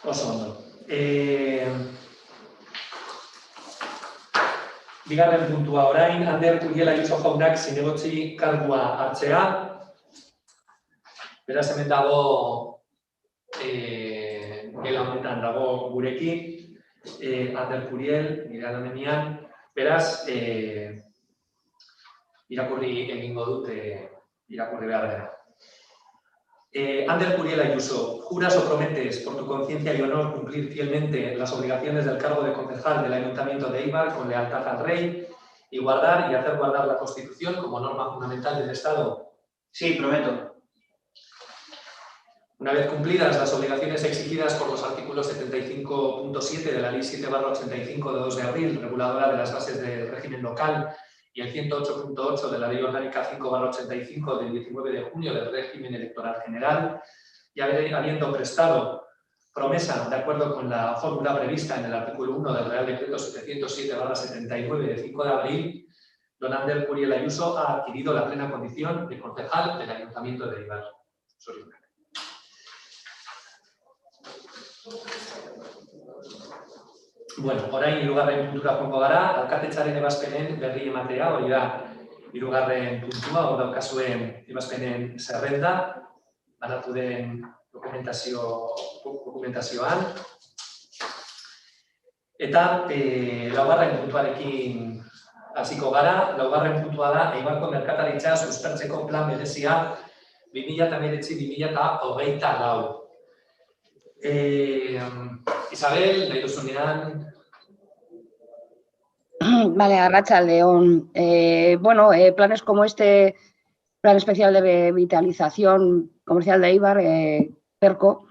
Oso ondo. Bigarren puntua orain, Ander Uriel Ayuso jaunak zinegotzi kargua hartzea. Beraz, hemen dago, gela honetan dago gurekin, Ander Uriel, nire alamenean. Beraz, irakurri egingo dut, irakurri behar dena. Ander Uriel Ayuso, ¿juras o prometes por tu conciencia y honor cumplir fielmente las obligaciones del cargo de concejal del Ayuntamiento de Eibar con lealtad al Rey y guardar y hacer guardar la Constitución como norma fundamental del Estado? Sí, prometo. Una vez cumplidas las obligaciones exigidas por los artículos 75.7 de la Ley 7/85 de 2 de abril, reguladora de las bases del régimen local, y el 108.8 de la Ley Orgánica 5/85 del 19 de junio del régimen electoral general, y habiendo prestado promesa de acuerdo con la fórmula prevista en el artículo 1 del Real Decreto 707/79 de 5 de abril, don Ander Uriel Ayuso ha adquirido la plena condición de concejal del Ayuntamiento de Eibar. Bueno, orain hirugarren puntura joango gara, alkatetzaren ebazpenen berri ematea, hori da hirugarren puntua, hor daukazuen ebazpenen zerrenda, banatu den dokumentazioan. Eta laugarren puntuarekin hasiko gara, laugarren puntua da Eibarko merkataritza suspertzeko plan berezia 2019-2024. Isabel, nahi duzunean. Vale, arratsaldeon. Planes como este Plan Especial de Revitalización Comercial de Eibar, PERCO,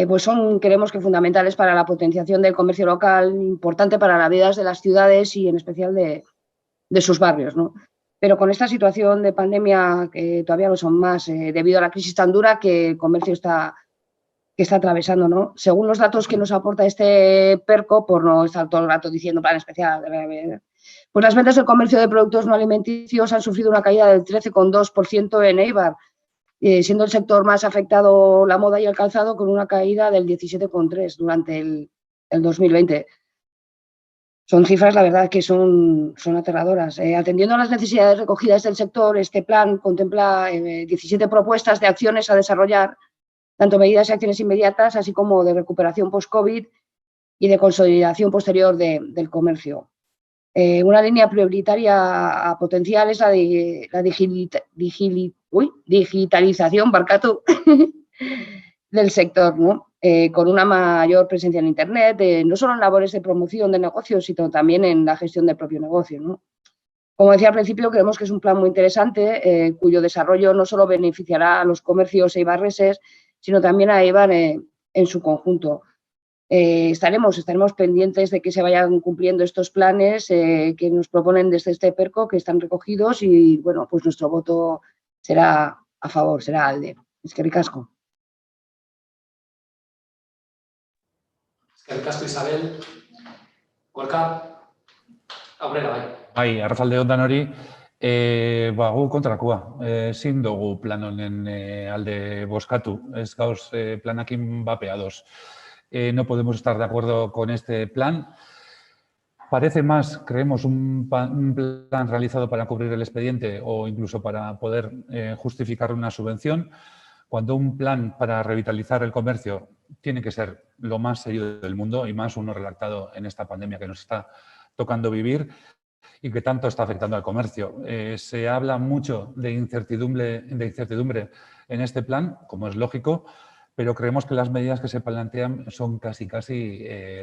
pues creemos que fundamentales para la potenciación del comercio local, importante para las vidas de las ciudades y en especial de sus barrios, ¿no? Pero con esta situación de pandemia, que todavía lo son más, debido a la crisis tan dura que el comercio está atravesando, ¿no? Según los datos que nos aporta este PERCO, por no estar todo el rato diciendo plan especial, pues las ventas del comercio de productos no alimenticios han sufrido una caída del 13,2% en Eibar, siendo el sector más afectado la moda y el calzado, con una caída del 17,3% durante el 2020. Son cifras, la verdad, que son aterradoras. Atendiendo a las necesidades recogidas del sector, este plan contempla 17 propuestas de acciones a desarrollar, tanto medidas y acciones inmediatas, así como de recuperación post-COVID y de consolidación posterior del comercio. Una línea prioritaria a potenciar es la digitalización del sector, ¿no? Con una mayor presencia en Internet, no solo en labores de promoción de negocios, sino también en la gestión del propio negocio, ¿no? Como decía al principio, creemos que es un plan muy interesante, cuyo desarrollo no solo beneficiará a los comercios eibarreses, sino también a Eibar en su conjunto. Estaremos pendientes de que se vayan cumpliendo estos planes que nos proponen desde este PERCO, que están recogidos, y bueno, pues nuestro voto será a favor, será alde. Eskerrik asko. Eskerrik asko, Isabel. Gorka, aurrera bai. Arratsaldeon danori. Gu kontrakoa, ezin dugu plan honen alde bozkatu, ez gauz planakin bapeados. No podemos estar de acuerdo con este plan. Parece más, creemos, un plan realizado para cubrir el expediente o incluso para poder justificar una subvención, cuando un plan para revitalizar el comercio tiene que ser lo más serio del mundo, y más uno redactado en esta pandemia que nos está tocando vivir y que tanto está afectando al comercio. Se habla mucho de incertidumbre en este plan, como es lógico, pero creemos que las medidas que se plantean son casi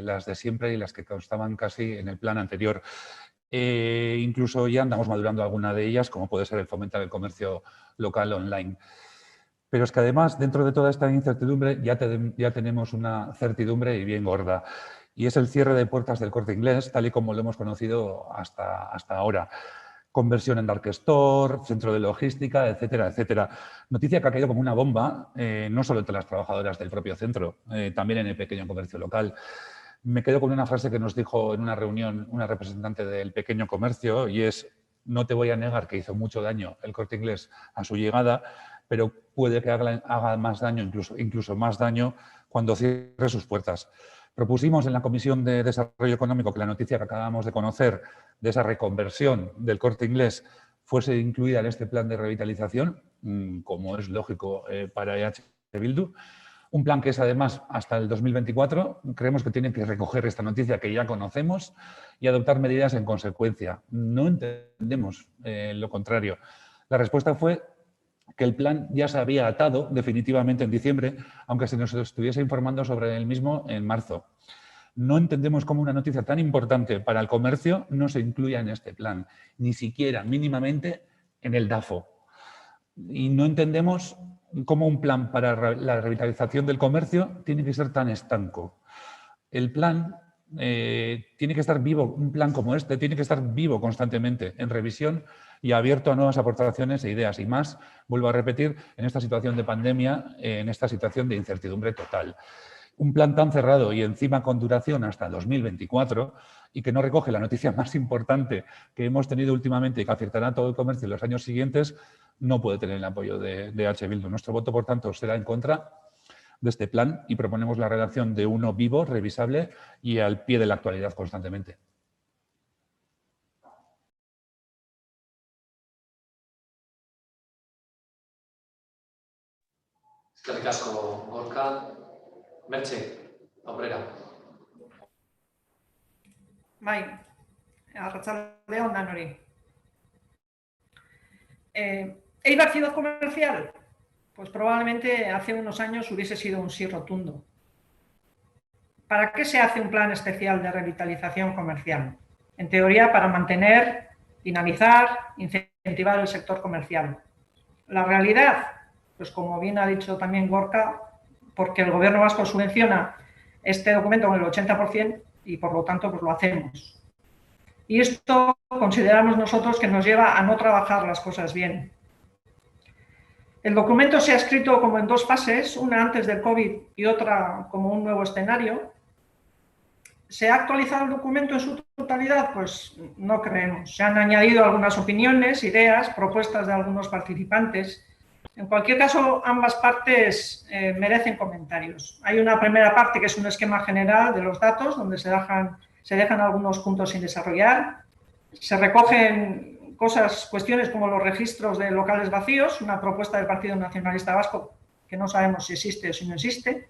las de siempre y las que constaban casi en el plan anterior. Incluso ya andamos madurando alguna de ellas, como puede ser el fomentar el comercio local online. Pero es que además, dentro de toda esta incertidumbre, ya tenemos una certidumbre y bien gorda. Y es el cierre de puertas del Corte Inglés, tal y como lo hemos conocido hasta ahora. Conversión en Dark Store, centro de logística, etcétera, etcétera. Noticia que ha caído como una bomba, no solo entre las trabajadoras del propio centro, también en el pequeño comercio local. Me quedo con una frase que nos dijo en una reunión una representante del pequeño comercio, y es: no te voy a negar que hizo mucho daño el Corte Inglés a su llegada, pero puede que haga más daño, incluso más daño, cuando cierre sus puertas. Propusimos en la Comisión de Desarrollo Económico que la noticia que acabamos de conocer de esa reconversión del Corte Inglés fuese incluida en este plan de revitalización, como es lógico para EH Bildu. Un plan que es además hasta el 2024. Creemos que tiene que recoger esta noticia que ya conocemos y adoptar medidas en consecuencia. No entendemos lo contrario. La respuesta fue que el plan ya se había atado definitivamente en diciembre, aunque se nos estuviese informando sobre el mismo en marzo. No entendemos cómo una noticia tan importante para el comercio no se incluya en este plan, ni siquiera mínimamente en el DAFO. Y no entendemos cómo un plan para la revitalización del comercio tiene que ser tan estanco. El plan tiene que estar vivo, un plan como este tiene que estar vivo constantemente, en revisión y abierto a nuevas aportaciones e ideas. Y más, vuelvo a repetir, en esta situación de pandemia, en esta situación de incertidumbre total. Un plan tan cerrado y encima con duración hasta 2024 y que no recoge la noticia más importante que hemos tenido últimamente y que afectará todo el comercio en los años siguientes, no puede tener el apoyo de EH Bildu. Nuestro voto, por tanto, será en contra de este plan y proponemos la redacción de uno vivo, revisable y al pie de la actualidad constantemente. Eskerrik asko, Gorka. Mertxe, aurrera. Bai, arratsaldeon danori. ¿Eibar ciudad comercial? Pues probablemente hace unos años hubiese sido un sí rotundo. ¿Para qué se hace un plan especial de revitalización comercial? En teoría, para mantener, dinamizar, incentivar el sector comercial. La realidad, pues como bien ha dicho también Gorka, porque el Gobierno vasco subvenciona este documento con el 80% y por lo tanto pues lo hacemos. Y esto consideramos nosotros que nos lleva a no trabajar las cosas bien. El documento se ha escrito como en dos fases, una antes del COVID y otra como un nuevo escenario. ¿Se ha actualizado el documento en su totalidad? Pues no creemos. Se han añadido algunas opiniones, ideas, propuestas de algunos participantes. En cualquier caso, ambas partes merecen comentarios. Hay una primera parte que es un esquema general de los datos, donde se dejan algunos puntos sin desarrollar. Se recogen cuestiones como los registros de locales vacíos, una propuesta del Partido Nacionalista Vasco que no sabemos si existe o si no existe.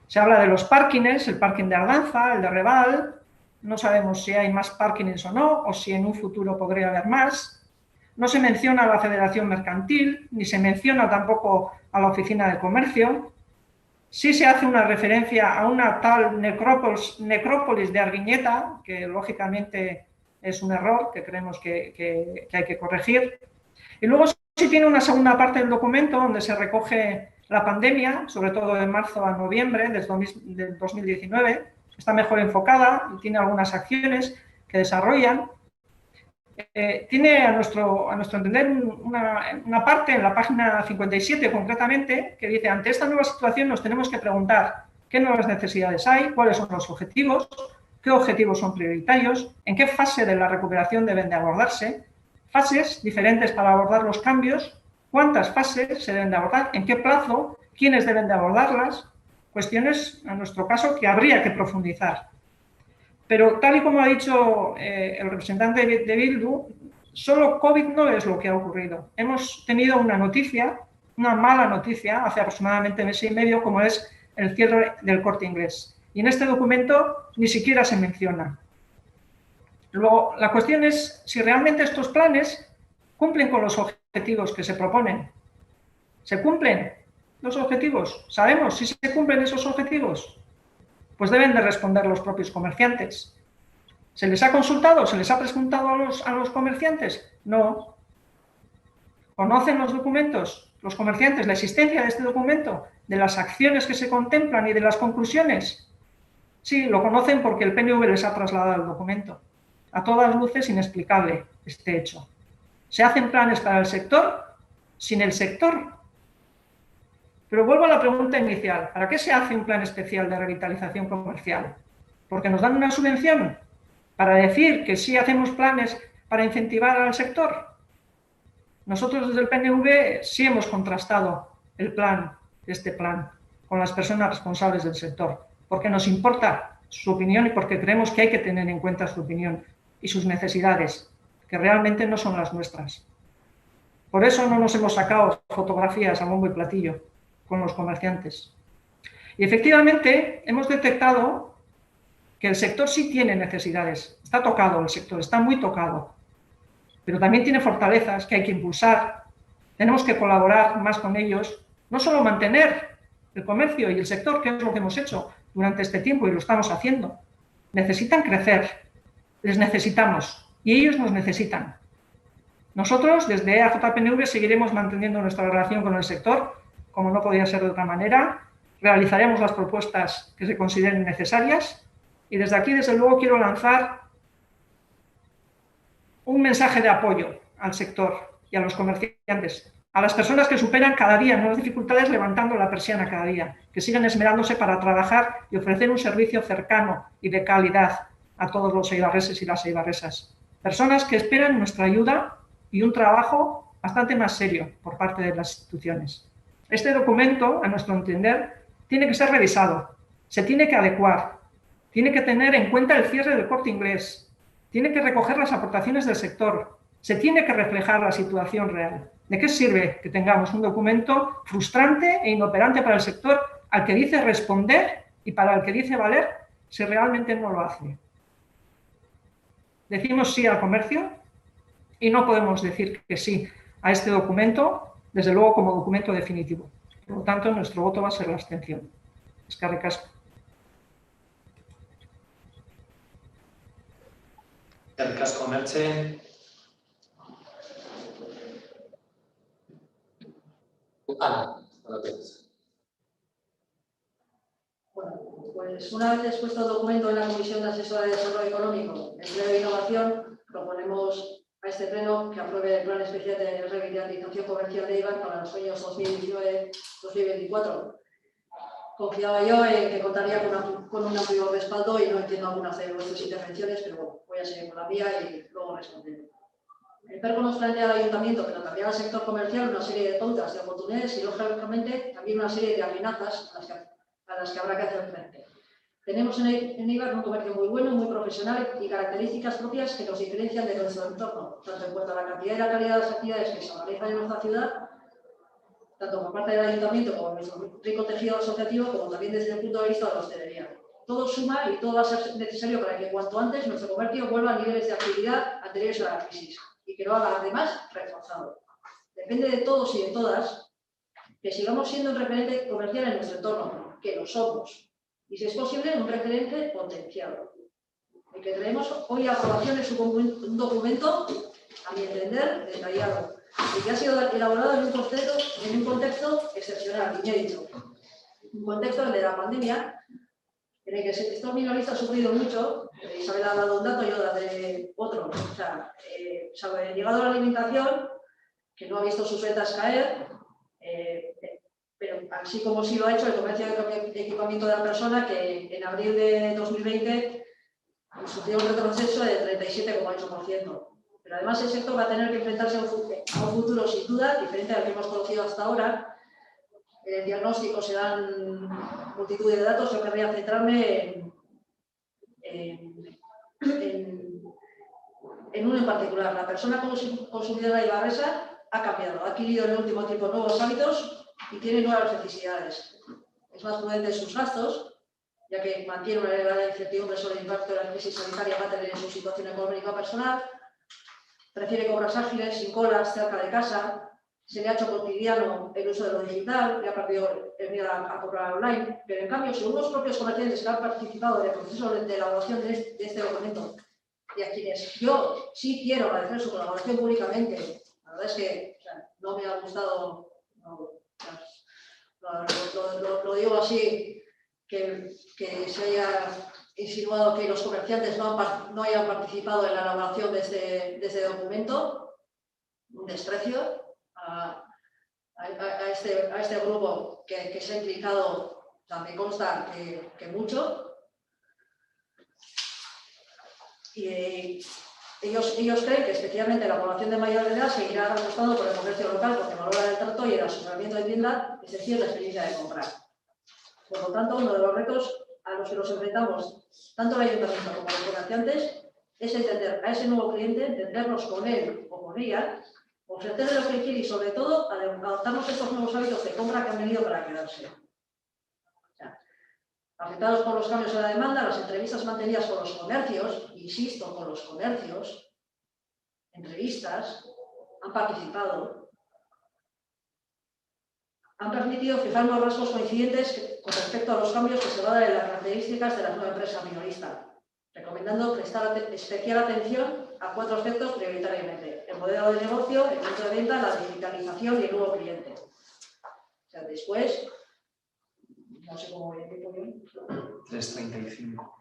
Se habla de los parkings, el parking de Ardanza, el de Reval. No sabemos si hay más parkings o no, o si en un futuro podría haber más. No se menciona a la Federación Mercantil, ni se menciona tampoco a la Oficina de Comercio. Sí se hace una referencia a una tal necrópolis de Arguiñeta, que lógicamente es un error que creemos que hay que corregir. Y luego sí tiene una segunda parte del documento donde se recoge la pandemia, sobre todo de marzo a noviembre del 2019. Está mejor enfocada y tiene algunas acciones que desarrollan. Tiene a nuestro entender una parte en la página 57 concretamente que dice: ante esta nueva situación nos tenemos que preguntar qué nuevas necesidades hay, cuáles son los objetivos, qué objetivos son prioritarios, en qué fase de la recuperación deben de abordarse, fases diferentes para abordar los cambios, cuántas fases se deben de abordar, en qué plazo, quiénes deben de abordarlas, cuestiones, en nuestro caso, que habría que profundizar. Pero tal y como ha dicho el representante de Bildu, solo COVID no es lo que ha ocurrido. Hemos tenido una noticia, una mala noticia, hace aproximadamente mes y medio, como es el cierre del Corte Inglés. Y en este documento ni siquiera se menciona. Luego, la cuestión es si realmente estos planes cumplen con los objetivos que se proponen. ¿Se cumplen los objetivos? ¿Sabemos si se cumplen esos objetivos? Pues deben de responder los propios comerciantes. ¿Se les ha consultado? ¿Se les ha preguntado a los comerciantes? No. ¿Conocen los documentos, los comerciantes, la existencia de este documento, de las acciones que se contemplan y de las conclusiones? Sí, lo conocen porque el PNV les ha trasladado el documento. A todas luces inexplicable este hecho. ¿Se hacen planes para el sector sin el sector? Pero vuelvo a la pregunta inicial. ¿Para qué se hace un plan especial de revitalización comercial? ¿Porque nos dan una subvención? ¿Para decir que sí hacemos planes para incentivar al sector? Nosotros desde el PNV sí hemos contrastado este plan con las personas responsables del sector, porque nos importa su opinión y porque creemos que hay que tener en cuenta su opinión y sus necesidades, que realmente no son las nuestras. Por eso no nos hemos sacado fotografías a bombo y platillo con los comerciantes. Y efectivamente hemos detectado que el sector sí tiene necesidades. Está tocado el sector, está muy tocado. Pero también tiene fortalezas que hay que impulsar. Tenemos que colaborar más con ellos. No solo mantener el comercio y el sector, que es lo que hemos hecho durante este tiempo y lo estamos haciendo. Necesitan crecer. Les necesitamos. Y ellos nos necesitan. Nosotros, desde EAJPNV, seguiremos manteniendo nuestra relación con el sector, como no podía ser de otra manera. Realizaremos las propuestas que se consideren necesarias y desde aquí, desde luego, quiero lanzar un mensaje de apoyo al sector y a los comerciantes, a las personas que superan cada día nuevas dificultades levantando la persiana cada día, que siguen esmerándose para trabajar y ofrecer un servicio cercano y de calidad a todos los eibarreses y las eibarresas. Personas que esperan nuestra ayuda y un trabajo bastante más serio por parte de las instituciones. Este documento, a nuestro entender, tiene que ser revisado, se tiene que adecuar, tiene que tener en cuenta el cierre del Corte Inglés, tiene que recoger las aportaciones del sector, se tiene que reflejar la situación real. ¿De qué sirve que tengamos un documento frustrante e inoperante para el sector al que dice responder y para el que dice valer si realmente no lo hace? Decimos sí al comercio y no podemos decir que sí a este documento, desde luego como documento definitivo. Por lo tanto, nuestro voto va a ser la abstención. Eskerrik asko. Eskerrik asko, Merche. Ana, cuando quieras. Bueno, pues una vez expuesto el documento en la Comisión de Asesora de Desarrollo Económico, Empleo e Innovación, proponemos a este pleno que apruebe el Plan Especial de Revitalización Comercial de Eibar para los años 2019-2024. Confiaba yo en que contaría con un amplio respaldo y no entiendo algunas de vuestras intervenciones, pero bueno, voy a seguir con la mía y luego responderé. El PERCO nos plantea al Ayuntamiento, pero también al sector comercial, una serie de pautas, de oportunidades y, lógicamente, también una serie de amenazas a las que habrá que hacer frente. Tenemos en Eibar un comercio muy bueno, muy profesional y características propias que nos diferencian de nuestro entorno, tanto en cuanto a la cantidad y la calidad de las actividades que se realizan en nuestra ciudad, tanto por parte del Ayuntamiento como nuestro rico tejido asociativo, como también desde el punto de vista de la hostelería. Todo suma y todo va a ser necesario para que cuanto antes nuestro comercio vuelva a niveles de actividad anteriores a la crisis y que lo haga además reforzado. Depende de todos y de todas que sigamos siendo un referente comercial en nuestro entorno, que lo somos, y si es posible un referente potenciado. El que traemos hoy a aprobación es un documento, a mi entender, detallado, y que ha sido elaborado en un contexto excepcional, inédito. Un contexto, el de la pandemia, en el que el sector minorista ha sufrido mucho. Isabel ha dado un dato, yo daré otro. O sea, llegado a la alimentación, que no ha visto sus ventas caer, pero así como sí lo ha hecho el comercio de equipamiento de la persona, que en abril de 2020 sufrió un retroceso de 37,8%. Pero además el sector va a tener que enfrentarse a un futuro sin duda diferente al que hemos conocido hasta ahora. En el diagnóstico se dan multitud de datos. Yo querría centrarme en uno en particular. La persona consumidora eibarresa ha cambiado, ha adquirido en el último tiempo nuevos hábitos y tiene nuevas necesidades. Es más prudente en sus gastos, ya que mantiene una elevada incertidumbre sobre el impacto de la crisis sanitaria va a tener en su situación económica personal. Prefiere compras ágiles, sin colas, cerca de casa. Se le ha hecho cotidiano el uso de lo digital, le ha perdido el miedo a comprar online. Pero en cambio, según los propios comerciantes que han participado en el proceso de elaboración de este documento, y a quienes yo sí quiero agradecer su colaboración públicamente, la verdad es que no me ha gustado, lo digo así, que se haya insinuado que los comerciantes no hayan participado en la elaboración de este documento. Un desprecio a este grupo que se ha implicado, o sea, me consta que mucho. Y ellos creen que especialmente la población de mayor edad seguirá apostando por el comercio local porque valora el trato y el asesoramiento de tienda, es decir, la experiencia de comprar. Por lo tanto, uno de los retos a los que nos enfrentamos, tanto el ayuntamiento como los comerciantes, es entender a ese nuevo cliente, entendernos con él o con ella, ofrecerle lo que quiere y, sobre todo, adaptarnos a estos nuevos hábitos de compra que han venido para quedarse. O sea, afectados por los cambios en la demanda, las entrevistas mantenidas con los comercios, insisto, con los comercios, entrevistas, han participado, han permitido fijar unos rasgos coincidentes con respecto a los cambios que se van a dar en las características de la nueva empresa minorista, recomendando prestar especial atención a 4 aspectos prioritariamente: el modelo de negocio, el punto de venta, la digitalización y el nuevo cliente. O sea, después, no sé cómo voy a decirlo bien. 3.35.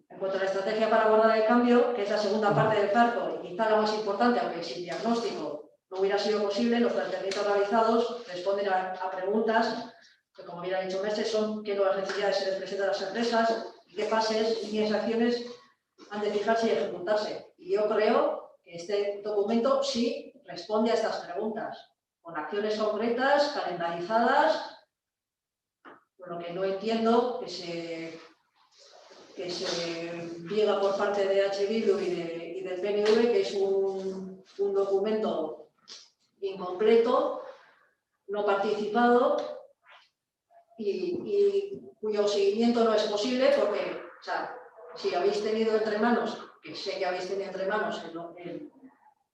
En cuanto a la estrategia para abordar el cambio, que es la segunda parte del PERCO y quizá la más importante, aunque sin diagnóstico no hubiera sido posible, los planteamientos realizados responden a preguntas que, como bien ha dicho Merche, son qué nuevas necesidades se les presentan a las empresas y qué fases, líneas y acciones han de fijarse y ejecutarse. Y yo creo que este documento sí responde a estas preguntas, con acciones concretas, calendarizadas, por lo que no entiendo que se llega por parte de H. Bildu y del PNV, que es un documento incompleto, no participado y cuyo seguimiento no es posible porque, o sea, si habéis tenido entre manos, que sé que habéis tenido entre manos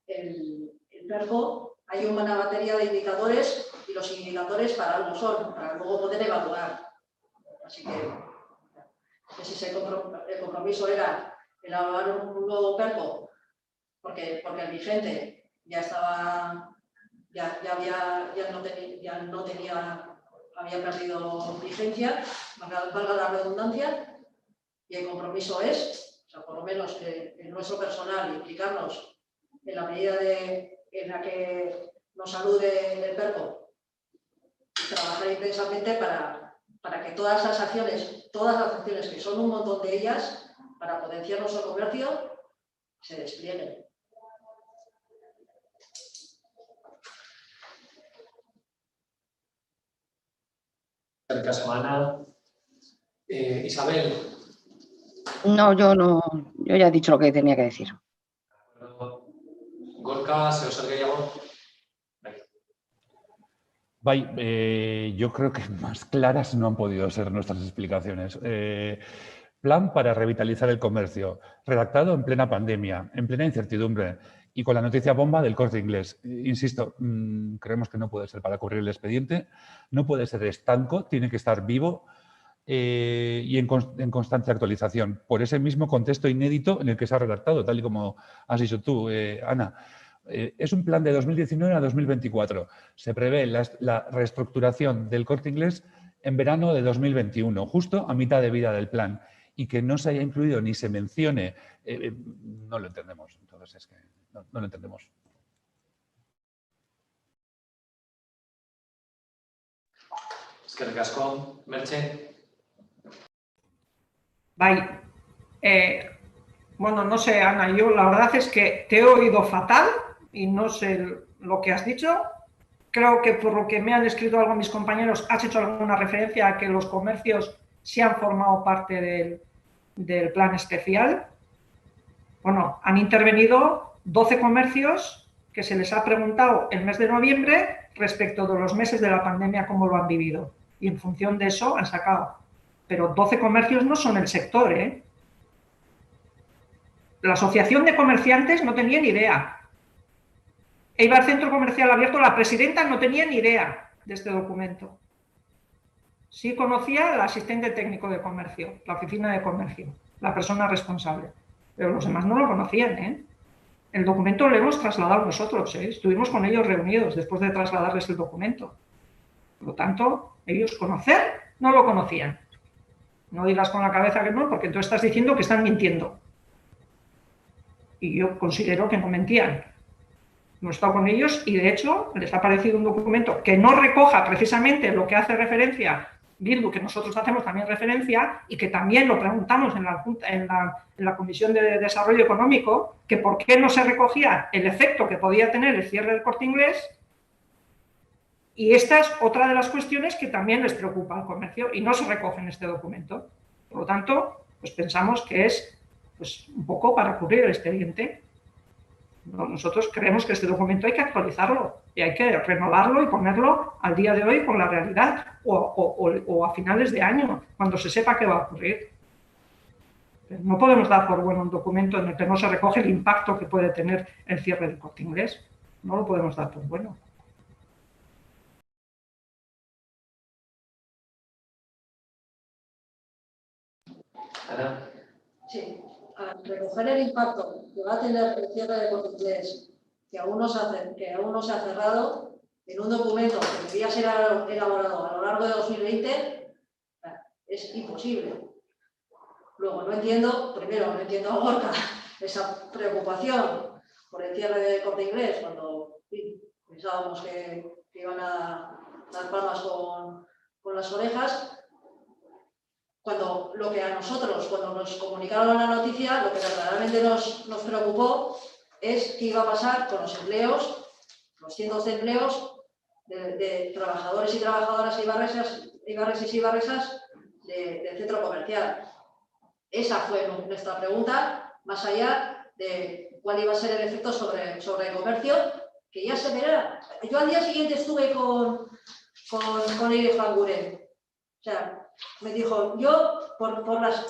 el PERCO, hay una batería de indicadores y los indicadores para algo son, para luego poder evaluar. Así que si el compromiso era elaborar un nuevo PERCO, porque el vigente ya estaba, había perdido vigencia, valga la redundancia, y el compromiso es, o sea, por lo menos en nuestro personal, implicarnos en la medida en la que nos salude el PERCO y trabajar intensamente para que todas las acciones, que son un montón de ellas, para potenciar nuestro comercio, se desplieguen. Gracias, Ana. Isabel. No, yo ya he dicho lo que tenía que decir. Gorka, se os Gehiago. Yo creo que más claras no han podido ser nuestras explicaciones. Plan para revitalizar el comercio, redactado en plena pandemia, en plena incertidumbre y con la noticia bomba del Corte Inglés. Insisto, creemos que no puede ser para cubrir el expediente, no puede ser estanco, tiene que estar vivo y en constante actualización, por ese mismo contexto inédito en el que se ha redactado, tal y como has dicho tú, Ana. Es un plan de 2019 a 2024. Se prevé la reestructuración del Corte Inglés en verano de 2021, justo a mitad de vida del plan. Y que no se haya incluido ni se mencione, no lo entendemos. Entonces es que no lo entendemos. Es que recasco, Merche. Bye. Bueno, no sé, Ana, yo la verdad es que te he oído fatal y no sé lo que has dicho. Creo que por lo que me han escrito algo mis compañeros, has hecho alguna referencia a que los comercios sí han formado parte del plan especial. Bueno, han intervenido 12 comercios que se les ha preguntado el mes de noviembre respecto de los meses de la pandemia, cómo lo han vivido. Y en función de eso han sacado. Pero 12 comercios no son el sector, ¿eh? La Asociación de Comerciantes no tenía ni idea. Eibar Centro Comercial Abierto, la presidenta no tenía ni idea de este documento. Sí conocía al asistente técnico de comercio, la oficina de comercio, la persona responsable. Pero los demás no lo conocían, ¿eh? El documento lo hemos trasladado nosotros, ¿eh? Estuvimos con ellos reunidos después de trasladarles el documento. Por lo tanto, ellos conocer no lo conocían. No digas con la cabeza que no, porque tú estás diciendo que están mintiendo. Y yo considero que no mentían. No he estado con ellos y, de hecho, les ha parecido un documento que no recoja precisamente lo que hace referencia Bildu, que nosotros hacemos también referencia y que también lo preguntamos en la Comisión de Desarrollo Económico, que por qué no se recogía el efecto que podía tener el cierre del Corte Inglés, Y esta es otra de las cuestiones que también les preocupa al comercio y no se recoge en este documento. Por lo tanto, pues pensamos que es pues, un poco para cubrir el expediente. Nosotros creemos que este documento hay que actualizarlo y hay que renovarlo y ponerlo al día de hoy con la realidad o a finales de año, cuando se sepa qué va a ocurrir. Pero no podemos dar por bueno un documento en el que no se recoge el impacto que puede tener el cierre del Corte Inglés. No lo podemos dar por bueno. Ana. Sí, al recoger el impacto que va a tener el cierre de Corte Inglés, que aún no se ha cerrado, en un documento que debería ser elaborado a lo largo de 2020, es imposible. Luego, primero no entiendo a Gorka esa preocupación por el cierre de Corte Inglés, cuando pensábamos que iban a dar palmas con las orejas, cuando lo que a nosotros, cuando nos comunicaron la noticia, lo que verdaderamente nos preocupó es qué iba a pasar con los empleos, los cientos de empleos de trabajadores y trabajadoras ibarreses y ibarresas del centro comercial. Esa fue nuestra pregunta, más allá de cuál iba a ser el efecto sobre el comercio, que ya se verá. Yo al día siguiente estuve con Iris Van Buren. O sea, me dijo, yo, por las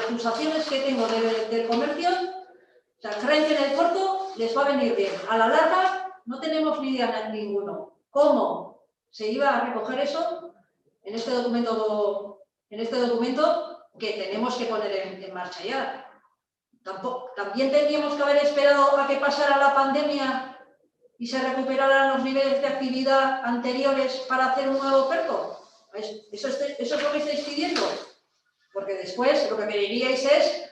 pulsaciones que tengo del comercio, o sea, creen que en el corto les va a venir bien. A la larga, no tenemos ni idea ninguno. ¿Cómo se iba a recoger eso en este documento que tenemos que poner en marcha ya? También teníamos que haber esperado a que pasara la pandemia y se recuperaran los niveles de actividad anteriores para hacer un nuevo PERCO. ¿Eso es lo que estáis pidiendo? Porque después lo que diríais es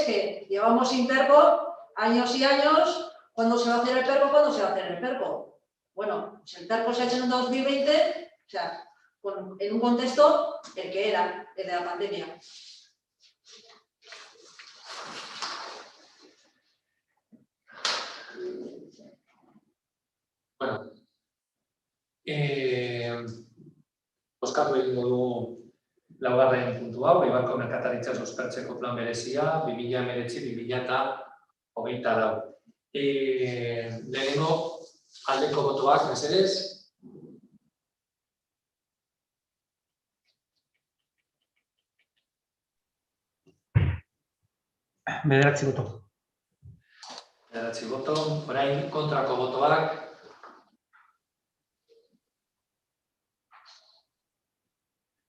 que llevamos sin PERCO años y años. ¿Cuándo se va a hacer el PERCO? ¿Cuándo se va a hacer el PERCO? Bueno, pues el PERCO se ha hecho en 2020, o sea, en un contexto el que era, el de la pandemia. Bueno, bozkatu egingo dugu laugarren puntu hau, Eibarko merkataritza suspertzeko plan berezia 2019-2024. Lehenengo aldeko botoak, mesedez. Bederatzi boto. Bederatzi boto. Orain kontrako botoak.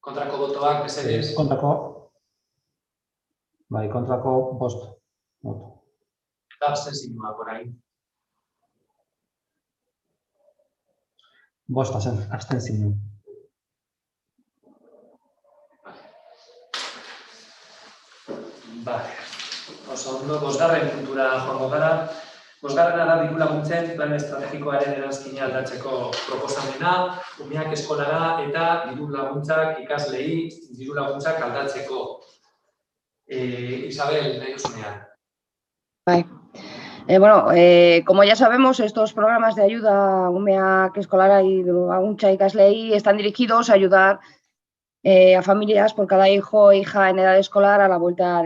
Kontrako botoak, mesedez. Kontrako bost boto. Eta abstentzioak orain. Bost abstentzio. Vale. Oso ondo, bosgarren puntura joango gara. Bosgarrena da dirulaguntzen plan estrategikoaren eranskina aldatzeko proposamena, umeak eskolara eta dirulaguntzak ikaslei dirulaguntzak aldatzeko. Isabel, nahi duzunean. Bai. Bueno, como ya sabemos, estos programas de ayuda a umeak eskolara y dirulaguntza ikaslei están dirigidos a ayudar a familias por cada hijo o hija en edad escolar a la vuelta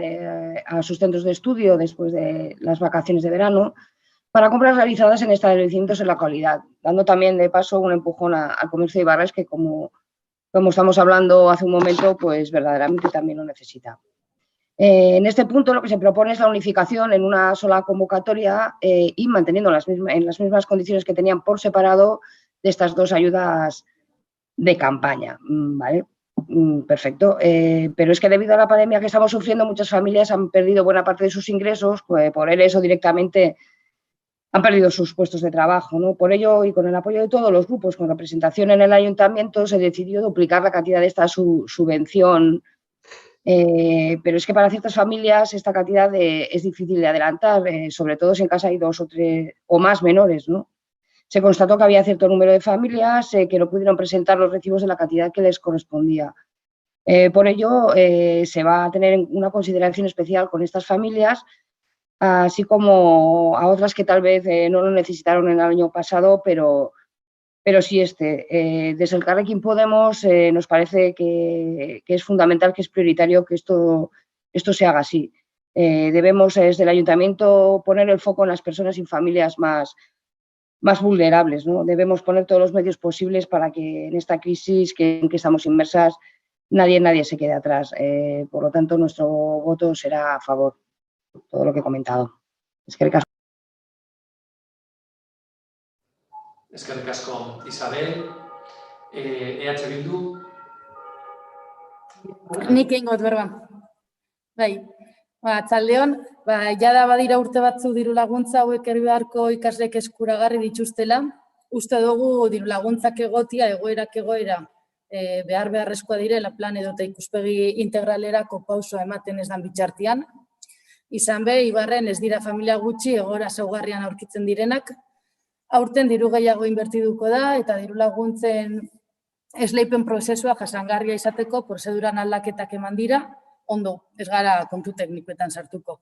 a sus centros de estudio después de las vacaciones de verano, para compras realizadas en establecimientos en la localidad, dando también de paso un empujón al comercio de Ibarres que, como estamos hablando hace un momento, pues verdaderamente también lo necesita. En este punto lo que se propone es la unificación en una sola convocatoria y manteniendo en las mismas condiciones que tenían por separado de estas dos ayudas de campaña, ¿vale? Perfecto, pero es que debido a la pandemia que estamos sufriendo, muchas familias han perdido buena parte de sus ingresos, pues por eso directamente han perdido sus puestos de trabajo, ¿no? Por ello, y con el apoyo de todos los grupos con representación en el ayuntamiento, se decidió duplicar la cantidad de esta subvención, pero es que para ciertas familias esta cantidad es difícil de adelantar, sobre todo si en casa hay 2 o 3 o más menores, ¿no? Se constató que había cierto número de familias que no pudieron presentar los recibos de la cantidad que les correspondía. Por ello, se va a tener una consideración especial con estas familias, así como a otras que tal vez no lo necesitaron en el año pasado, pero pero sí desde Elkarrekin Podemos nos parece que es fundamental, que es prioritario que esto se haga así. Debemos desde el Ayuntamiento poner el foco en las personas y familias más vulnerables, ¿no? Debemos poner todos los medios posibles para que en esta crisis en que estamos inmersas nadie se quede atrás. Por lo tanto, nuestro voto será a favor, todo lo que he comentado. Eskerrik asko. Eskerrik asko, Isabel. EH Bildu. Nik egingo dut berba. Bai, atzaldeon, jada badira urte batzu diru laguntza hauek beharko ikaslek eskuragarri dituztela. Uste dugu diru laguntzak egotia, egoerak egoera, beharrezkoa direla plan edota ikuspegi integralerako pausoa ematen ez dan bitxartian. Izan be, Ibarren ez dira familia gutxi egoera zaugarrian aurkitzen direnak. Aurten diru gehiago inbertiduko da eta diru laguntzen esleipen prozesua jasangarria izateko prozeduran aldaketak eman dira, ondo, ez gara kontu teknikoetan sartuko.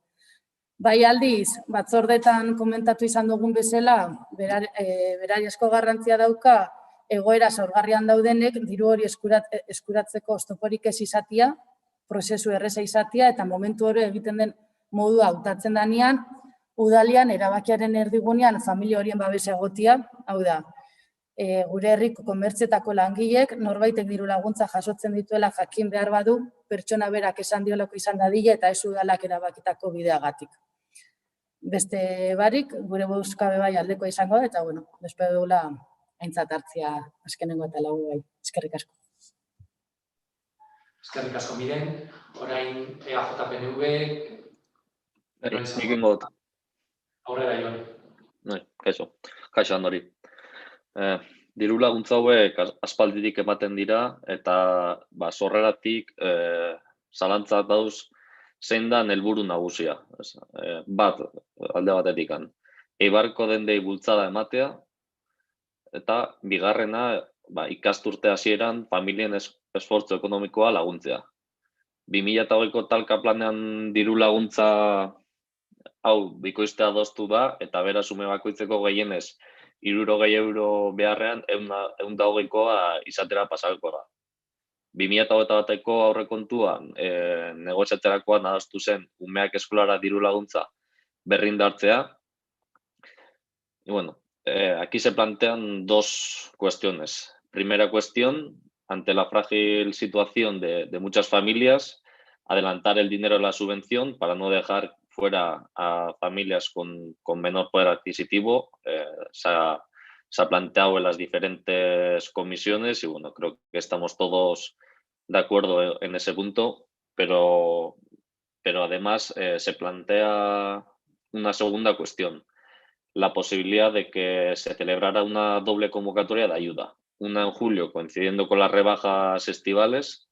Bai aldiz, batzordetan komentatu izan dugun bezala, beraiazko garrantzia dauka, egoera zaurgarrian daudenek, diru hori eskuratzeko oztoporik ez izatia, prozesu erreza izatia, eta momentu hori egiten den modua hautatzen danean, udalian erabakiaren erdigunean familia horien babesa egotia, hau da, gure herriko komertzietako langilek norbaitek diru laguntza jasotzen dituela jakin behar badu, pertsona berak esan diolako izan dadila eta ez udalak erabakitako bideagatik. Beste barik, gure bozka bai aldeko izango da, eta bueno, espero dugula aintzat hartzia azkenengo eta lau bai. Eskerrik asko. Eskerrik asko, Miren. Orain EAJ-PNV. Nik ingo dut. Aurrera, Jon. Kaixo Andori. Diru laguntza hauek aspalditik ematen dira eta sorreratik zalantzak dauz zein da helburu nagusia. Bat, alde batetik. Eibarko dendei bultzada ematea eta bigarrena ikasturte hasieran familien esfortzu ekonomikoa laguntzea. 2008ko talka planean diru laguntza hau bikoiztea adostu da eta beraz ume bakoitzeko gehienez €60 beharrean 120koa izatera pasako da. 2021ko aurrekontuan negoziatzerakoan adostu zen umeak eskolara diru laguntza berrindartzea. Y bueno, aquí se plantean dos cuestiones. Primera cuestión, ante la frágil situación de muchas familias, adelantar el dinero de la subvención para no dejar fuera a familias con menor poder adquisitivo. Se ha planteado en las diferentes comisiones y bueno, creo que estamos todos de acuerdo en ese punto, pero además se plantea una segunda cuestión, la posibilidad de que se celebrara una doble convocatoria de ayuda, una en julio coincidiendo con las rebajas estivales,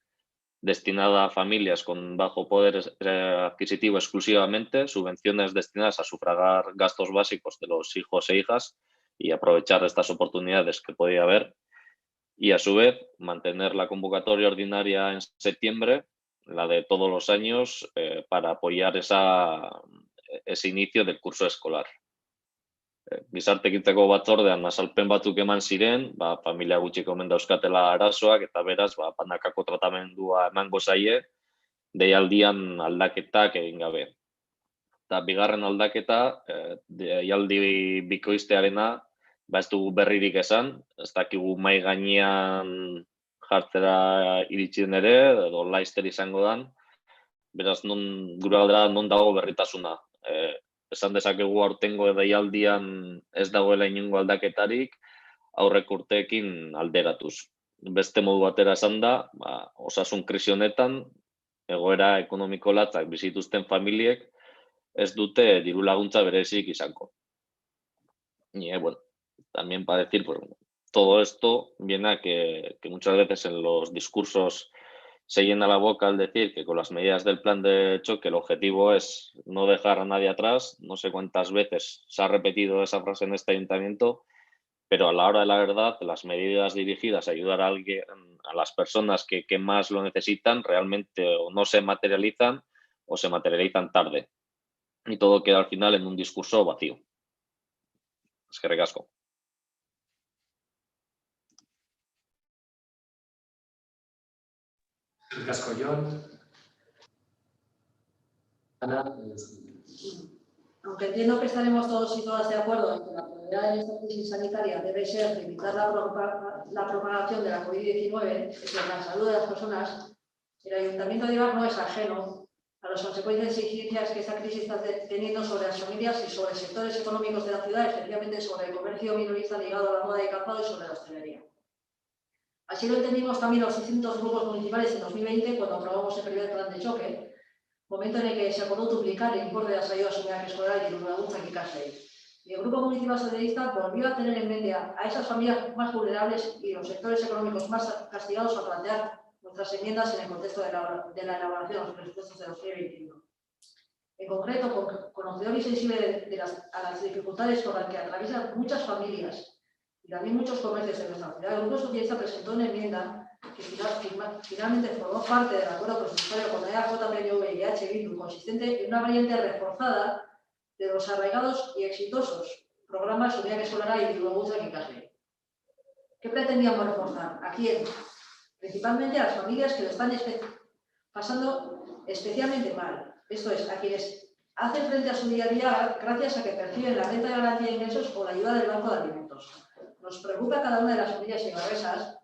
destinada a familias con bajo poder adquisitivo exclusivamente, subvenciones destinadas a sufragar gastos básicos de los hijos e hijas y aprovechar estas oportunidades que podía haber. Y a su vez, mantener la convocatoria ordinaria en septiembre, la de todos los años, para apoyar ese inicio del curso escolar. Gizartegintzako batzordean azalpen batzuk eman ziren, familia gutxiko omen dauzkatela arazoak eta beraz banakako tratamendua emango zaie, deialdian aldaketak egin gabe. Eta bigarren aldaketa, deialdi bikoiztearena, ez dugu berririk esan, ez dakigu mahai gainean jartzera iritsi den ere, edo laizter izango dan, beraz gure galdera non dago berritasuna. Esan dezakegu aurtengo deialdian ez dagoela inongo aldaketarik, aurrek urteekin alderatuz. Beste modu batera esan da, osasun krisi honetan, egoera ekonomiko latzak bizituzten familiek ez dute diru laguntza berezik izango. Y bueno, también para decir, pues, todo esto viene a que muchas veces en los discursos se llena la boca al decir que con las medidas del plan de choque el objetivo es no dejar a nadie atrás. No sé cuántas veces se ha repetido esa frase en este ayuntamiento, pero a la hora de la verdad, las medidas dirigidas a ayudar a las personas que más lo necesitan realmente o no se materializan o se materializan tarde. Y todo queda al final en un discurso vacío. Eskerrik asko. Casco, Jon. Ana. Aunque entiendo que estaremos todos y todas de acuerdo en que la prioridad en esta crisis sanitaria debe ser limitar la propagación de la COVID-19, es decir, la salud de las personas, el Ayuntamiento de Eibar no es ajeno a las consecuencias y incidencias que esta crisis está teniendo sobre las familias y sobre sectores económicos de la ciudad, especialmente sobre el comercio minorista ligado a la moda de calzado y sobre la hostelería. Así lo entendimos también los distintos grupos municipales en 2020, cuando aprobamos el primer plan de choque, momento en el que se acordó duplicar el importe de las ayudas unidades escolares y los lagunza y Casey. Y el Grupo Municipal Socialista volvió a tener en mente a esas familias más vulnerables y los sectores económicos más castigados a plantear nuestras enmiendas en el contexto de la elaboración de los presupuestos de 2021. En concreto, conocedor y sensible a las dificultades por las que atraviesan muchas familias y también muchos comercios de nuestra ciudad, el Grupo Socialista presentó una enmienda que finalmente formó parte del acuerdo presupuestario con EAJ, PNV y H. Bildu, consistente en una variante reforzada de los arraigados y exitosos programas Unidad Escolar y Diluguza y Casey. ¿Qué pretendíamos reforzar? ¿A quién? Principalmente a las familias que lo están pasando especialmente mal. Esto es, a quienes hacen frente a su día a día gracias a que perciben la renta de garantía de ingresos o la ayuda del Banco de Alimentos. Nos preocupa cada una de las familias eibarresas,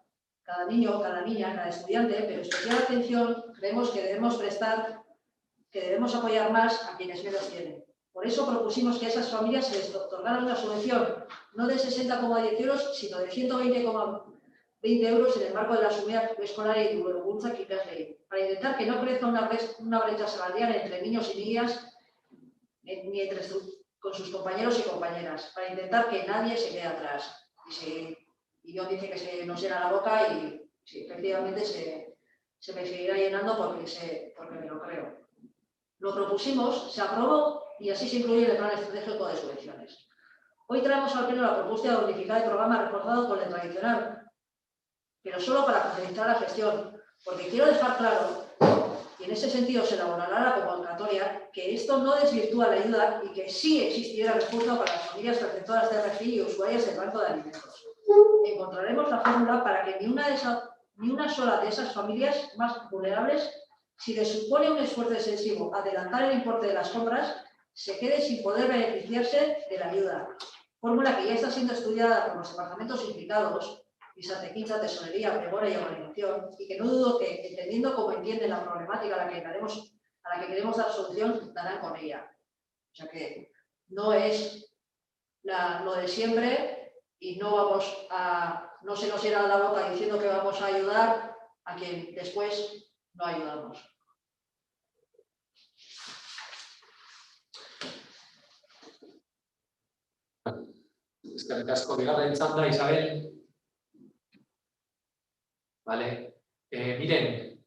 cada niño, cada niña, cada estudiante, pero especial atención creemos que debemos apoyar más a quienes menos tienen. Por eso propusimos que a esas familias se les otorgara una subvención no de 60,10 euros, sino de 120,20 euros en el marco de la subvención escolar y Diluguza y Casey, para intentar que no crezca una brecha salarial entre niños y niñas ni con sus compañeros y compañeras, para intentar que nadie se quede atrás. Y yo dice que se nos llena la boca y sí, efectivamente se me seguirá llenando porque me lo creo. Lo propusimos, se aprobó y así se incluye en el plan estratégico de subvenciones. Hoy traemos al pleno la propuesta de unificar el programa reforzado con el tradicional, pero solo para facilitar la gestión, porque quiero dejar claro, y en ese sentido se elaborará la convocatoria, que esto no desvirtúa la ayuda y que sí existiera recurso para las familias perceptoras de RGI y usuarias del Banco de Alimentos. Encontraremos la fórmula para que ni una sola de esas familias más vulnerables, si les supone un esfuerzo excesivo adelantar el importe de las compras, se quede sin poder beneficiarse de la ayuda. Fórmula que ya está siendo estudiada por los departamentos implicados, Visatequinza, Tesorería, Memoria y Organización, y que no dudo que, entendiendo cómo entienden la problemática a la que queremos dar solución, darán con ella. O sea que no es lo de siempre y no se nos llena la boca diciendo que vamos a ayudar a quien después no ayudamos. Eskerrik asko, bigarren txanda, Isabel. Vale. Miren,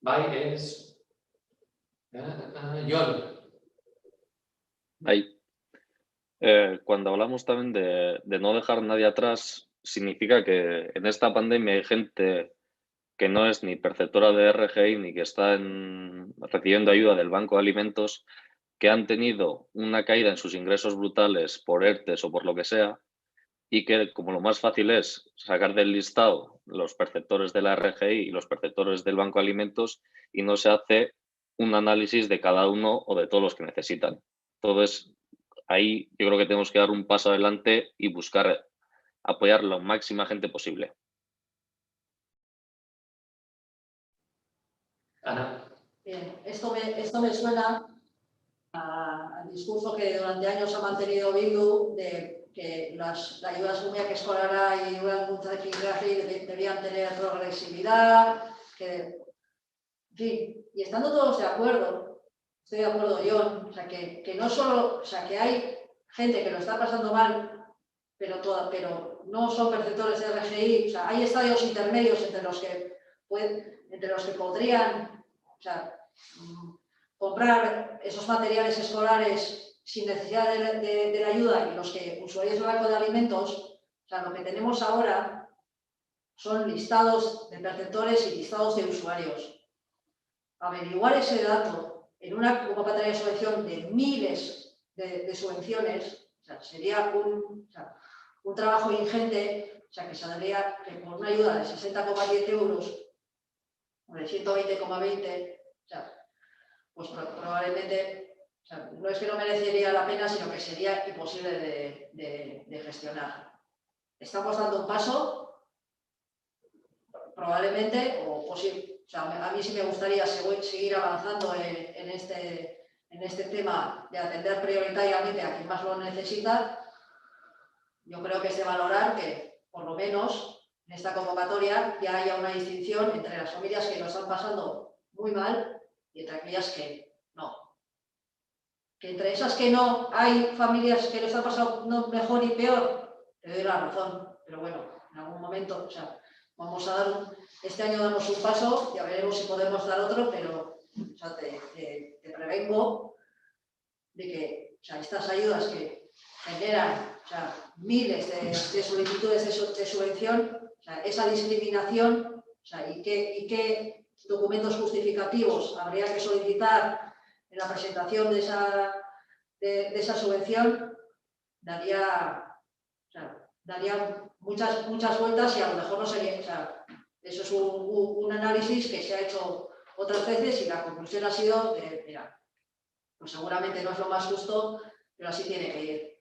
bai, es... Jon. Ahí. Cuando hablamos también de no dejar a nadie atrás, significa que en esta pandemia hay gente que no es ni perceptora de RGI ni que está recibiendo ayuda del Banco de Alimentos, que han tenido una caída en sus ingresos brutales por ERTES o por lo que sea, y que como lo más fácil es sacar del listado los perceptores de la RGI y los perceptores del Banco de Alimentos y no se hace un análisis de cada uno o de todos los que necesitan. Entonces, ahí yo creo que tenemos que dar un paso adelante y buscar apoyar a la máxima gente posible. Ana. Bien, esto me suena al discurso que durante años ha mantenido Bildu de que las ayudas UMEAC escolar y Diluguza debían tener progresividad, en fin, y estando todos de acuerdo, estoy de acuerdo yo, o sea, que no solo, o sea, que hay gente que lo está pasando mal, pero no son perceptores de RGI, o sea, hay estadios intermedios entre los que podrían, o sea, comprar esos materiales escolares sin necesidad de la ayuda y los que usuarios del Banco de Alimentos, o sea, lo que tenemos ahora son listados de perceptores y listados de usuarios. Averiguar ese dato en una convocatoria de subvención de miles de subvenciones, o sea, sería un trabajo ingente, o sea, que saldría que por una ayuda de 60,10 euros Hombre, 120,20, o sea, pues probablemente, o sea, no es que no merecería la pena, sino que sería imposible de gestionar. Estamos dando un paso, probablemente, o sí, o sea, a mí sí me gustaría seguir avanzando en este tema de atender prioritariamente a quien más lo necesita. Yo creo que es de valorar que, por lo menos, en esta convocatoria ya haya una distinción entre las familias que lo están pasando muy mal y entre aquellas que no. Que entre esas que no hay familias que lo están pasando mejor y peor, te doy la razón, pero bueno, en algún momento, o sea, vamos a dar este año damos un paso, ya veremos si podemos dar otro, pero o sea, te prevengo de que, o sea, estas ayudas que generan, o sea, miles de solicitudes de subvención, o sea, esa discriminación, o sea, y qué documentos justificativos habría que solicitar en la presentación de esa subvención, daría muchas vueltas y a lo mejor no sería, o sea, eso es un análisis que se ha hecho otras veces y la conclusión ha sido que, mira, pues seguramente no es lo más justo, pero así tiene que ir.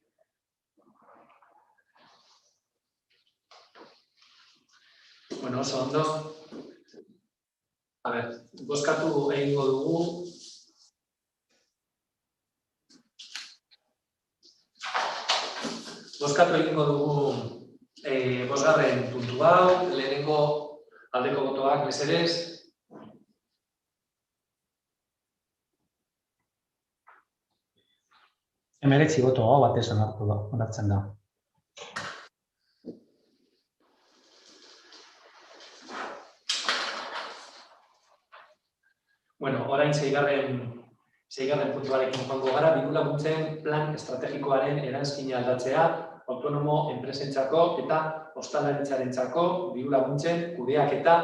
Bueno, oso ondo. A ver, bozkatu egingo dugu. Bozkatu egingo dugu bosgarren puntu hau, lehenengo aldeko botoak mesedez. Hemeretzi boto hau batez onartzen da. Bueno, orain seigarren puntuarekin joango gara, diru-laguntzen plan estrategikoaren eranskina aldatzea, autonomo enpresentzako eta ostalaritzarentzako diru-laguntzen kudeaketa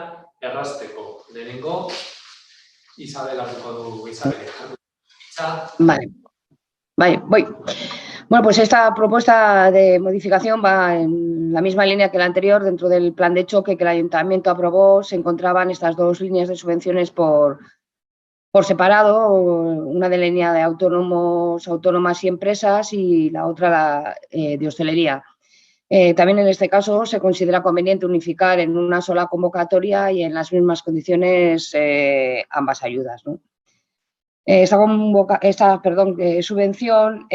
errazteko. Lehenengo, Isabel hartuko du Isabel. Vale, voy. Bueno, pues esta propuesta de modificación va en la misma línea que la anterior. Dentro del plan de choque que el Ayuntamiento aprobó se encontraban estas dos líneas de subvenciones por separado, una de la línea de autónomos, autónomas y empresas y la otra la de hostelería. También en este caso se considera conveniente unificar en una sola convocatoria y en las mismas condiciones ambas ayudas, ¿no? Esta subvención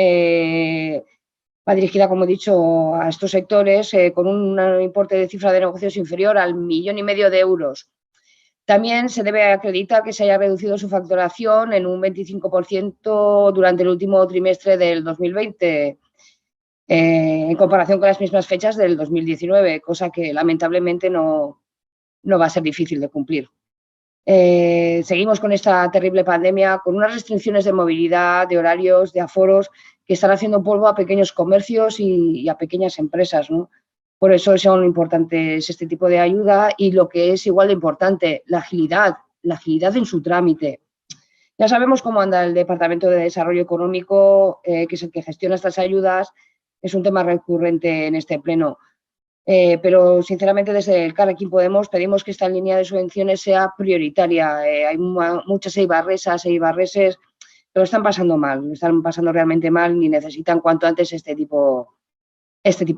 va dirigida, como he dicho, a estos sectores con un importe de cifra de negocios inferior al 1,5 millones de euros. También se debe acreditar que se haya reducido su facturación en un 25% durante el último trimestre del 2020, en comparación con las mismas fechas del 2019, cosa que lamentablemente no va a ser difícil de cumplir. Seguimos con esta terrible pandemia, con unas restricciones de movilidad, de horarios, de aforos, que están haciendo polvo a pequeños comercios y a pequeñas empresas, ¿no? Por eso son importantes este tipo de ayuda y lo que es igual de importante, la agilidad en su trámite. Ya sabemos cómo anda el Departamento de Desarrollo Económico, que es el que gestiona estas ayudas, es un tema recurrente en este pleno. Pero, sinceramente, desde el Elkarrekin Podemos pedimos que esta línea de subvenciones sea prioritaria. Hay muchas eibarresas e eibarreses que lo están pasando mal, lo están pasando realmente mal y necesitan cuanto antes este tipo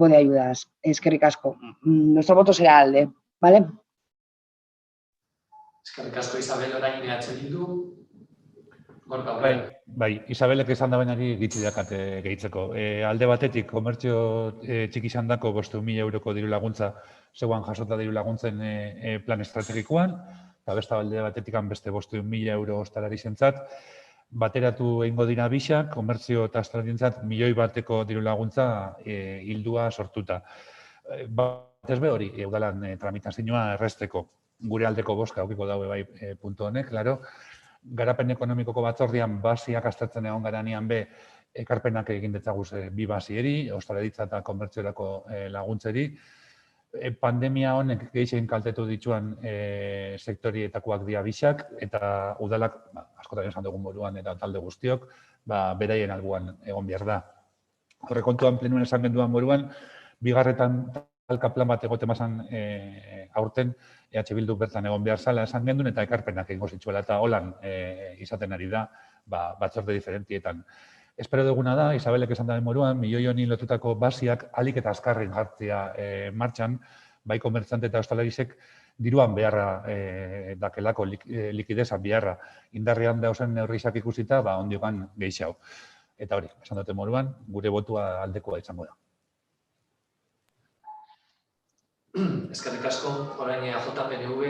de ayudas. Eskerrik asko. Nuestro voto será ALDE, ¿vale? Eskerrik asko Isabel, orain EH Bildu. Gorka, Bai, Isabelek esan da benari gitzi dakate gehitzeko. Alde batetik, komertzio txiki izandako 500.000 euroko diru laguntza zeuan jasota diru laguntzen plan estrategikoan, eta beste alde batetik beste 500.000 euro ostalarizentzat, bateratu egingo dira bisak, komertzio eta ostalarizentzat 1 milioi bateko diru laguntza hildua sortuta. Batez be hori, udalan tramitazioa erresteko, gure aldeko bozka aukiko daue bai puntu honek, klaro. Garapen ekonomikoko batzordean basiak aztertzen egon garanean be ekarpenak egin detzaguz bi basieri, ostalaritza eta komertziorako laguntzeri. Pandemia honek gehien kaltetu dituan sektorietakoak dira bisak eta udalak, askotan esan dugun moduan eta talde guztiok, beraien albuan egon behar da. Horrekontuan plenuen esan genduan moduan, bigarretan talka plan bat egote mazan aurten, EH Bildu bertan egon behar zala esan gendun eta ekarpenak egingo zitzuela eta holan izaten ari da batzorde diferentietan. Espero duguna da, Isabelek esan da moruan, milioi honi lotutako basiak alik eta azkarren jartzea martxan, bai komertzante eta ostalarizek diruan beharra dakelako likidezan beharra indarrean dauzen neurrizak ikusita, ondiokan gehiago. Eta hori, esan dute moruan, gure botua aldekoa izango da. Eskerrik asko, orain JPNV,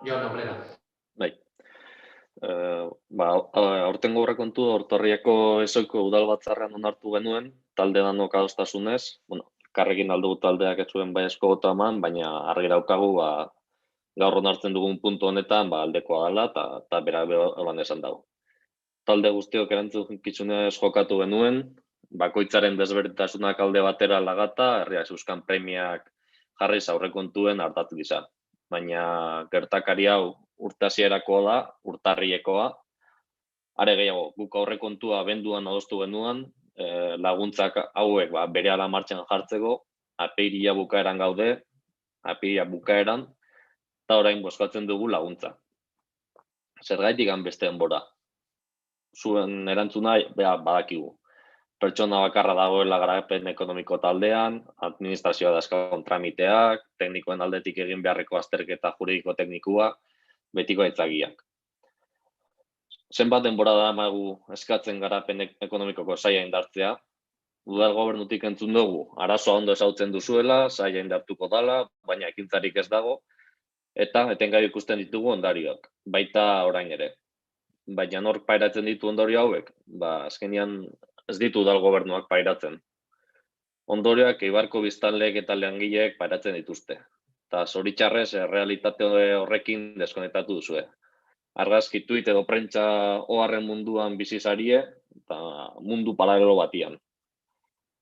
Jon Obrera. Bai. Aurtengo aurrekontu Hortorriako ezoiko udal batzarrean onartu genuen, talde danok adostasunez, karrekin aldugu taldeak ez zuen baiezko botoa eman, baina argi daukagu gaur onartzen dugun puntu honetan aldekoa dela eta berak holan esan dago. Talde guztiok erantzukizunez jokatu genuen, bakoitzaren desberdintasunak alde batera lagata, herriak zeuzkan premiak jarriz aurrekontuen ardatz gisa. Baina gertakari hau urte hasierakoa da, urtarriekoa. Are gehiago, guk aurrekontua abenduan adostu genuen, laguntzak hauek berehala martxan jartzeko, apirilia bukaeran gaude, apirilia bukaeran, eta orain bozkatzen dugu laguntza. Zergaitik beste denbora. Zuen erantzuna badakigu. Pertsona bakarra dagoela garapen ekonomiko taldean, administrazioa dazkagon tramiteak, teknikoen aldetik egin beharreko azterketa juridiko teknikua, betiko aitzakiak. Zenbat denbora da amagu eskatzen garapen ekonomikoko saia indartzea, udal gobernutik entzun dugu, arazoa ondo esautzen duzuela, saia indartuko dala, baina ekintzarik ez dago, eta etengai ikusten ditugu ondarioak, baita orain ere. Baina nork pairatzen ditu ondorio hauek? Azkenean ez ditu udal gobernuak pairatzen. Ondorioak Eibarko biztanleek eta langileek pairatzen dituzte. Eta zoritxarrez, realitate horrekin deskonektatu duzue. Argazki, tuit edo prentsa oharren munduan bizizarie eta mundu paralelo batian.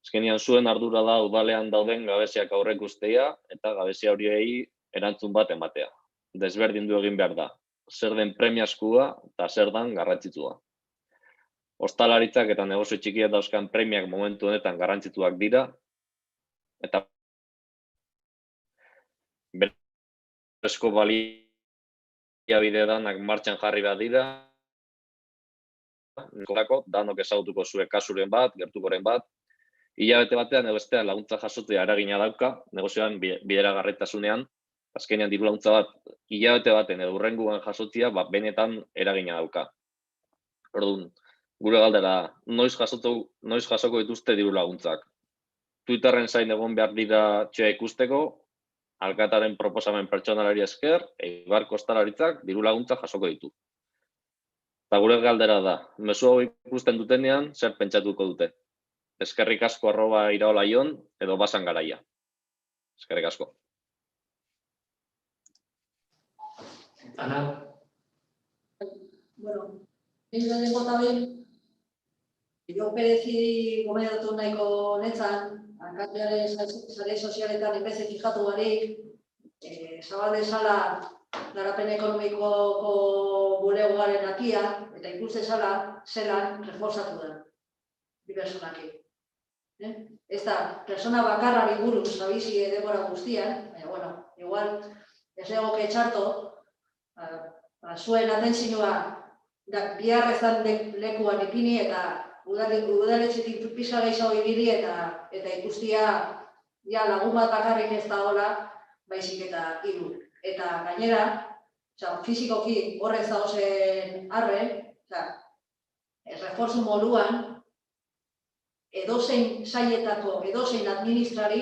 Azkenean zuen ardura da udalean dauden gabeziak aurreikustea eta gabezia horiei erantzun bat ematea. Desberdindu egin behar da. Zer den premiazkoa eta zer den garrantzitsua. Ostalaritzak eta negozio txikiak dauzkan premiak momentu honetan garrantzituak dira, eta berezko baliabide danak martxan jarri behar dira, danok ezagutuko zuen kasuren bat, gertukoren bat, hilabete batean edo bestean laguntza jasotzea eragina dauka, negozioan bideragarritasunean, azkenean diru laguntza bat hilabete baten edo hurrengoan jasotzea benetan eragina dauka. Orduan, gure galdera, noiz jasoko dituzte diru laguntzak. Twitterren zain egon behar dira txea ikusteko, alkataren proposamen pertsonalari esker, Eibarko ostalaritzak diru laguntzak jasoko ditu. Eta gure galdera da, mezu hau ikusten dutenean, zer pentsatuko dute. Eskerrik asko @iraolaion edo basan garaia. Eskerrik asko. Ana? Bueno, lehenengo eta behin, jo perezi gomendatu nahiko netzan, alkatearen sare sozialetan enbeze fijatu barik, zabalde zala garapen ekonomikoko bulegoaren akia, eta ikuste zala zelan reforzatu da, bi personaki. Ez da, persona bakarrari buruz zabizi denbora guztian, baina, bueno, igual, ez egoke txarto, zuen atentzioa biharrezan lekuan ipini eta udaletxetik pisa gehiago ibili eta ikustia lagun bat bakarrik ez da hola, baizik eta hiru. Eta gainera, fizikoki horrez dagozen arren, reforzu moduan, edozein sailetako, edozein administrari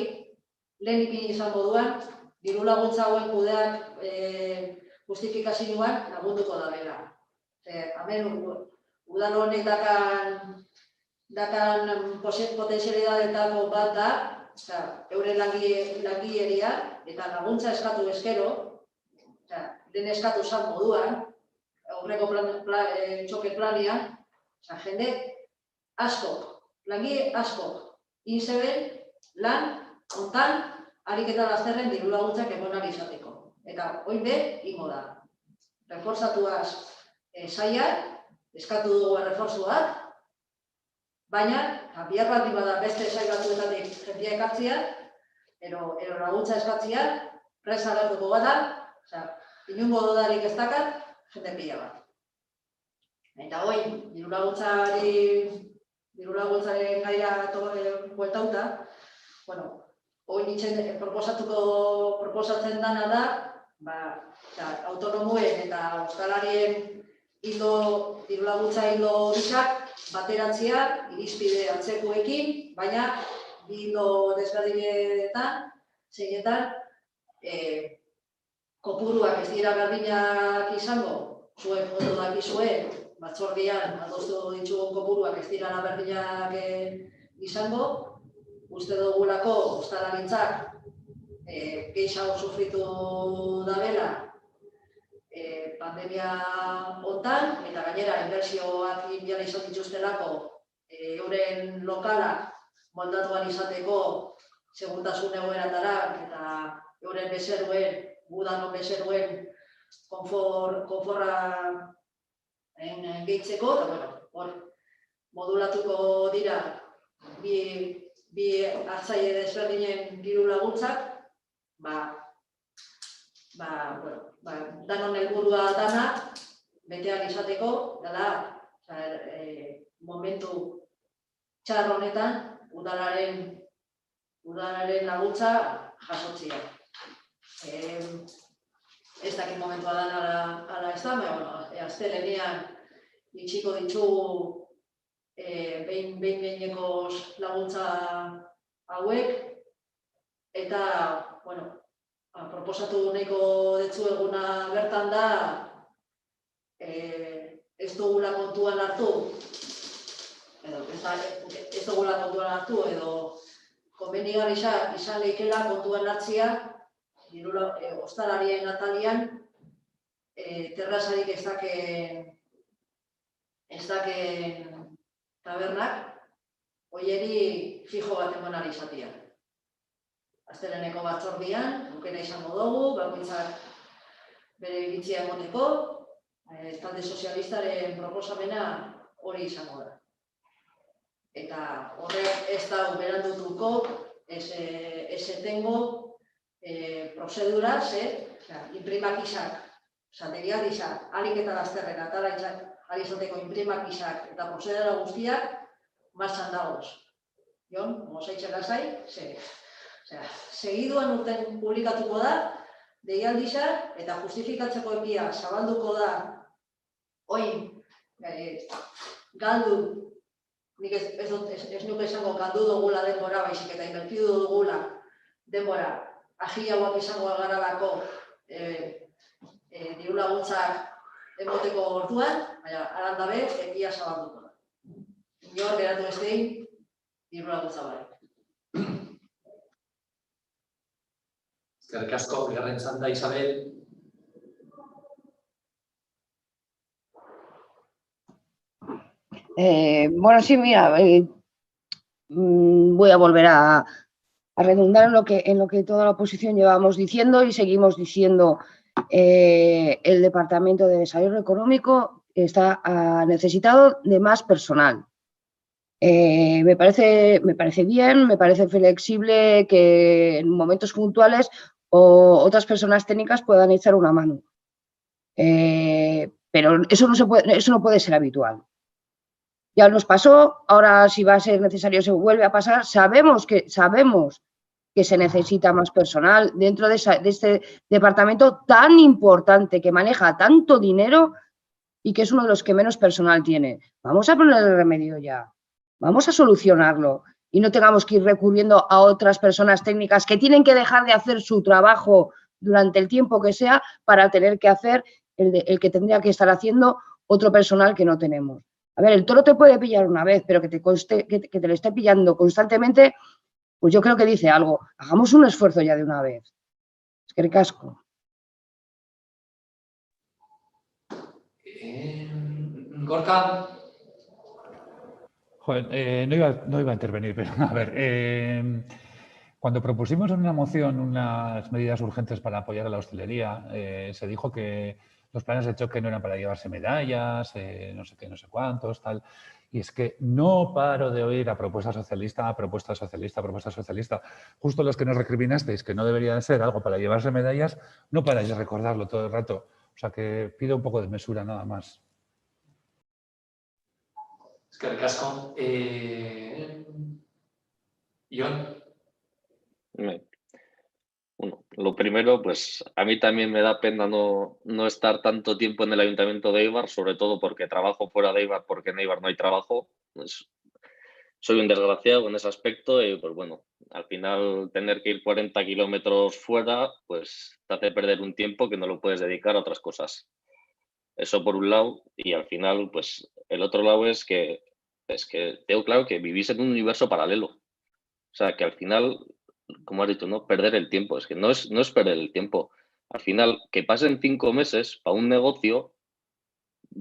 lehen ipini izan moduan, diru laguntza hauen kudeak justifikazioan lagunduko da bera. Hemen, udal honek dakan potenzialidadetako bat da, euren langileria eta laguntza eskatu eskero, lehen eskatu zan moduan, aurreko txoke planian, jende askok, langile askok, inzeben lan, ontan, ariketa lazterren diru laguntzak emonari izateko. Eta hori be, ingo da. Reforzatuaz saiak, eskatu dugu reforzuak, baina, bihar baldin bada beste sail batzuetatik jendia ekartzea, ero laguntza eskatzea, presa agertuko gara, inungo dudarik ez dakat, jende pila bat. Eta hoi, diru laguntzaren gaira bueltauta, hoi nintzen proposatzen dana da, autonomuen eta ostalarien diru laguntza hildo disak bateratzea, irizpide antzekoekin, baina bi hildo desberdinetan, zeinetan, kopuruak ez dira berdinak izango, zuek ondo dakizue, batzordean adostu ditugun kopuruak ez dira berdinak izango, uste dugulako ostalarintzak gehiago sufritu dabela pandemia hontan, eta gainera inbertsioak inbiala izan dituztelako euren lokalak moldatuan izateko segurtasun egoeratara eta euren bezeruen, gudanon bezeruen konforra gehitzeko, eta hor modulatuko dira bi hartzaile desberdinen diru laguntzak, danon helburua dana, betean izateko, dela momentu txar honetan udalaren laguntza jasotzea. Ez dakit momentua dan ala ez da, astelehenean itxiko ditugu behin-behinekoz laguntza hauek, eta, proposatu nahiko detzu eguna bertan da, ez dugula kontuan hartu, edo konbenigarri izan leikela kontuan hartzia, ostalarien atalian, terrazarik ez daken tabernak, hoieri fijo bat emonari izatea. Asteleheneko batzordean, aukera izango dugu, bakoitzak bere iritzia emoteko, talde sozialistaren proposamena hori izango da. Eta horrek ez da berandutuko, ez etengo prozeduraz, imprimakisak, sategiak izak, alik eta lasterren atalaitzak, alizateko imprimakisak eta prozedura guztiak martxan dagoz. Jon, mozaitxe lasai, segiduan urten publikatuko da, deialdisa eta justifikatzeko epia zabalduko da, oin, galdu, nik ez nuke esango galdu dugula denbora, baizik eta invertidu dugula denbora, agiagoak izango garalako diru laguntzak emoteko orduan, baina arandabe epia zabalduko da. Inor geratu ez dein diru laguntza bai. Eskerrik asko, bigarren txanda, Isabel. Bueno, sí, mira, voy a volver a redundar en lo que toda la oposición llevamos diciendo y seguimos diciendo. El Departamento de Desarrollo Económico está necesitado de más personal. Me parece bien, me parece flexible que en momentos puntuales otras personas técnicas puedan echar una mano. Pero eso no puede ser habitual. Ya nos pasó, ahora si va a ser necesario se vuelve a pasar. Sabemos que se necesita más personal dentro de este departamento tan importante que maneja tanto dinero y que es uno de los que menos personal tiene. Vamos a ponerle remedio ya, vamos a solucionarlo y no tengamos que ir recurriendo a otras personas técnicas que tienen que dejar de hacer su trabajo durante el tiempo que sea para tener que hacer el que tendría que estar haciendo otro personal que no tenemos. A ver, el toro te puede pillar una vez, pero que te lo esté pillando constantemente, pues yo creo que dice algo. Hagamos un esfuerzo ya de una vez. Eskerrik asko. Gorka. Joder, no iba a intervenir, pero a ver. Cuando propusimos en una moción unas medidas urgentes para apoyar a la hostelería, se dijo que los planes de choque no eran para llevarse medallas, no sé qué, no sé cuántos, tal. Y es que no paro de oír a propuesta socialista, a propuesta socialista, a propuesta socialista. Justo los que nos recriminasteis que no deberían ser algo para llevarse medallas, no paráis de recordarlo todo el rato. O sea que pido un poco de mesura nada más. Es que recasco. Ion. Bueno, lo primero, pues a mí también me da pena no estar tanto tiempo en el Ayuntamiento de Eibar, sobre todo porque trabajo fuera de Eibar, porque en Eibar no hay trabajo. Pues, soy un desgraciado en ese aspecto y pues bueno, al final tener que ir 40 kilómetros fuera, pues te hace perder un tiempo que no lo puedes dedicar a otras cosas. Eso por un lado, y al final, pues el otro lado es que tengo claro que vivís en un universo paralelo. O sea, que al final, como has dicho, ¿no? Perder el tiempo. Es que no es perder el tiempo. Al final, que pasen 5 meses para un negocio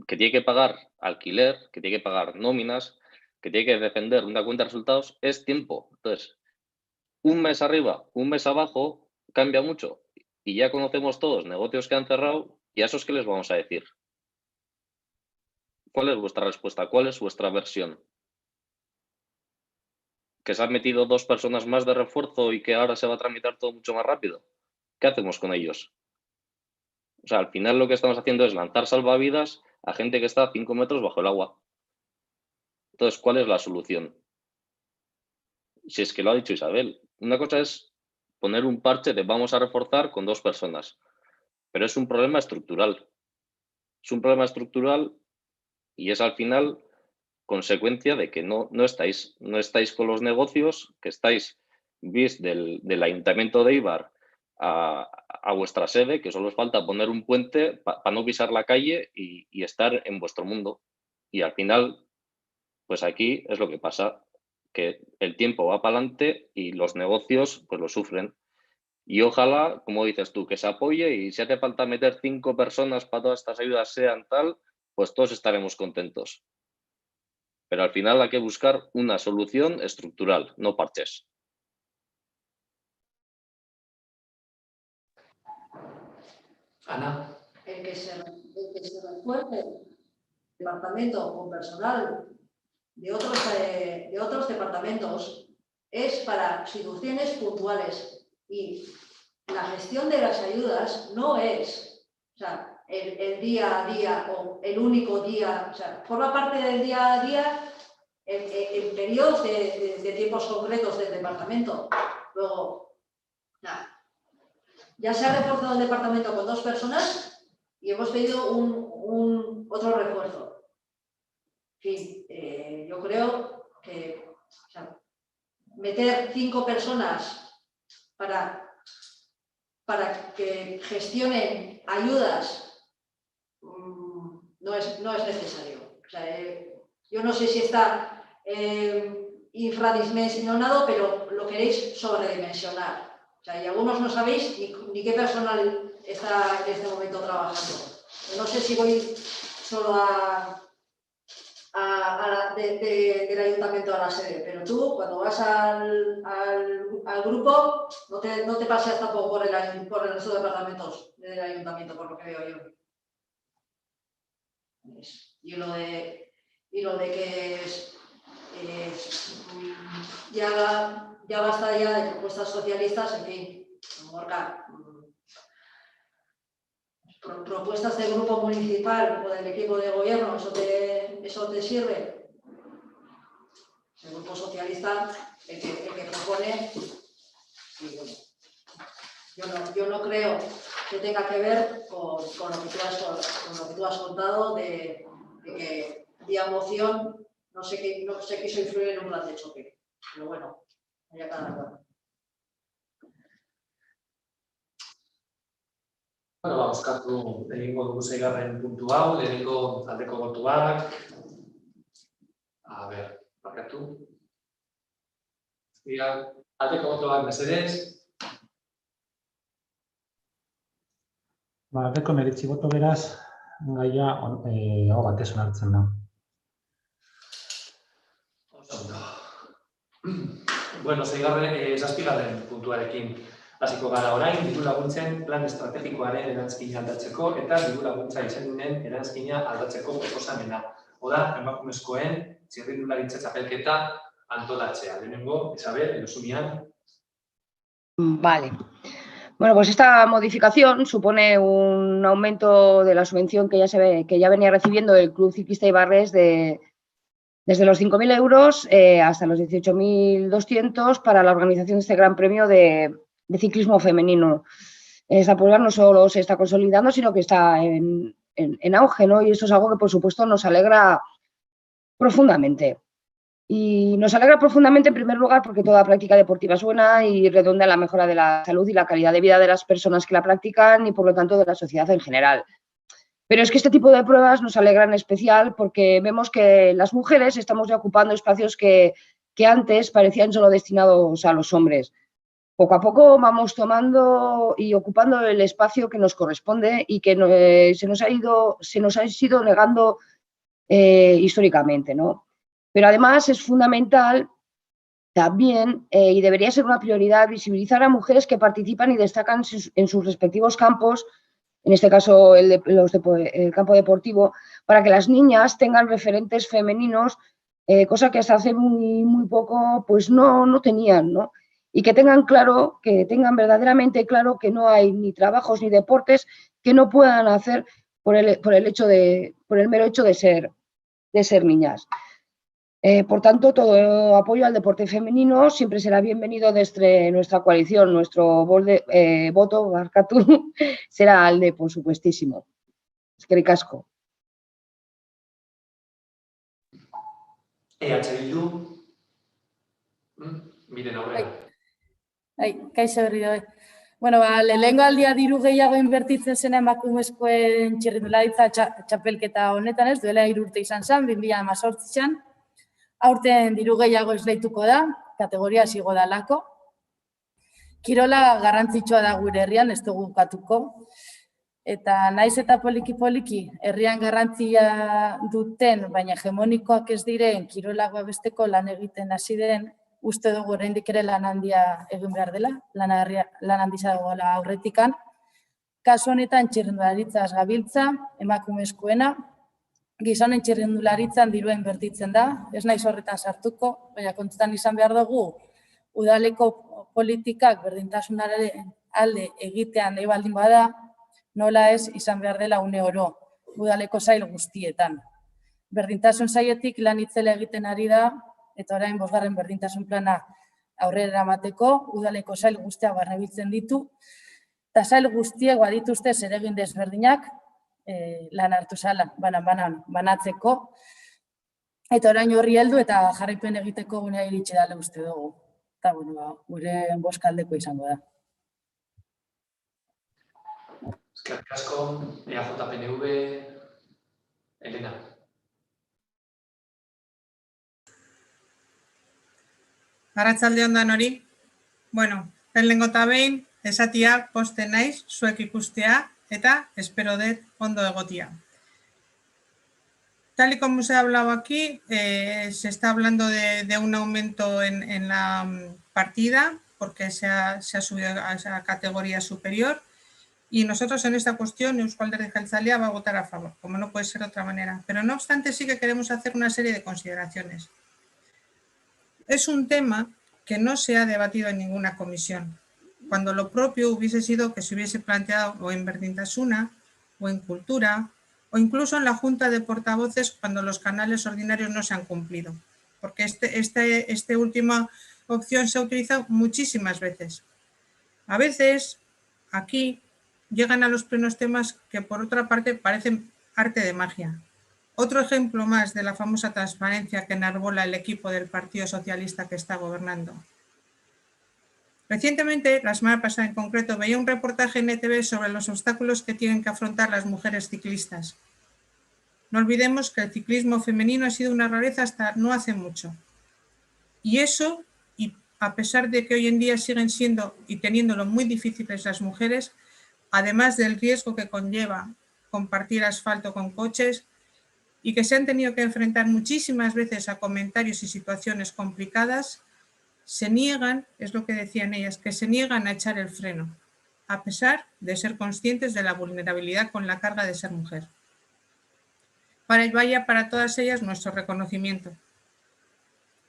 que tiene que pagar alquiler, que tiene que pagar nóminas, que tiene que defender una cuenta de resultados, es tiempo. Entonces, un mes arriba, un mes abajo, cambia mucho. Y ya conocemos todos negocios que han cerrado y a esos ¿qué les vamos a decir? ¿Cuál es vuestra respuesta? ¿Cuál es vuestra versión? ¿Que se han metido 2 personas más de refuerzo y que ahora se va a tramitar todo mucho más rápido? ¿Qué hacemos con ellos? O sea, al final lo que estamos haciendo es lanzar salvavidas a gente que está a 5 metros bajo el agua. Entonces, ¿cuál es la solución? Si es que lo ha dicho Isabel, una cosa es poner un parche de vamos a reforzar con 2 personas, pero es un problema estructural. Es un problema estructural y es al final consecuencia de que no estáis con los negocios, que estáis del Ayuntamiento de Eibar a vuestra sede, que solo os falta poner un puente para no pisar la calle y estar en vuestro mundo. Y al final, pues aquí es lo que pasa, que el tiempo va para adelante y los negocios pues lo sufren. Y ojalá, como dices tú, que se apoye y si hace falta meter 5 personas para todas estas ayudas sean tal, pues todos estaremos contentos. Pero al final hay que buscar una solución estructural, no parches. Ana. El que se refuerce el departamento con personal de otros departamentos es para situaciones puntuales y la gestión de las ayudas no es, o sea, el día a día o el único día, o sea, forma parte del día a día en periodos de tiempos concretos del departamento. Luego, ya se ha reforzado el departamento con 2 personas y hemos pedido otro refuerzo. En fin, yo creo que meter 5 personas para que gestionen ayudas no es necesario. O sea, yo no sé si está infradimensionado, pero lo queréis sobredimensionar. O sea, y algunos no sabéis ni qué personal está en este momento trabajando. No sé si voy solo del ayuntamiento a la sede, pero tú cuando vas al grupo no te paseas tampoco por el resto de departamentos del ayuntamiento, por lo que veo yo. Y lo de que ya basta ya de propuestas socialistas, en fin, Gorka, propuestas del grupo municipal o del equipo de gobierno, ¿eso te sirve? El grupo socialista, el que propone, y bueno, yo no creo que tenga que ver con lo que tú has contado de que vía moción no se quiso influir en un plan de choque. Pero bueno, allá cada cual. Bueno, bozkatu egingo dugu 6. puntu hau, lehenengo aldeko botoak. A ber, barkatu. Aldeko botoak mesedez. Aldeko 19 boto beraz, gaia aho batez onartzen da. Bueno, 6. puntuarekin hasiko gara orain, diru laguntzen plan estrategikoaren eranskina aldatzeko eta diru laguntza izendunen eranskina aldatzeko proposamena. Oda, emakumezkoen txirrindularitza txapelketa antolatzea. Lehenengo, Isabel, Josumian. Vale. Bueno, pues esta modificación supone un aumento de la subvención que ya venía recibiendo el Club Ciclista Ibarres desde los 5.000 euros hasta los 18.200 para la organización de este gran premio de ciclismo femenino. Esta prueba no solo se está consolidando, sino que está en auge, ¿no? Y esto es algo que, por supuesto, nos alegra profundamente. Y nos alegra profundamente, en primer lugar, porque toda práctica deportiva es buena y redunda en la mejora de la salud y la calidad de vida de las personas que la practican y, por lo tanto, de la sociedad en general. Pero es que este tipo de pruebas nos alegran en especial porque vemos que las mujeres estamos ya ocupando espacios que antes parecían solo destinados a los hombres. Poco a poco vamos tomando y ocupando el espacio que nos corresponde y que se nos ha ido negando históricamente, ¿no? Pero además es fundamental también, y debería ser una prioridad, visibilizar a mujeres que participan y destacan en sus respectivos campos, en este caso el campo deportivo, para que las niñas tengan referentes femeninos, cosa que hasta hace muy poco pues no tenían, ¿no? Y que tengan verdaderamente claro que no hay ni trabajos ni deportes que no puedan hacer por el mero hecho de ser niñas. Por tanto, todo apoyo al deporte femenino siempre será bienvenido desde nuestra coalición. Nuestro voto, barkatu, será alde, por supuestísimo. Eskerrik asko. EH Bildu. Miren aurrera. Kaixo berri dobe. Bueno, lehengo aldia diru gehiago inbertitzen zen emakumezkoen txirrindularitza txapelketa honetan, ez duela 3 urte izan zen, 2018an. Aurten diru gehiago esleituko da, kategoria zigo dalako. Kirola garrantzitsua da gure herrian, ez dugu ukatuko. Eta naiz eta poliki-poliki herrian garrantzia duten, baina hegemonikoak ez diren kirolak babesteko lan egiten hasi den, uste dugu oraindik ere lan handia egin behar dela, lan handia dagoela aurretikan. Kasu honetan txirrindularitzaz gabiltza, emakumezkoena, gizonen txirrindularitzan dirua inbertitzen da, ez naiz horretan sartuko, baina kontutan izan behar dugu, udaleko politikak berdintasunaren alde egitean nahi baldin bada, nola ez izan behar dela une oro, udaleko sail guztietan. Berdintasun sailetik lan itzela egiten ari da, eta orain 5. berdintasun plana aurrera eramateko, udaleko sail guztiak barnebiltzen ditu, eta sail guztiek badituzte zeregin desberdinak, lan hartu zala, banan banatzeko, eta orain horri heldu eta jarraipen egiteko gunea iritsi dela uste dugu. Eta, gure boskaldeko izango da. Eskerrik asko, EAJ-PNV, Elena. Arratsalde on danori. Bueno, lehenengo eta behin, esatia posten naiz zuek ikustea eta espero dut ondo egotia. Tal y como se ha hablado aquí, se está hablando de un aumento en la partida porque se ha subido a esa categoría superior y nosotros en esta cuestión Euzko Alderdi Jeltzalea va a votar a favor, como no puede ser de otra manera. Pero no obstante sí que queremos hacer una serie de consideraciones. Es un tema que no se ha debatido en ninguna comisión, cuando lo propio hubiese sido que se hubiese planteado o en Berdintasuna o en Cultura o incluso en la Junta de Portavoces cuando los canales ordinarios no se han cumplido, porque esta última opción se ha utilizado muchísimas veces. A veces aquí llegan a los plenos temas que por otra parte parecen arte de magia. Otro ejemplo más de la famosa transparencia que enarbola el equipo del Partido Socialista que está gobernando. Recientemente, la semana pasada en concreto, veía un reportaje en ETV sobre los obstáculos que tienen que afrontar las mujeres ciclistas. No olvidemos que el ciclismo femenino ha sido una rareza hasta no hace mucho. Y eso, y a pesar de que hoy en día siguen siendo y teniéndolo muy difíciles las mujeres, además del riesgo que conlleva compartir asfalto con coches y que se han tenido que enfrentar muchísimas veces a comentarios y situaciones complicadas, se niegan, es lo que decían ellas, que se niegan a echar el freno, a pesar de ser conscientes de la vulnerabilidad con la carga de ser mujer. vaya para todas ellas nuestro reconocimiento.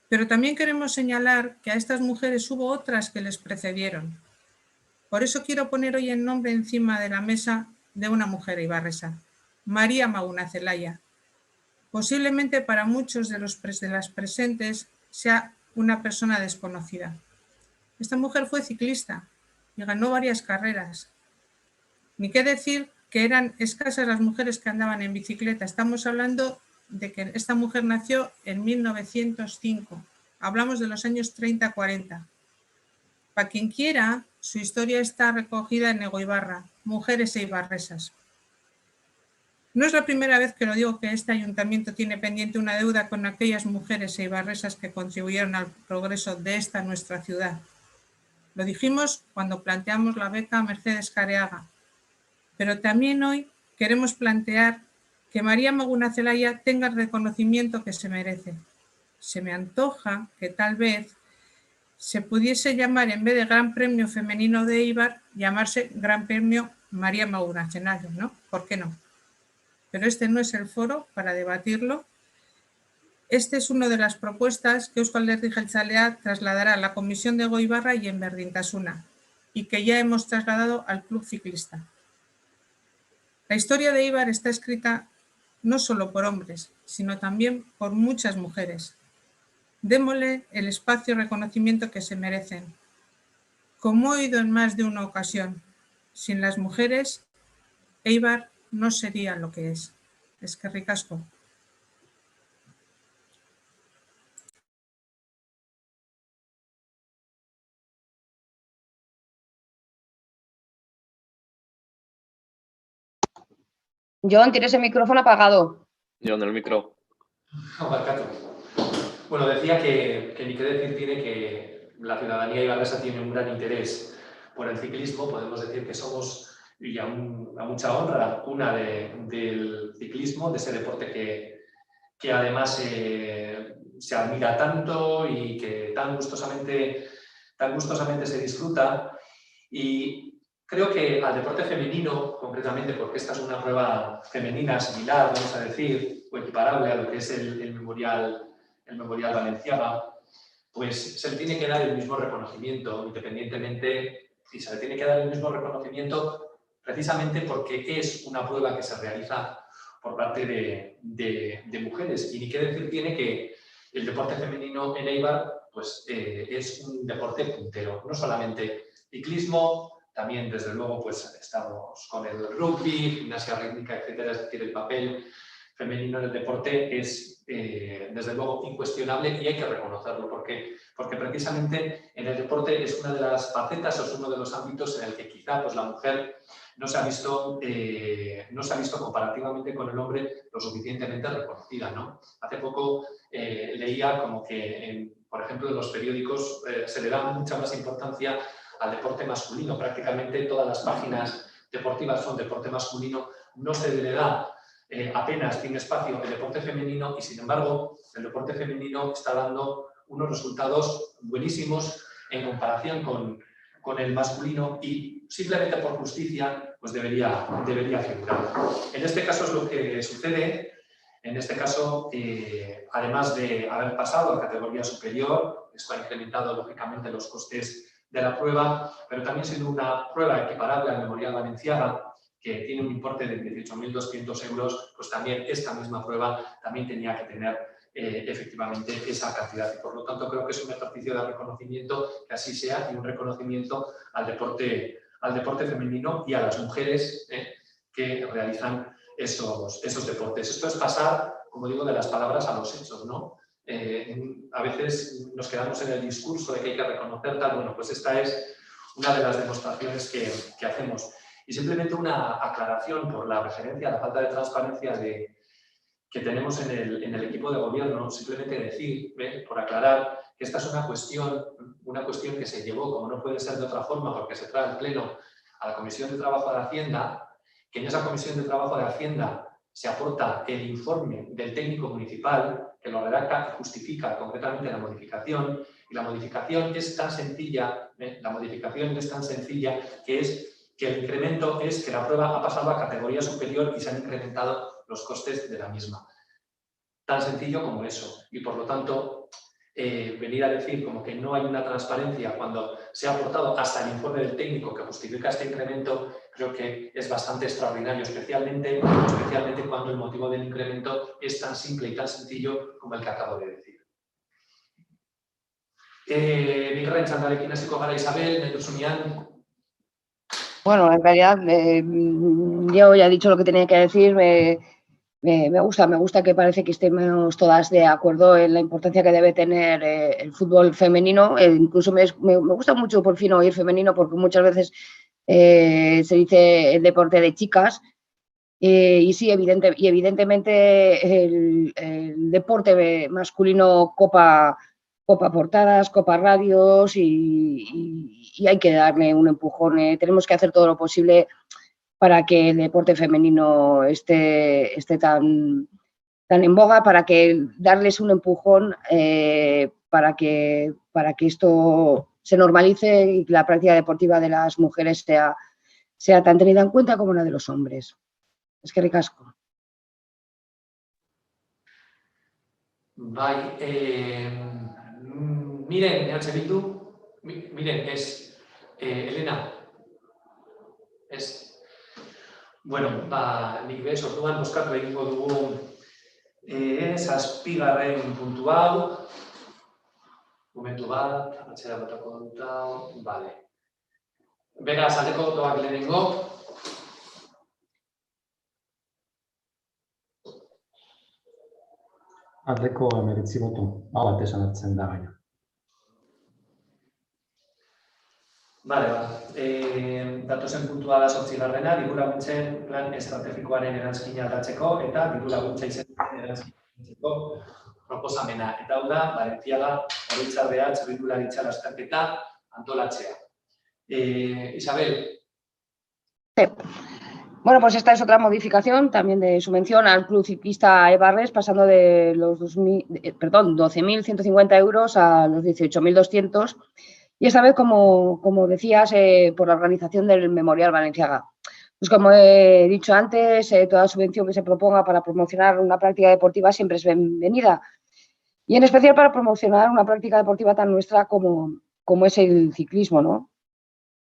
Pero también queremos señalar que a estas mujeres hubo otras que les precedieron. Por eso quiero poner hoy el nombre encima de la mesa de una mujer ibarresa, María Maguna Zelaya. Posiblemente para muchos de las presentes sea una persona desconocida. Esta mujer fue ciclista y ganó varias carreras. Ni qué decir que eran escasas las mujeres que andaban en bicicleta. Estamos hablando de que esta mujer nació en 1905. Hablamos de los años 30-40. Para quien quiera, su historia está recogida en Egoibarra, Mujeres Eibarresas. No es la primera vez que lo digo que este ayuntamiento tiene pendiente una deuda con aquellas mujeres eibarresas que contribuyeron al progreso de esta nuestra ciudad. Lo dijimos cuando planteamos la beca Mercedes Careaga, pero también hoy queremos plantear que María Maguna Zelaya tenga el reconocimiento que se merece. Se me antoja que tal vez se pudiese llamar, en vez de Gran Premio Femenino de Eibar, llamarse Gran Premio María Maguna Zelaya, ¿no? ¿Por qué no? Pero este no es el foro para debatirlo. Este es una de las propuestas que Eusko Alderdi Jeltzalea trasladará a la Comisión de Egoibarra y en Berdintasuna, y que ya hemos trasladado al Club Ciclista. La historia de Eibar está escrita no solo por hombres, sino también por muchas mujeres. Démosle el espacio y reconocimiento que se merecen. Como he oído en más de una ocasión, sin las mujeres, Eibar no sería lo que es. Eskerrik asko. Jon, tienes el micrófono apagado. Jon, el micro. Bueno, decía que ni qué decir tiene que la ciudadanía ibarresa tiene un gran interés por el ciclismo. Podemos decir que somos, y a mucha honra, cuna del ciclismo, de ese deporte que además se admira tanto y que tan gustosamente se disfruta. Y creo que al deporte femenino, concretamente, porque esta es una prueba femenina similar, vamos a decir, o equiparable a lo que es el Memorial Valenciaga, pues se le tiene que dar el mismo reconocimiento, independientemente, y se le tiene que dar el mismo reconocimiento precisamente porque es una prueba que se realiza por parte de mujeres. Y ni qué decir tiene que el deporte femenino en Eibar pues, es un deporte puntero, no solamente ciclismo, también, desde luego, pues estamos con el rugby, gimnasia rítmica, etcétera. Es decir, el papel femenino en el deporte es, desde luego, incuestionable y hay que reconocerlo porque precisamente en el deporte es una de las facetas o es uno de los ámbitos en el que quizá pues, la mujer no se ha visto comparativamente con el hombre lo suficientemente reconocida, ¿no? Hace poco leía como que, por ejemplo, en los periódicos se le da mucha más importancia al deporte masculino. Prácticamente todas las páginas deportivas son deporte masculino, no se le da apenas tiene espacio el deporte femenino y, sin embargo, el deporte femenino está dando unos resultados buenísimos en comparación con el masculino y simplemente por justicia pues debería figurar. En este caso es lo que sucede. En este caso, además de haber pasado a categoría superior, esto ha incrementado lógicamente los costes de la prueba, pero también siendo una prueba equiparable al Memorial Valenciaga, que tiene un importe de 18.200 euros, pues también esta misma prueba también tenía que tener efectivamente esa cantidad. Y por lo tanto creo que es un ejercicio de reconocimiento que así sea y un reconocimiento al deporte femenino y a las mujeres que realizan esos deportes. Esto es pasar, como digo, de las palabras a los hechos, ¿no? A veces nos quedamos en el discurso de que hay que reconocer tal, bueno, pues esta es una de las demostraciones que hacemos. Y simplemente una aclaración por la referencia a la falta de transparencia que tenemos en el equipo de gobierno, simplemente decir, por aclarar, que esta es una cuestión que se llevó, como no puede ser de otra forma, porque se trae al Pleno a la Comisión de Trabajo de Hacienda, que en esa Comisión de Trabajo de Hacienda se aporta el informe del técnico municipal, que lo redacta y justifica concretamente la modificación, y la modificación es tan sencilla, que es que el incremento es que la prueba ha pasado a categoría superior y se han incrementado los costes de la misma. Tan sencillo como eso. Y por lo tanto, venir a decir como que no hay una transparencia cuando se ha aportado hasta el informe del técnico que justifica este incremento, creo que es bastante extraordinario, especialmente cuando el motivo del incremento es tan simple y tan sencillo como el que acabo de decir. Bigarren txandarekin hasiko gara, Isabel, Menduzumian. Bueno, en realidad yo ya he dicho lo que tenía que decir. Me gusta que parece que estemos todas de acuerdo en la importancia que debe tener el fútbol femenino. Incluso me gusta mucho por fin oír femenino, porque muchas veces se dice el deporte de chicas. Y sí, evidentemente el deporte masculino copa portadas, copa radios y hay que darle un empujón. Tenemos que hacer todo lo posible para que el deporte femenino esté tan en boga, para que darles un empujón para que esto se normalice y la práctica deportiva de las mujeres sea tan tenida en cuenta como la de los hombres. Eskerrik asko. Bai, miren, EH Bildu, miren, es Elena, es... Bueno, nik bez, orduan bozkatu egingo dugu zazpigarren puntu hau. Momentu bat, atzera botako dut hau, bale. Beraz, aldeko botoak lehenengo. Aldeko 19 boto, bat esan hartzen da gaina. Bale, datozen puntua da 8garrena, diru-laguntzen plan estrategikoaren eranskina aldatzeko eta diru-laguntza izenaren eranskina proposamena. Eta hau da, Valentziaga Oroitzarrea txirrindularitza lasterketa antolatzea. Isabel. Sí. Bueno, pues esta es otra modificación también de subvención al Club Ciclista Ebarres, pasando de los 12.150 euros a los 18.200. Y esta vez, como decías, por la organización del Memorial Valenciaga. Pues como he dicho antes, toda subvención que se proponga para promocionar una práctica deportiva siempre es bienvenida. Y en especial para promocionar una práctica deportiva tan nuestra como es el ciclismo, ¿no?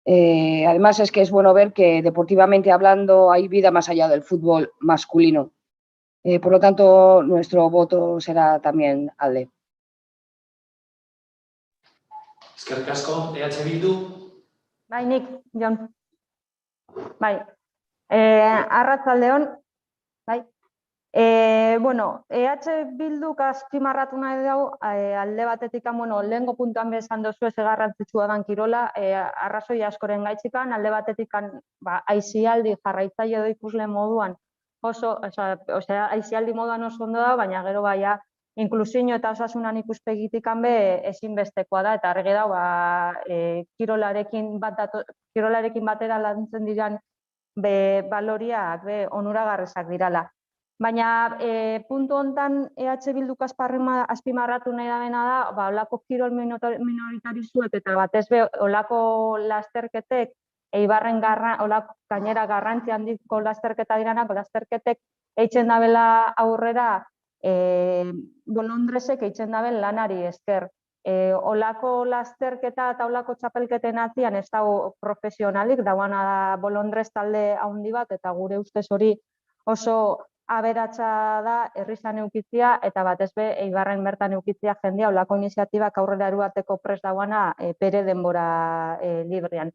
Además es que es bueno ver que deportivamente hablando hay vida más allá del fútbol masculino. Por lo tanto, nuestro voto será también alde. Eskerrik asko, EH Bildu. Bai, nik, Jon. Bai, arratsaldeon, bai. Bueno, EH Bilduk azpimarratu nahi dugu, alde batetik, bueno, lehengo puntuan bezan dozu ez garrantzitsua dan kirola, arrazoi askoren gaitzikan, alde batetik, aizialdi jarraitzaile edo ikusle moduan, osea, aizialdi moduan oso ondo da, baina gero baia, inklusio eta osasunan ikuspegitik ezinbestekoa da, eta argi da, kirolarekin batera lantzen diran baloriak onuragarrizak dirala. Baina puntu hontan EH Bilduk azpimarratu nahi da, olako kirol minoritarizuek eta batez be olako lasterketek, Eibarren gainera garrantzi handiko lasterketa diranak, lasterketek eitzen dabela aurrera Bolondresek eitzen daben lanari esker. Olako lasterketa eta olako txapelketen atzian ez dago profesionalik, dauana da Bolondres talde handi bat, eta gure ustez hori oso aberatsa da herrizan eukitzia, eta batez be Eibarren bertan eukitzia jendea olako iniziatibak aurrera eruateko prest dauana bere denbora librean.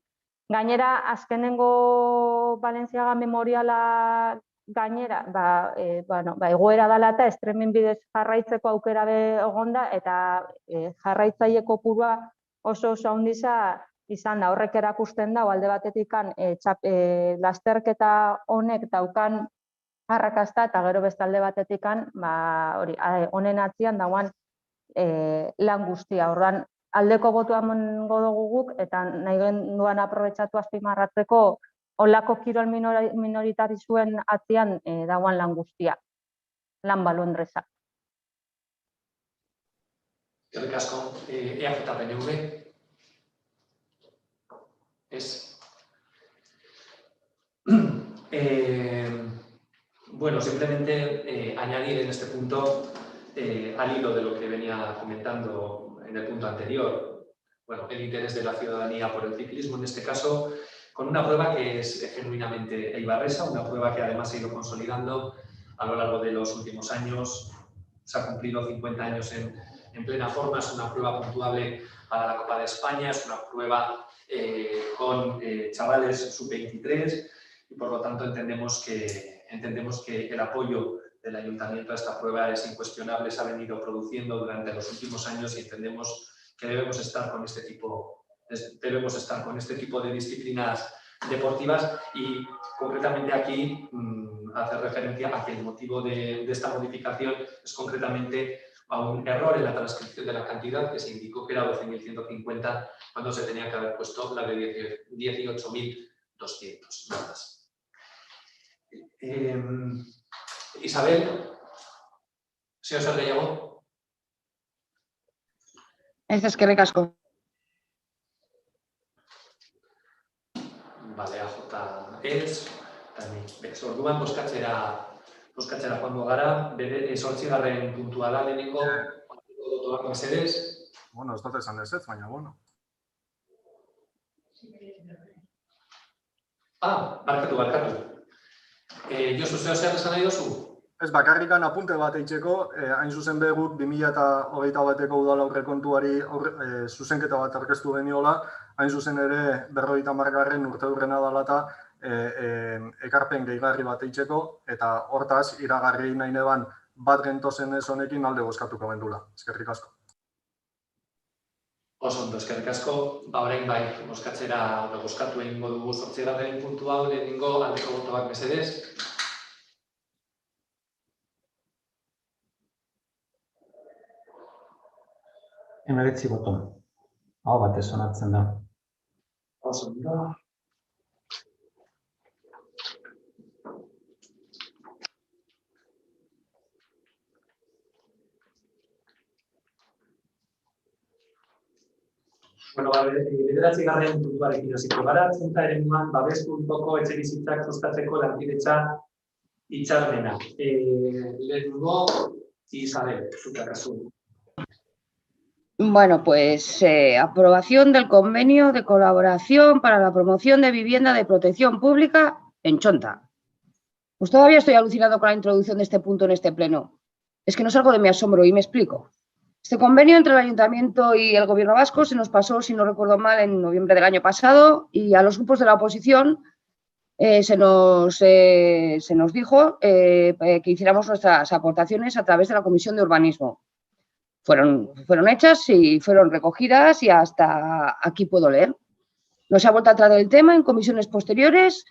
Gainera, azkenengo Valentziaga memoriala gainera, egoera dela eta estremen bidez jarraitzeko aukera egonda, eta jarraitzaile kopurua oso handia izan da. Horrek erakusten da, alde batetik lasterketa honek daukan arrakasta, eta gero beste alde batetik honen atzian dauan lan guztia. Orduan, aldeko botua emango dugu guk, eta nahi genduan aprobetxatu azpimarratzeko olako kirol minoritarizuen atzian dauan lan guztia, lan Bolondresa. Eskerrik asko, EAJ-PNV. Ez. Bueno, simplemente añadir en este punto, al hilo de lo que venía comentando en el punto anterior, bueno, el interés de la ciudadanía por el ciclismo, en este caso, con una prueba que es genuinamente eibarresa, una prueba que además se ha ido consolidando a lo largo de los últimos años. Se ha cumplido 50 años en plena forma, es una prueba puntuable para la Copa de España, es una prueba con chavales sub-23 y por lo tanto entendemos que el apoyo del Ayuntamiento a esta prueba es incuestionable, se ha venido produciendo durante los últimos años y entendemos que debemos estar con este tipo de disciplinas deportivas y concretamente aquí hace referencia a que el motivo de esta modificación es concretamente a un error en la transcripción de la cantidad que se indicó que era 12.150 cuando se tenía que haber puesto la de 18.200. Nada más. Isabel, señor Sargallego. Es que recasco. Bale, AJ ez, orduan bozkatzera joango gara, bere 8. puntua da lehenengo, botoak mesedez. Bueno, ez dut esan ez, baina, bueno. Barkatu. Josu, zer esan nahi dozu? Ez, bakarrikan apunte bat eitzeko, hain zuzen begut 2021 bateko udal aurrekontuari zuzenketa bat aurkeztu geniola, hain zuzen ere 50. urteurrena dela eta ekarpen gehigarri bat eitzeko, eta hortaz, iragarri nahi neban bat gentozen ez honekin alde bozkatuko gendula. Eskerrik asko. Oso ondo, eskerrik asko. Orain bai, bozkatu egingo dugu 8. puntu hau, lehenengo aldeko botoak mesedez. Hemeretzi boto. Hau batez onatzen da. Oso ondo. Bueno, 9. puntuarekin hasiko gara, Txonta eremuan babes publikoko etxebizitzak sustatzeko lankidetza hitzarmena. Lehenengo, Isabel, zuk akazu. Bueno, pues aprobación del convenio de colaboración para la promoción de vivienda de protección pública en Txonta. Pues todavía estoy alucinado con la introducción de este punto en este pleno. Es que no salgo de mi asombro y me explico. Este convenio entre el Ayuntamiento y el Gobierno vasco se nos pasó, si no recuerdo mal, en noviembre del año pasado y a los grupos de la oposición se nos dijo que hiciéramos nuestras aportaciones a través de la Comisión de Urbanismo. Fueron hechas y fueron recogidas y hasta aquí puedo leer. No se ha vuelto a tratar el tema en comisiones posteriores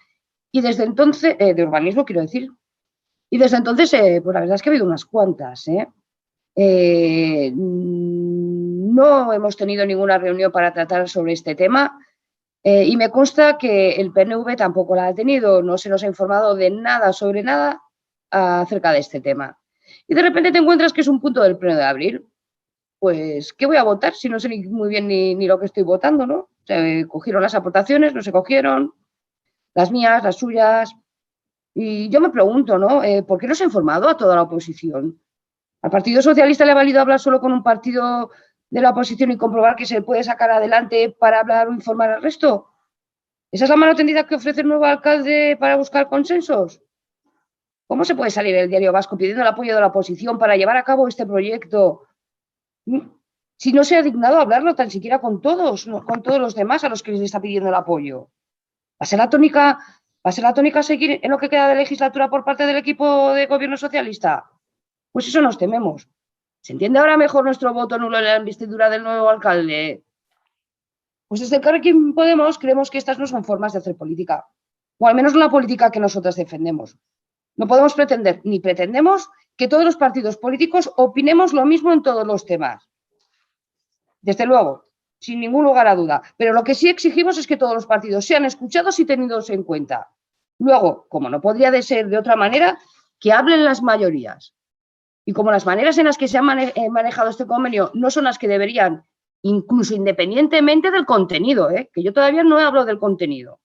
y desde entonces, de urbanismo quiero decir, y desde entonces, pues la verdad es que ha habido unas cuantas. No hemos tenido ninguna reunión para tratar sobre este tema y me consta que el PNV tampoco la ha tenido, no se nos ha informado de nada sobre nada acerca de este tema. Y de repente te encuentras que es un punto del pleno de abril. Pues, ¿qué voy a votar si no sé muy bien ni lo que estoy votando, ¿no? Se cogieron las aportaciones, no se cogieron, las mías, las suyas. Y yo me pregunto, ¿no? ¿Por qué no se ha informado a toda la oposición? ¿Al Partido Socialista le ha valido hablar solo con un partido de la oposición y comprobar que se puede sacar adelante para hablar o informar al resto? ¿Esa es la mano tendida que ofrece el nuevo alcalde para buscar consensos? ¿Cómo se puede salir el Diario Vasco pidiendo el apoyo de la oposición para llevar a cabo este proyecto si no se ha dignado a hablarlo tan siquiera con todos los demás a los que les está pidiendo el apoyo? ¿Va a ser la tónica seguir en lo que queda de legislatura por parte del equipo de gobierno socialista? Pues eso nos tememos. ¿Se entiende ahora mejor nuestro voto nulo en la investidura del nuevo alcalde? Pues desde Elkarrekin Podemos creemos que estas no son formas de hacer política, o al menos no la política que nosotras defendemos. No podemos pretender, ni pretendemos, que todos los partidos políticos opinemos lo mismo en todos los temas. Desde luego, sin ningún lugar a duda. Pero lo que sí exigimos es que todos los partidos sean escuchados y tenidos en cuenta. Luego, como no podría ser de otra manera, que hablen las mayorías. Y como las maneras en las que se ha manejado este convenio no son las que deberían, incluso independientemente del contenido, que yo todavía no he hablado del contenido.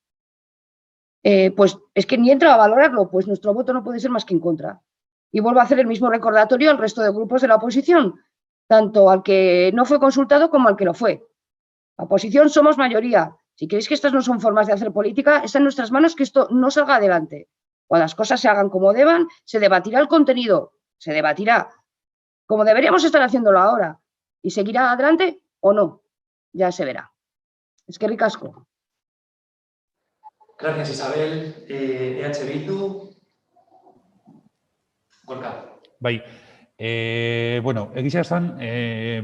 pues es que ni entra a valorarlo, pues nuestro voto no puede ser más que en contra. Y vuelvo a hacer el mismo recordatorio al resto de grupos de la oposición, tanto al que no fue consultado como al que lo fue. La oposición somos mayoría. Si creéis que estas no son formas de hacer política, está en nuestras manos que esto no salga adelante. Cuando las cosas se hagan como deban, se debatirá el contenido, se debatirá como deberíamos estar haciéndolo ahora. ¿Y seguirá adelante o no? Ya se verá. Es que ricasco. Gracias, Isabel. EH Bildu. Gorka. Bai, bueno, egia esan,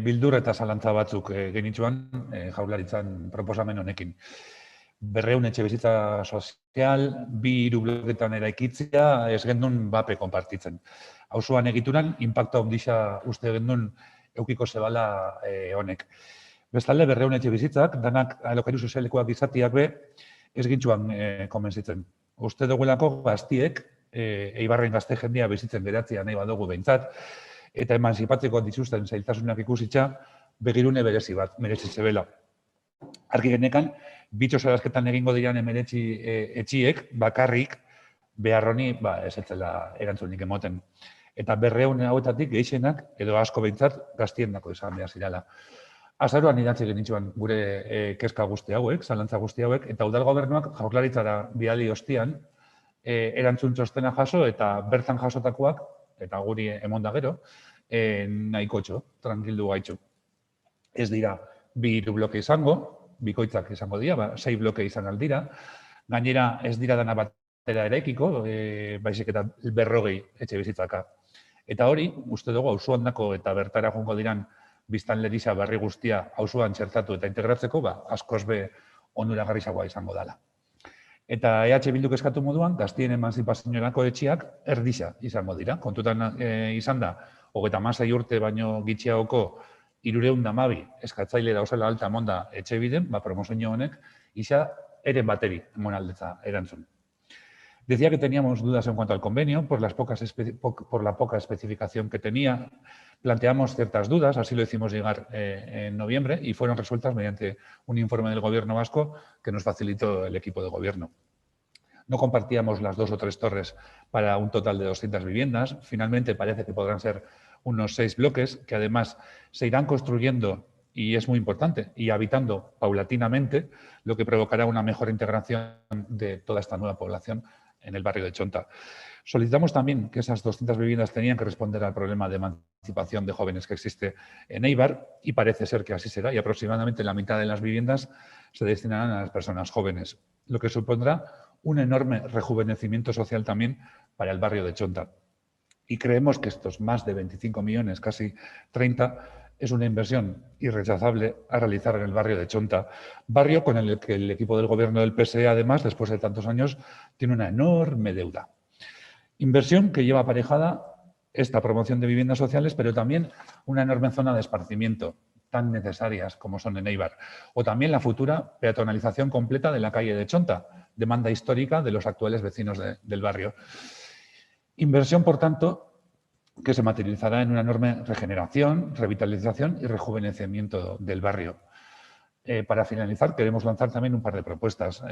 bildur eta zalantza batzuk genitzuan jaurlaritzan proposamen honekin. 200 etxebizitza sozial, 2 bloketan eraikitzea, ez gendun bape konpartitzen. Auzoan egituran, inpakta ondisa uste gendun eukiko zebala honek. Bestalde, 200 etxebizitzak, danak alokairu sozialekoak izatiak be, ez gintzuan konbentzitzen. Uste duguelako gaztiek, Eibarren gazte jendia bizitzen geratzea nahi badugu behintzat, eta emanzipatzeko dituzten zailtasunak ikusitza, begirune berezi bat, meretzitze bela. Argi genekan, bitxo zarazketan egingo diran emeretzi etxiek, bakarrik, beharroni, ez etzela erantzunik emoten. Eta 200 hauetatik gehixenak, edo asko behintzat, gaztiendako izan behar zirala. Azaroan idatzi genitzuan gure kezka guzti hauek, zalantza guzti hauek, eta udal gobernuak jaurlaritzara bidali ostian, erantzun txostena jaso eta bertan jasotakoak, eta guri emonda gero, nahikotxo, tranquildu gaitxu. Ez dira, 2 bloke izango, bikoitzak izango dira, 6 bloke izan aldira, gainera ez dira dana batera eraikiko, baizik eta 200 etxe bizitzaka. Eta hori, uste dugu, auzoan dako eta bertara joango diran biztanlerisa berri guztia auzoan txertatu eta integratzeko, askoz be onuragarriagoa izango dela. Eta EH Bilduk eskatu moduan, gaztien emanzipaziorako etxeak erdisa izango dira. Kontutan izan da, 36 urte baino gitxiagoko 312 eskatzaile dauzela alta monda etxe biden, promozio honek, isa eren bateri emonaldetza erantzun. Decía que teníamos dudas en cuanto al convenio por la poca especificación que tenía. Planteamos ciertas dudas, así lo hicimos llegar en noviembre y fueron resueltas mediante un informe del Gobierno vasco que nos facilitó el equipo de gobierno. No compartíamos las 2 o 3 torres para un total de 200 viviendas. Finalmente parece que podrán ser unos 6 bloques que además se irán construyendo, y es muy importante, y habitando paulatinamente, lo que provocará una mejor integración de toda esta nueva población en el barrio de Txonta. Solicitamos también que esas 200 viviendas tenían que responder al problema de emancipación de jóvenes que existe en Eibar y parece ser que así será y aproximadamente la mitad de las viviendas se destinarán a las personas jóvenes, lo que supondrá un enorme rejuvenecimiento social también para el barrio de Txonta. Y creemos que estos más de 25 millones, casi 30, es una inversión irrechazable a realizar en el barrio de Txonta, barrio con el que el equipo del gobierno del PSE, además, después de tantos años, tiene una enorme deuda. Inversión que lleva aparejada esta promoción de viviendas sociales, pero también una enorme zona de esparcimiento, tan necesarias como son en Eibar, o también la futura peatonalización completa de la calle de Txonta, demanda histórica de los actuales vecinos del barrio. Inversión, por tanto, que se materializará en una enorme regeneración, revitalización y rejuvenecimiento del barrio. Para finalizar, queremos lanzar también un par de propuestas.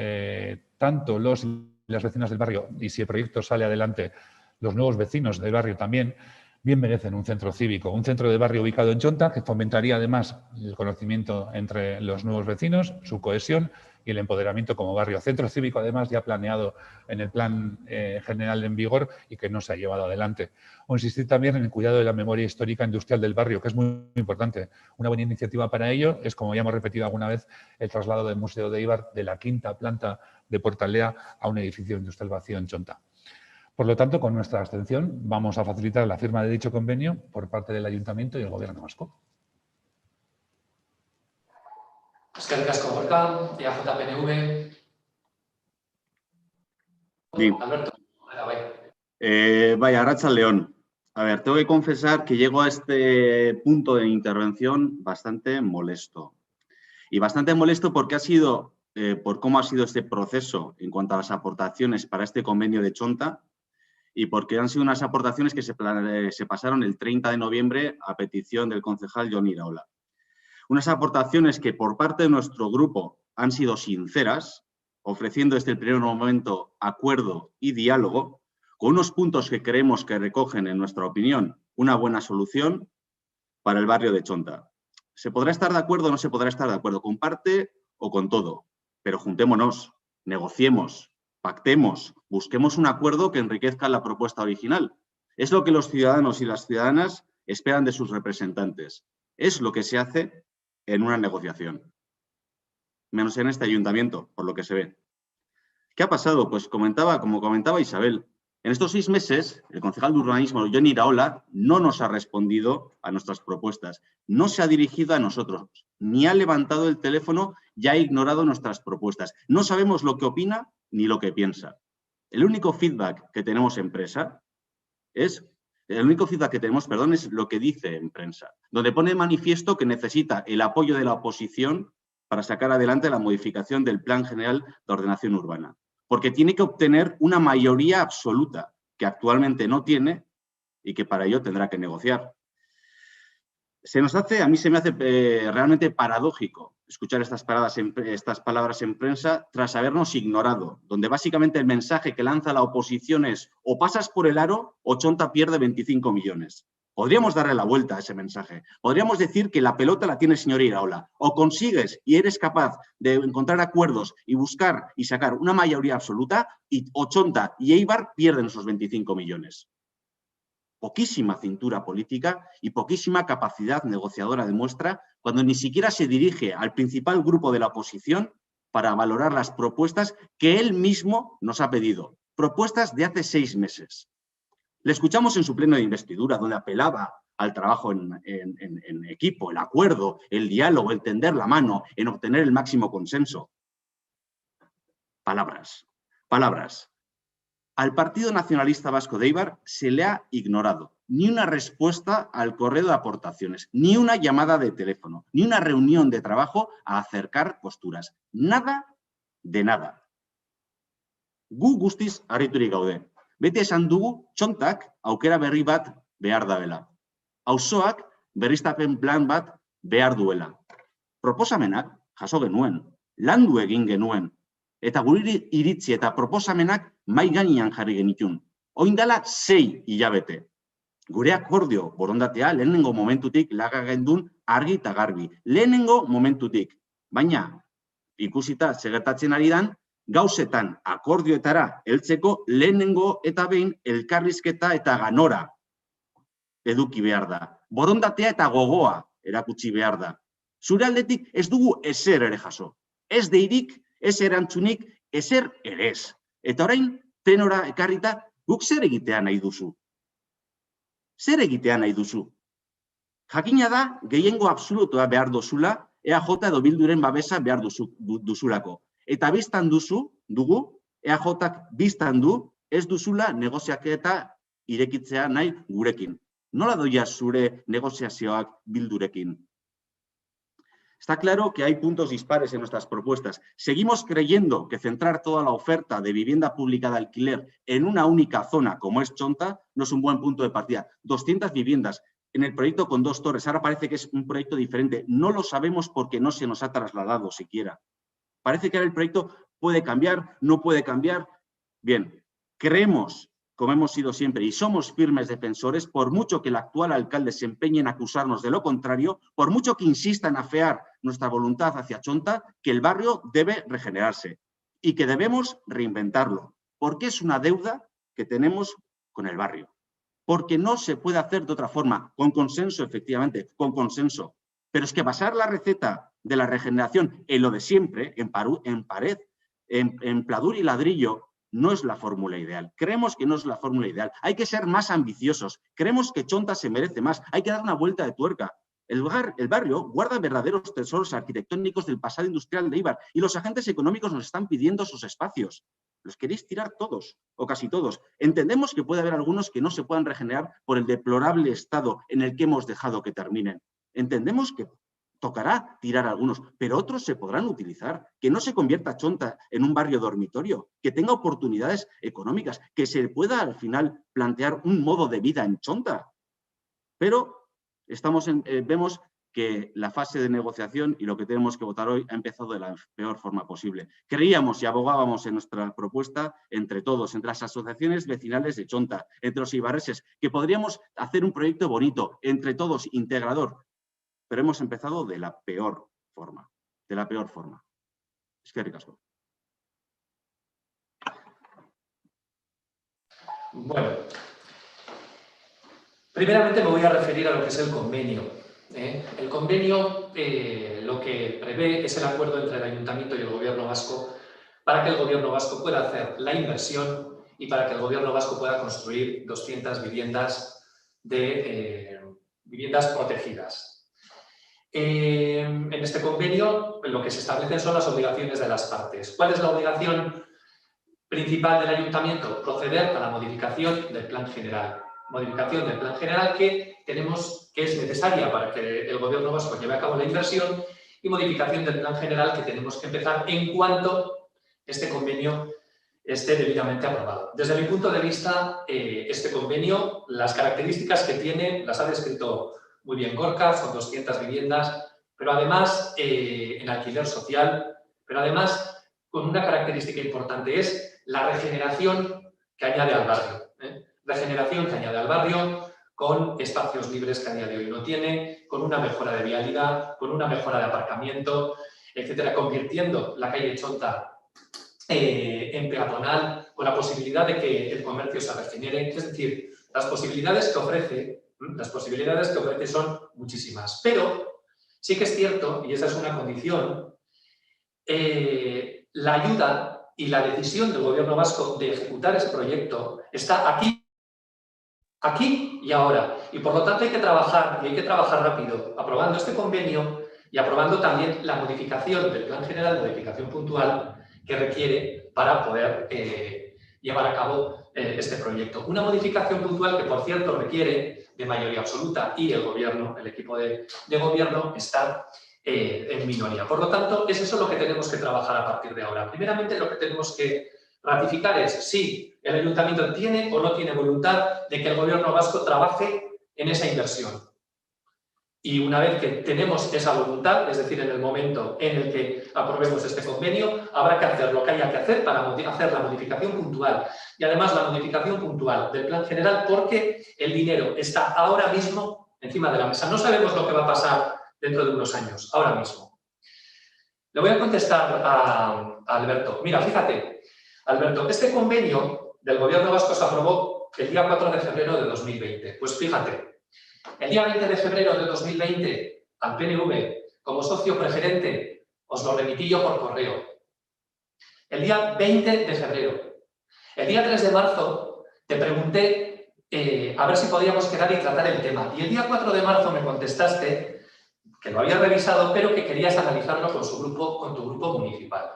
Tanto los y las vecinas del barrio, y si el proyecto sale adelante, los nuevos vecinos del barrio también, bien merecen un centro cívico, un centro de barrio ubicado en Txonta, que fomentaría además el conocimiento entre los nuevos vecinos, su cohesión y el empoderamiento como barrio. Centro cívico, además, ya planeado en el plan general en vigor y que no se ha llevado adelante. O insistir también en el cuidado de la memoria histórica industrial del barrio, que es muy importante. Una buena iniciativa para ello es, como ya hemos repetido alguna vez, el traslado del Museo de Eibar de la 5ª planta de Portalea a un edificio industrial vacío en Txonta. Por lo tanto, con nuestra abstención vamos a facilitar la firma de dicho convenio por parte del Ayuntamiento y el Gobierno vasco. Eskerrik asko, Gorka, EAJ-PNV. Sí. Alberto, bai. Vaya, Arratsaldeon. A ver, tengo que confesar que llego a este punto de intervención bastante molesto. Y bastante molesto porque ha sido, por cómo ha sido este proceso en cuanto a las aportaciones para este convenio de Txonta, y porque han sido unas aportaciones que se pasaron el 30 de noviembre a petición del concejal Jon Iraola. Unas aportaciones que por parte de nuestro grupo han sido sinceras, ofreciendo desde el primer momento acuerdo y diálogo, con unos puntos que creemos que recogen, en nuestra opinión, una buena solución para el barrio de Chonta. Se podrá estar de acuerdo o no se podrá estar de acuerdo, con parte o con todo, pero juntémonos, negociemos, pactemos, busquemos un acuerdo que enriquezca la propuesta original. Es lo que los ciudadanos y las ciudadanas esperan de sus representantes. Es lo que se hace en una negociación. Menos en este ayuntamiento, por lo que se ve. ¿Qué ha pasado? Pues como comentaba Isabel, en estos 6 meses, el concejal de urbanismo, Jon Iraola, no nos ha respondido a nuestras propuestas, no se ha dirigido a nosotros, ni ha levantado el teléfono y ha ignorado nuestras propuestas. No sabemos lo que opina ni lo que piensa. El único feedback que tenemos en prensa es lo que dice en prensa, donde pone de manifiesto que necesita el apoyo de la oposición para sacar adelante la modificación del Plan General de Ordenación Urbana, porque tiene que obtener una mayoría absoluta que actualmente no tiene y que para ello tendrá que negociar. A mí se me hace realmente paradójico escuchar estas palabras en prensa tras habernos ignorado, donde básicamente el mensaje que lanza la oposición es: o pasas por el aro o Chonta pierde 25 millones. Podríamos darle la vuelta a ese mensaje. Podríamos decir que la pelota la tiene el señor Iraola. O consigues y eres capaz de encontrar acuerdos y buscar y sacar una mayoría absoluta, o Chonta y Eibar pierden esos 25 millones. Poquísima cintura política y poquísima capacidad negociadora demuestra cuando ni siquiera se dirige al principal grupo de la oposición para valorar las propuestas que él mismo nos ha pedido. Propuestas de hace 6 meses. Le escuchamos en su pleno de investidura, donde apelaba al trabajo en equipo, el acuerdo, el diálogo, el tender la mano, en obtener el máximo consenso. Palabras, palabras. Al Partido Nacionalista Vasco de Eibar se le ha ignorado ni una respuesta al correo de aportaciones, ni una llamada de teléfono, ni una reunión de trabajo a acercar posturas. Nada de nada. Gu guztiz harriturik gaude. Beti esan dugu Txontak aukera berri bat behar dabela. Auzoak berriztapen plan bat behar duela. Proposamenak jaso genuen, landu egin genuen, eta gure iritzi eta proposamenak mahai gainean jarri genitun. Orain dela 6 hilabete. Gure akordio borondatea lehenengo momentutik laga gendun argi eta garbi. Lehenengo momentutik. Baina, ikusita segertatzen ari dan, gauzetan akordioetara heltzeko lehenengo eta behin elkarrizketa eta ganora eduki behar da. Borondatea eta gogoa erakutsi behar da. Zure aldetik ez dugu ezer ere jaso. Ez deirik, ez erantzunik, ezer ere ez. Eta orain, tenora ekarrita, guk zer egitea nahi duzu? Zer egitea nahi duzu? Jakina da, gehiengo absolutua behar duzula, EAJ edo Bilduren babesa behar duzulako. Eta biztan dugu, EAJak biztan du, ez duzula negoziaketa irekitzea nahi gurekin. Nola doia zure negoziazioak Bildurekin? Está claro que hay puntos dispares en nuestras propuestas. Seguimos creyendo que centrar toda la oferta de vivienda pública de alquiler en una única zona como es Chonta no es un buen punto de partida. 200 viviendas en el proyecto con 2 torres. Ahora parece que es un proyecto diferente. No lo sabemos porque no se nos ha trasladado siquiera. Parece que ahora el proyecto puede cambiar, no puede cambiar. Bien, creemos, como hemos sido siempre, y somos firmes defensores, por mucho que el actual alcalde se empeñe en acusarnos de lo contrario, por mucho que insista en afear nuestra voluntad hacia Chonta, que el barrio debe regenerarse y que debemos reinventarlo, porque es una deuda que tenemos con el barrio. Porque no se puede hacer de otra forma, con consenso, efectivamente, con consenso. Pero es que basar la receta de la regeneración en lo de siempre, en pared, en pladur y ladrillo, no es la fórmula ideal. Creemos que no es la fórmula ideal. Hay que ser más ambiciosos. Creemos que Chonta se merece más. Hay que dar una vuelta de tuerca. El barrio guarda verdaderos tesoros arquitectónicos del pasado industrial de Eibar y los agentes económicos nos están pidiendo sus espacios. Los queréis tirar todos o casi todos. Entendemos que puede haber algunos que no se puedan regenerar por el deplorable estado en el que hemos dejado que terminen. Entendemos que tocará tirar algunos, pero otros se podrán utilizar. Que no se convierta Chonta en un barrio dormitorio, que tenga oportunidades económicas, que se pueda al final plantear un modo de vida en Chonta. Pero vemos que la fase de negociación y lo que tenemos que votar hoy ha empezado de la peor forma posible. Creíamos y abogábamos en nuestra propuesta entre todos, entre las asociaciones vecinales de Chonta, entre los ibarreses, que podríamos hacer un proyecto bonito, entre todos, integrador, pero hemos empezado de la peor forma, Es que ricasco. Bueno, primeramente me voy a referir a lo que es el convenio. El convenio lo que prevé es el acuerdo entre el Ayuntamiento y el Gobierno vasco para que el Gobierno vasco pueda hacer la inversión y para que el Gobierno vasco pueda construir 200 viviendas viviendas protegidas. En este convenio lo que se establecen son las obligaciones de las partes. ¿Cuál es la obligación principal del Ayuntamiento? Proceder a la modificación del Plan General. Modificación del Plan General que es necesaria para que el Gobierno vasco lleve a cabo la inversión, y modificación del Plan General que tenemos que empezar en cuanto este convenio esté debidamente aprobado. Desde mi punto de vista, este convenio, las características que tiene, las ha descrito muy bien Gorka, son 200 viviendas, pero además en alquiler social, pero además con una característica importante, es la regeneración que añade al barrio. Regeneración que añade al barrio con espacios libres que a día de hoy no tiene, con una mejora de vialidad, con una mejora de aparcamiento, etcétera, convirtiendo la calle Chonta en peatonal, con la posibilidad de que el comercio se regenere. Es decir, las posibilidades que ofrece son muchísimas. Pero sí que es cierto, y esa es una condición, la ayuda y la decisión del Gobierno vasco de ejecutar ese proyecto está aquí y ahora. Y por lo tanto hay que trabajar rápido, aprobando este convenio y aprobando también la modificación del Plan General, modificación puntual que requiere para poder llevar a cabo este proyecto. Una modificación puntual que, por cierto, requiere de mayoría absoluta y el Gobierno, el equipo de Gobierno, está en minoría. Por lo tanto, es eso lo que tenemos que trabajar a partir de ahora. Primeramente, lo que tenemos que ratificar es si el Ayuntamiento tiene o no tiene voluntad de que el Gobierno vasco trabaje en esa inversión. Y una vez que tenemos esa voluntad, es decir, en el momento en el que aprobemos este convenio, habrá que hacer lo que haya que hacer para hacer la modificación puntual. Y además la modificación puntual del Plan General, porque el dinero está ahora mismo encima de la mesa. No sabemos lo que va a pasar dentro de unos años, ahora mismo. Le voy a contestar a Alberto. Mira, fíjate, Alberto, este convenio del Gobierno vasco se aprobó el día 4 de febrero de 2020. Pues fíjate, el día 20 de febrero de 2020, al PNV, como socio preferente, os lo remití yo por correo. El día 20 de febrero. El día 3 de marzo te pregunté a ver si podíamos quedar y tratar el tema. Y el día 4 de marzo me contestaste que lo habías revisado, pero que querías analizarlo con tu grupo municipal.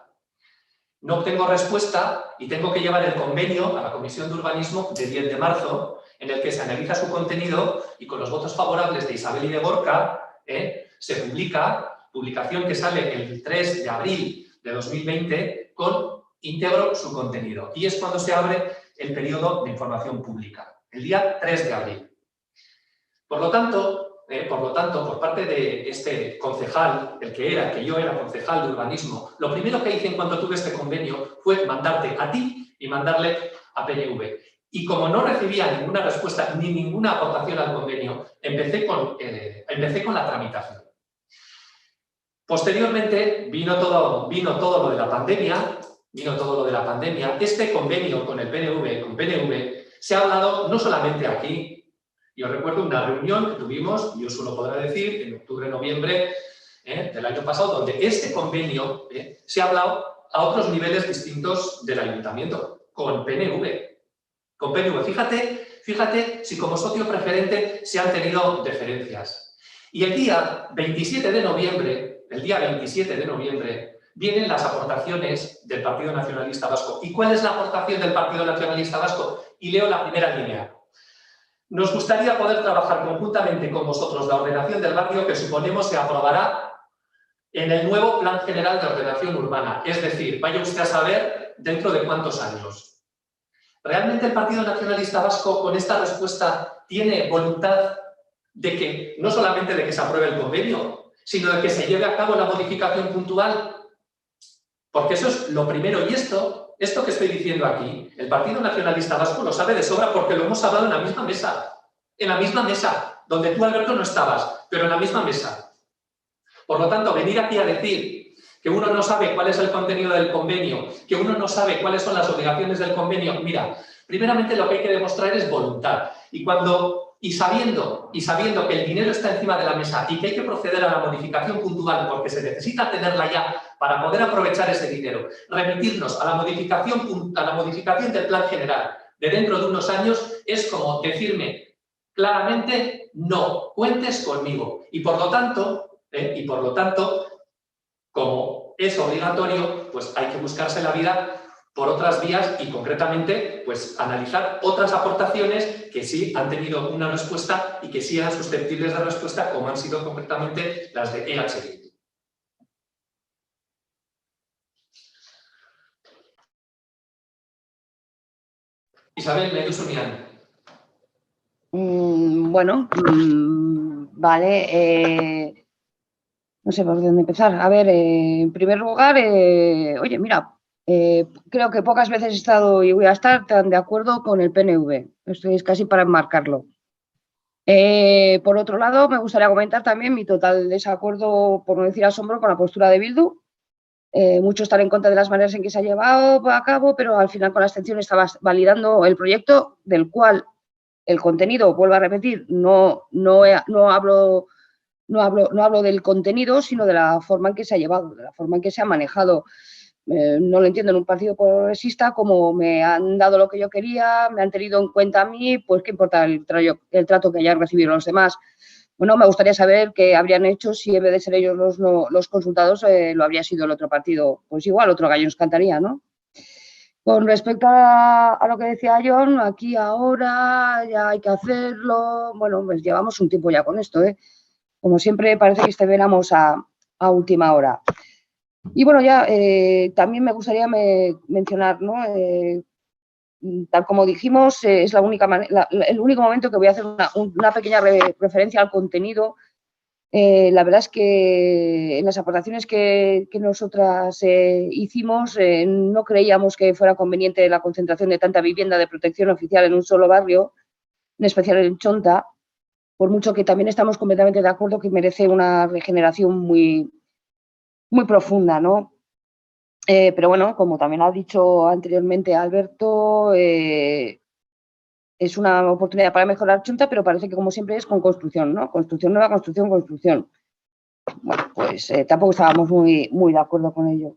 No obtengo respuesta y tengo que llevar el convenio a la Comisión de Urbanismo de 10 de marzo, en el que se analiza su contenido y con los votos favorables de Isabel y de Gorka se publicación que sale el 3 de abril de 2020 con íntegro su contenido. Y es cuando se abre el periodo de información pública, el día 3 de abril. Por lo tanto, por parte de este concejal, que yo era concejal de urbanismo, lo primero que hice en cuanto tuve este convenio fue mandarte a ti y mandarle a PNV. Y como no recibía ninguna respuesta ni ninguna aportación al convenio, empecé con la tramitación. Posteriormente vino todo lo de la pandemia. Este convenio con PNV, se ha hablado no solamente aquí. Yo recuerdo una reunión que tuvimos, y os lo podré decir, en octubre-noviembre del año pasado, donde este convenio se ha hablado a otros niveles distintos del ayuntamiento, con PNV. Fíjate si como socio preferente se han tenido deferencias. Y el día 27 de noviembre, vienen las aportaciones del Partido Nacionalista Vasco. ¿Y cuál es la aportación del Partido Nacionalista Vasco? Y leo la primera línea. Nos gustaría poder trabajar conjuntamente con vosotros la ordenación del barrio que suponemos se aprobará en el nuevo Plan General de Ordenación Urbana. Es decir, vaya usted a saber dentro de cuántos años. ¿Realmente el Partido Nacionalista Vasco con esta respuesta tiene voluntad de que no solamente de que se apruebe el convenio, sino de que se lleve a cabo la modificación puntual, porque eso es lo primero. Y esto que estoy diciendo aquí, el Partido Nacionalista Vasco lo sabe de sobra porque lo hemos hablado en la misma mesa, donde tú, Alberto, no estabas, pero en la misma mesa. Por lo tanto, venir aquí a decir que uno no sabe cuál es el contenido del convenio, que uno no sabe cuáles son las obligaciones del convenio, mira, primeramente lo que hay que demostrar es voluntad. Y sabiendo que el dinero está encima de la mesa y que hay que proceder a la modificación puntual porque se necesita tenerla ya para poder aprovechar ese dinero, remitirnos a la modificación del plan general de dentro de unos años, es como decirme claramente: no cuentes conmigo. Y por lo tanto, como es obligatorio, pues hay que buscarse la vida por otras vías y, concretamente, pues analizar otras aportaciones que sí han tenido una respuesta y que sí eran susceptibles de respuesta, como han sido concretamente las de EH. Isabel Medusunian. Bueno, vale. No sé por dónde empezar. A ver, en primer lugar, oye, mira, creo que pocas veces he estado y voy a estar tan de acuerdo con el PNV. Esto es casi para enmarcarlo. Por otro lado, me gustaría comentar también mi total desacuerdo, por no decir asombro, con la postura de Bildu. Muchos están en contra de las maneras en que se ha llevado a cabo, pero al final con la abstención estaba validando el proyecto, del cual el contenido, vuelvo a repetir, no hablo del contenido, sino de la forma en que se ha llevado, de la forma en que se ha manejado. No lo entiendo en un partido progresista, como me han dado lo que yo quería, me han tenido en cuenta a mí, pues qué importa el trato que hayan recibido los demás. Bueno, me gustaría saber qué habrían hecho si en vez de ser ellos los consultados lo habría sido el otro partido. Pues igual, otro gallo nos cantaría, ¿no? Con respecto a lo que decía John, aquí ahora ya hay que hacerlo. Bueno, pues llevamos un tiempo ya con esto, ¿eh? Como siempre, parece que esperamos a última hora. Y bueno, ya también me gustaría mencionar, ¿no? Tal como dijimos, es el único momento que voy a hacer una pequeña referencia al contenido. La verdad es que en las aportaciones que nosotras hicimos, no creíamos que fuera conveniente la concentración de tanta vivienda de protección oficial en un solo barrio, en especial en Chonta, por mucho que también estamos completamente de acuerdo que merece una regeneración muy, muy profunda, ¿no? Pero bueno, como también ha dicho anteriormente Alberto, es una oportunidad para mejorar Chonta, pero parece que, como siempre, es con construcción, ¿no? Construcción nueva, construcción. Bueno, pues tampoco estábamos muy de acuerdo con ello.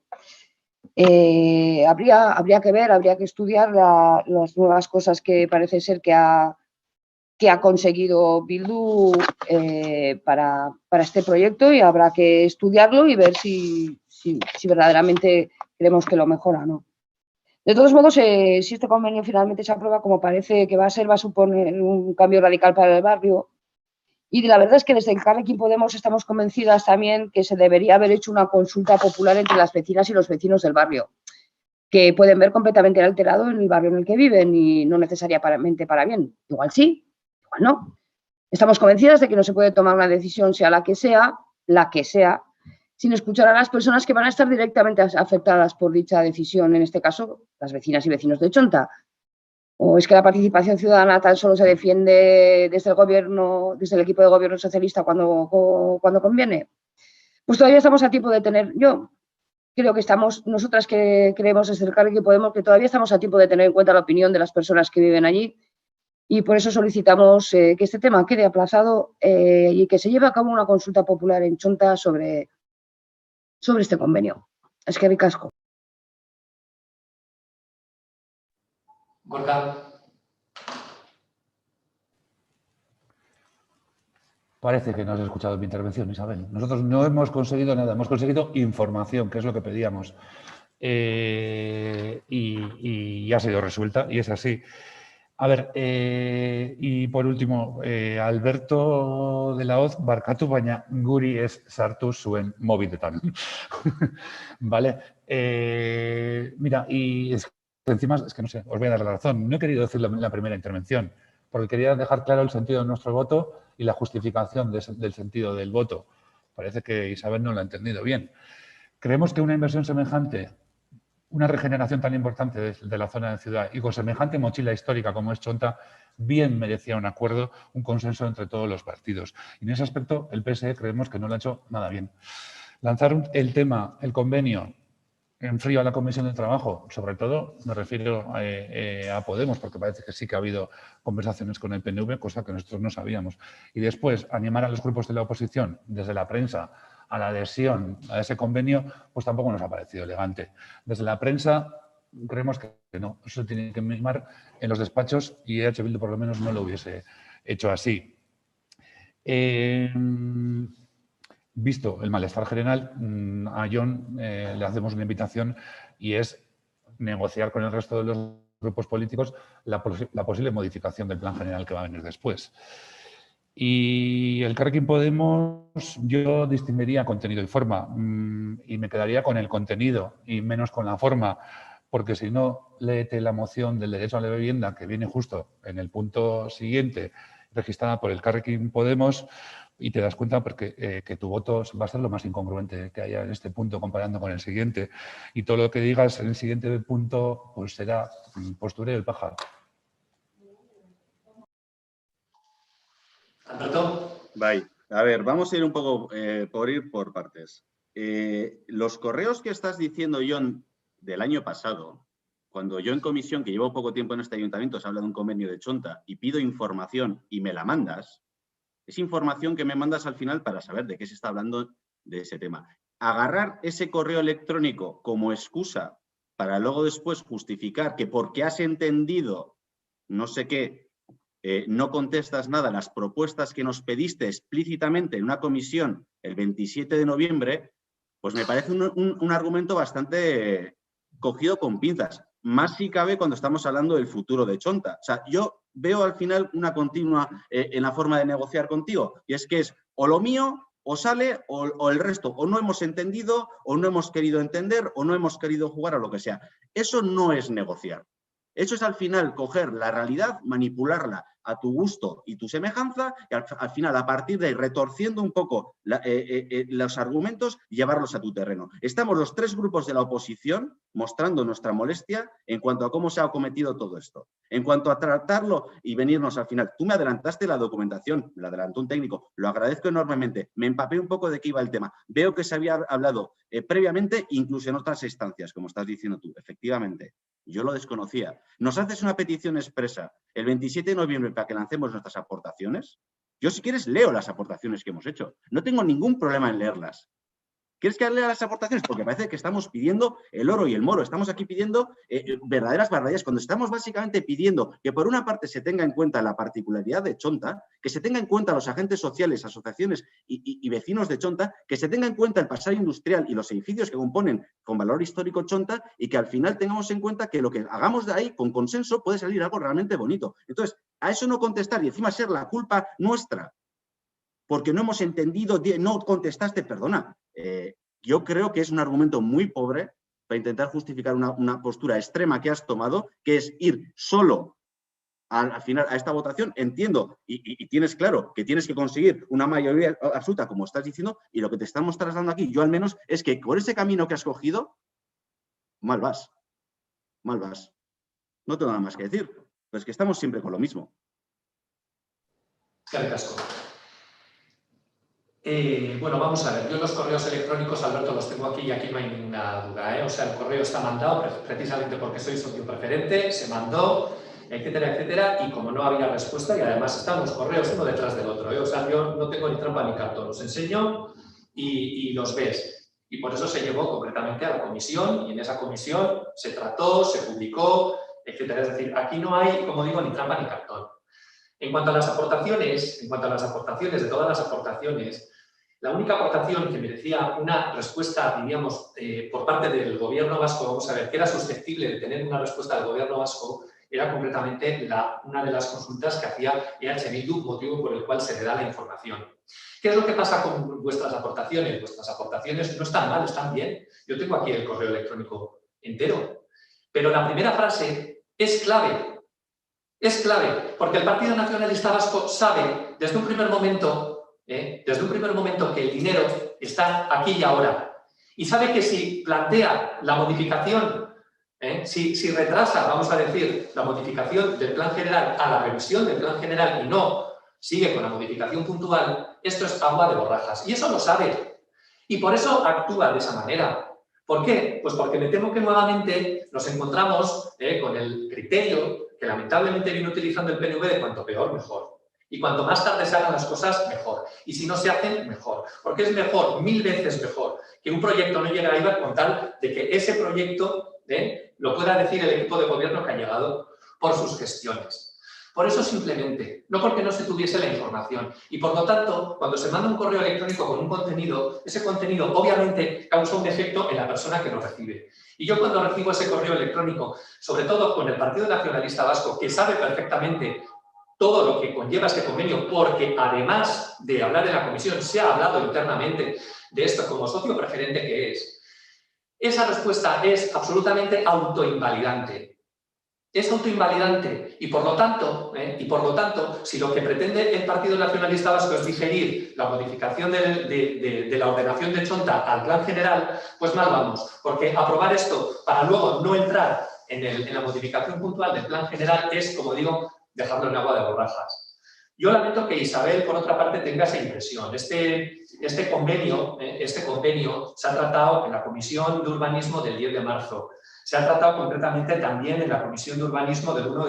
Habría que ver, habría que estudiar las nuevas cosas que parece ser que ha conseguido Bildu para este proyecto, y habrá que estudiarlo y ver si verdaderamente creemos que lo mejora, ¿no? De todos modos, si este convenio finalmente se aprueba, como parece que va a suponer un cambio radical para el barrio. Y la verdad es que desde Elkarrekin Podemos estamos convencidas también que se debería haber hecho una consulta popular entre las vecinas y los vecinos del barrio, que pueden ver completamente alterado en el barrio en el que viven, y no necesariamente para bien. Igual sí, igual no. Estamos convencidas de que no se puede tomar una decisión, sea la que sea, sin escuchar a las personas que van a estar directamente afectadas por dicha decisión, en este caso, las vecinas y vecinos de Chonta. ¿O es que la participación ciudadana tan solo se defiende desde el gobierno, desde el equipo de gobierno socialista cuando conviene? Pues todavía estamos a tiempo de tener, yo creo que estamos, nosotras que creemos desde el Carrequín Podemos, que todavía estamos a tiempo de tener en cuenta la opinión de las personas que viven allí, y por eso solicitamos que este tema quede aplazado y que se lleve a cabo una consulta popular en Chonta sobre este convenio. Es que ricasco. Gorka. Parece que no has escuchado mi intervención, Isabel. Nosotros no hemos conseguido nada, hemos conseguido información, que es lo que pedíamos. Y ha sido resuelta, y es así. A ver, y por último, Alberto de la Hoz, barkatu, baina guri ez sartu zuen mobiletan. Vale. Mira, y es que encima, es que no sé, os voy a dar la razón. No he querido decirlo en la primera intervención, porque quería dejar claro el sentido de nuestro voto y la justificación del sentido del voto. Parece que Isabel no lo ha entendido bien. Creemos que una inversión semejante, una regeneración tan importante de la zona de ciudad y con semejante mochila histórica como es Chonta, bien merecía un acuerdo, un consenso entre todos los partidos. Y en ese aspecto el PSE creemos que no lo ha hecho nada bien. Lanzar el convenio en frío a la Comisión de Trabajo, sobre todo me refiero a Podemos, porque parece que sí que ha habido conversaciones con el PNV, cosa que nosotros no sabíamos. Y después animar a los grupos de la oposición, desde la prensa, a la adhesión a ese convenio, pues tampoco nos ha parecido elegante. Desde la prensa creemos que no, eso se tiene que mimar en los despachos y EH Bildu por lo menos no lo hubiese hecho así. Visto el malestar general, a Jon le hacemos una invitación y es negociar con el resto de los grupos políticos la posible modificación del plan general que va a venir después. Y el Elkarrekin Podemos, yo distinguiría contenido y forma y me quedaría con el contenido y menos con la forma, porque si no, léete la moción del derecho a la vivienda que viene justo en el punto siguiente, registrada por el Elkarrekin Podemos, y te das cuenta porque que tu voto va a ser lo más incongruente que haya en este punto comparando con el siguiente. Y todo lo que digas en el siguiente punto pues será postureo y paja. Alberto. Bye. A ver, vamos a ir un poco por ir por partes. Los correos que estás diciendo, Jon, del año pasado, cuando yo en comisión, que llevo poco tiempo en este ayuntamiento, se habla de un convenio de Chonta y pido información y me la mandas, es información que me mandas al final para saber de qué se está hablando de ese tema. Agarrar ese correo electrónico como excusa para luego después justificar que porque has entendido no sé qué, no contestas nada a las propuestas que nos pediste explícitamente en una comisión el 27 de noviembre, pues me parece un argumento bastante cogido con pinzas. Más si cabe cuando estamos hablando del futuro de Chonta. O sea, yo veo al final una continua en la forma de negociar contigo, y es que es o lo mío o sale o el resto, o no hemos entendido, o no hemos querido entender, o no hemos querido jugar, o lo que sea. Eso no es negociar. Eso es al final coger la realidad, manipularla a tu gusto y tu semejanza, y al final, a partir de ahí, retorciendo un poco los argumentos, llevarlos a tu terreno. Estamos los tres grupos de la oposición mostrando nuestra molestia en cuanto a cómo se ha cometido todo esto. En cuanto a tratarlo y venirnos al final. Tú me adelantaste la documentación, me la adelantó un técnico, lo agradezco enormemente. Me empapé un poco de qué iba el tema. Veo que se había hablado previamente, incluso en otras instancias, como estás diciendo tú, efectivamente. Yo lo desconocía. Nos haces una petición expresa el 27 de noviembre para que lancemos nuestras aportaciones. Yo, si quieres, leo las aportaciones que hemos hecho. No tengo ningún problema en leerlas. ¿Quieres que lea las aportaciones? Porque parece que estamos pidiendo el oro y el moro. Estamos aquí pidiendo verdaderas barbaridades, cuando estamos básicamente pidiendo que por una parte se tenga en cuenta la particularidad de Chonta, que se tenga en cuenta los agentes sociales, asociaciones y vecinos de Chonta, que se tenga en cuenta el pasado industrial y los edificios que componen con valor histórico Chonta, y que al final tengamos en cuenta que lo que hagamos de ahí con consenso puede salir algo realmente bonito. Entonces, a eso no contestar y encima ser la culpa nuestra porque no hemos entendido, no contestaste, perdona. Yo creo que es un argumento muy pobre para intentar justificar una postura extrema que has tomado, que es ir solo al final a esta votación. Entiendo y tienes claro que tienes que conseguir una mayoría absoluta, como estás diciendo, y lo que te estamos trasladando aquí, yo al menos, es que por ese camino que has cogido, mal vas. Mal vas. No tengo nada más que decir, pero es que estamos siempre con lo mismo. Qué casco. Bueno, vamos a ver, yo los correos electrónicos, Alberto, los tengo aquí y aquí no hay ninguna duda, O sea, el correo está mandado precisamente porque soy socio preferente, se mandó, etcétera, etcétera, y como no había respuesta, y además están los correos uno detrás del otro, O sea, yo no tengo ni trampa ni cartón, los enseño y los ves. Y por eso se llevó concretamente a la comisión, y en esa comisión se trató, se publicó, etcétera. Es decir, aquí no hay, como digo, ni trampa ni cartón. En cuanto a las aportaciones, de todas las aportaciones, la única aportación que merecía una respuesta, diríamos, por parte del Gobierno vasco, vamos a ver, que era susceptible de tener una respuesta del Gobierno vasco, era concretamente una de las consultas que hacía EH Bildu, motivo por el cual se le da la información. ¿Qué es lo que pasa con vuestras aportaciones? Vuestras aportaciones no están mal, están bien. Yo tengo aquí el correo electrónico entero. Pero la primera frase es clave. Es clave, porque el Partido Nacionalista Vasco sabe desde un primer momento que el dinero está aquí y ahora. Y sabe que si plantea la modificación, si retrasa, vamos a decir, la modificación del plan general a la revisión del plan general y no sigue con la modificación puntual, esto es agua de borrajas. Y eso lo sabe. Y por eso actúa de esa manera. ¿Por qué? Pues porque me temo que nuevamente nos encontramos con el criterio que lamentablemente viene utilizando el PNV de cuanto peor, mejor. Y cuanto más tarde se hagan las cosas, mejor. Y si no se hacen, mejor. Porque es mejor, 1000 veces mejor, que un proyecto no llegue a IVA con tal de que ese proyecto lo pueda decir el equipo de gobierno que ha llegado por sus gestiones. Por eso simplemente, no porque no se tuviese la información. Y por lo tanto, cuando se manda un correo electrónico con un contenido, ese contenido obviamente causa un efecto en la persona que lo recibe. Y yo cuando recibo ese correo electrónico, sobre todo con el Partido Nacionalista Vasco, que sabe perfectamente todo lo que conlleva este convenio, porque además de hablar en la comisión, se ha hablado internamente de esto como socio preferente que es, esa respuesta es absolutamente autoinvalidante. Es autoinvalidante y por lo tanto, si lo que pretende el Partido Nacionalista Vasco es digerir la modificación de la ordenación de Chonta al plan general, pues mal vamos, porque aprobar esto para luego no entrar en la modificación puntual del plan general es, como digo, dejarlo en agua de borrajas. Yo lamento que Isabel, por otra parte, tenga esa impresión. Este convenio se ha tratado en la Comisión de Urbanismo del 10 de marzo. Se ha tratado concretamente también en la Comisión de Urbanismo del 1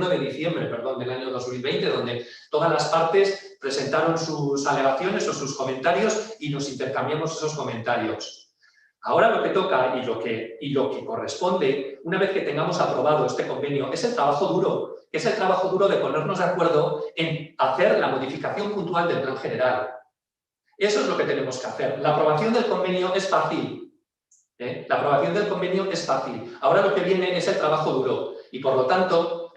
de diciembre del año 2020, donde todas las partes presentaron sus alegaciones o sus comentarios y nos intercambiamos esos comentarios. Ahora lo que toca y lo que corresponde, una vez que tengamos aprobado este convenio, es el trabajo duro, de ponernos de acuerdo en hacer la modificación puntual del plan general. Eso es lo que tenemos que hacer. La aprobación del convenio es fácil. La aprobación del convenio es fácil. Ahora lo que viene es el trabajo duro. Y por lo tanto,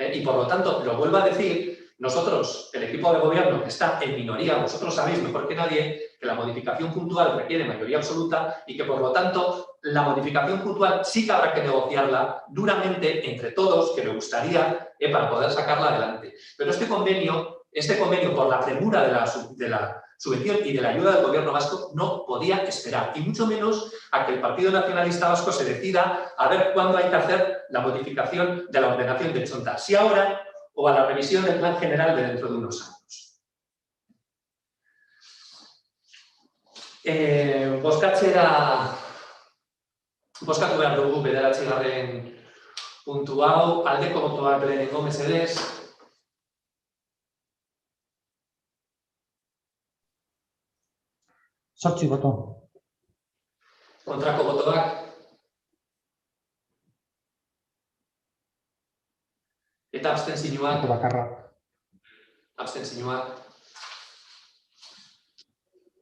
lo vuelvo a decir, nosotros, el equipo de gobierno que está en minoría, vosotros sabéis mejor que nadie que la modificación puntual requiere mayoría absoluta y que por lo tanto la modificación puntual sí que habrá que negociarla duramente entre todos, que me gustaría, para poder sacarla adelante. Pero este convenio, por la premura de la subvención y de la ayuda del gobierno vasco, no podía esperar, y mucho menos a que el Partido Nacionalista Vasco se decida a ver cuándo hay que hacer la modificación de la ordenación de Chonta, si ahora o a la revisión del plan general de dentro de unos años. Bozkatu behar dugu 9. puntu hau, aldeko botoak lehenengo mesedez. Zortzi boto. Kontrako botoak. Eta abstentzioak. Boto bakarra. Abstentzioak.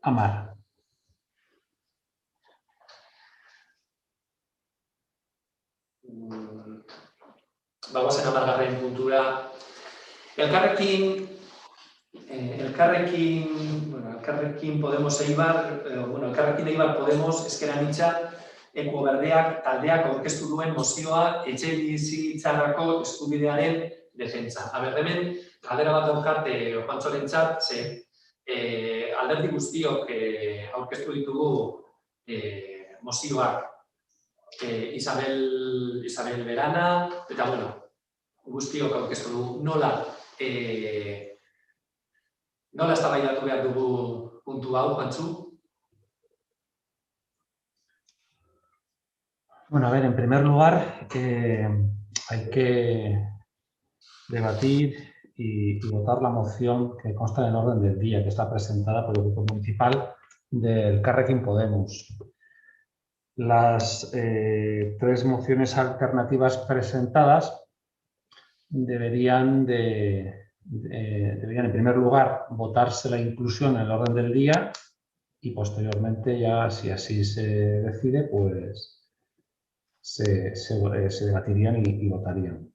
10. Bagoazen 10. puntura. Elkarrekin Podemos Eibar, Elkarrekin Eibar Podemos Ezker Anitza Eko Berdeak taldeak aurkeztu duen mozioa etxebizitzarako eskubidearen defentsa. Hemen galdera bat daukat Opantzorentzat, alderdi guztiok aurkeztu ditugu mozioak. Isabel Berana, eta guztiok aurkeztu dugu. Nola eztabaidatu behar dugu puntu hau, Pantzu? Bueno, a ver, en primer lugar, hay que debatir y votar la moción que consta en el orden del día, que está presentada por el Grupo Municipal del Elkarrekin Podemos. Las 3 mociones alternativas presentadas deberían, en primer lugar, votarse la inclusión en el orden del día y posteriormente, ya si así se decide, pues se debatirían y votarían.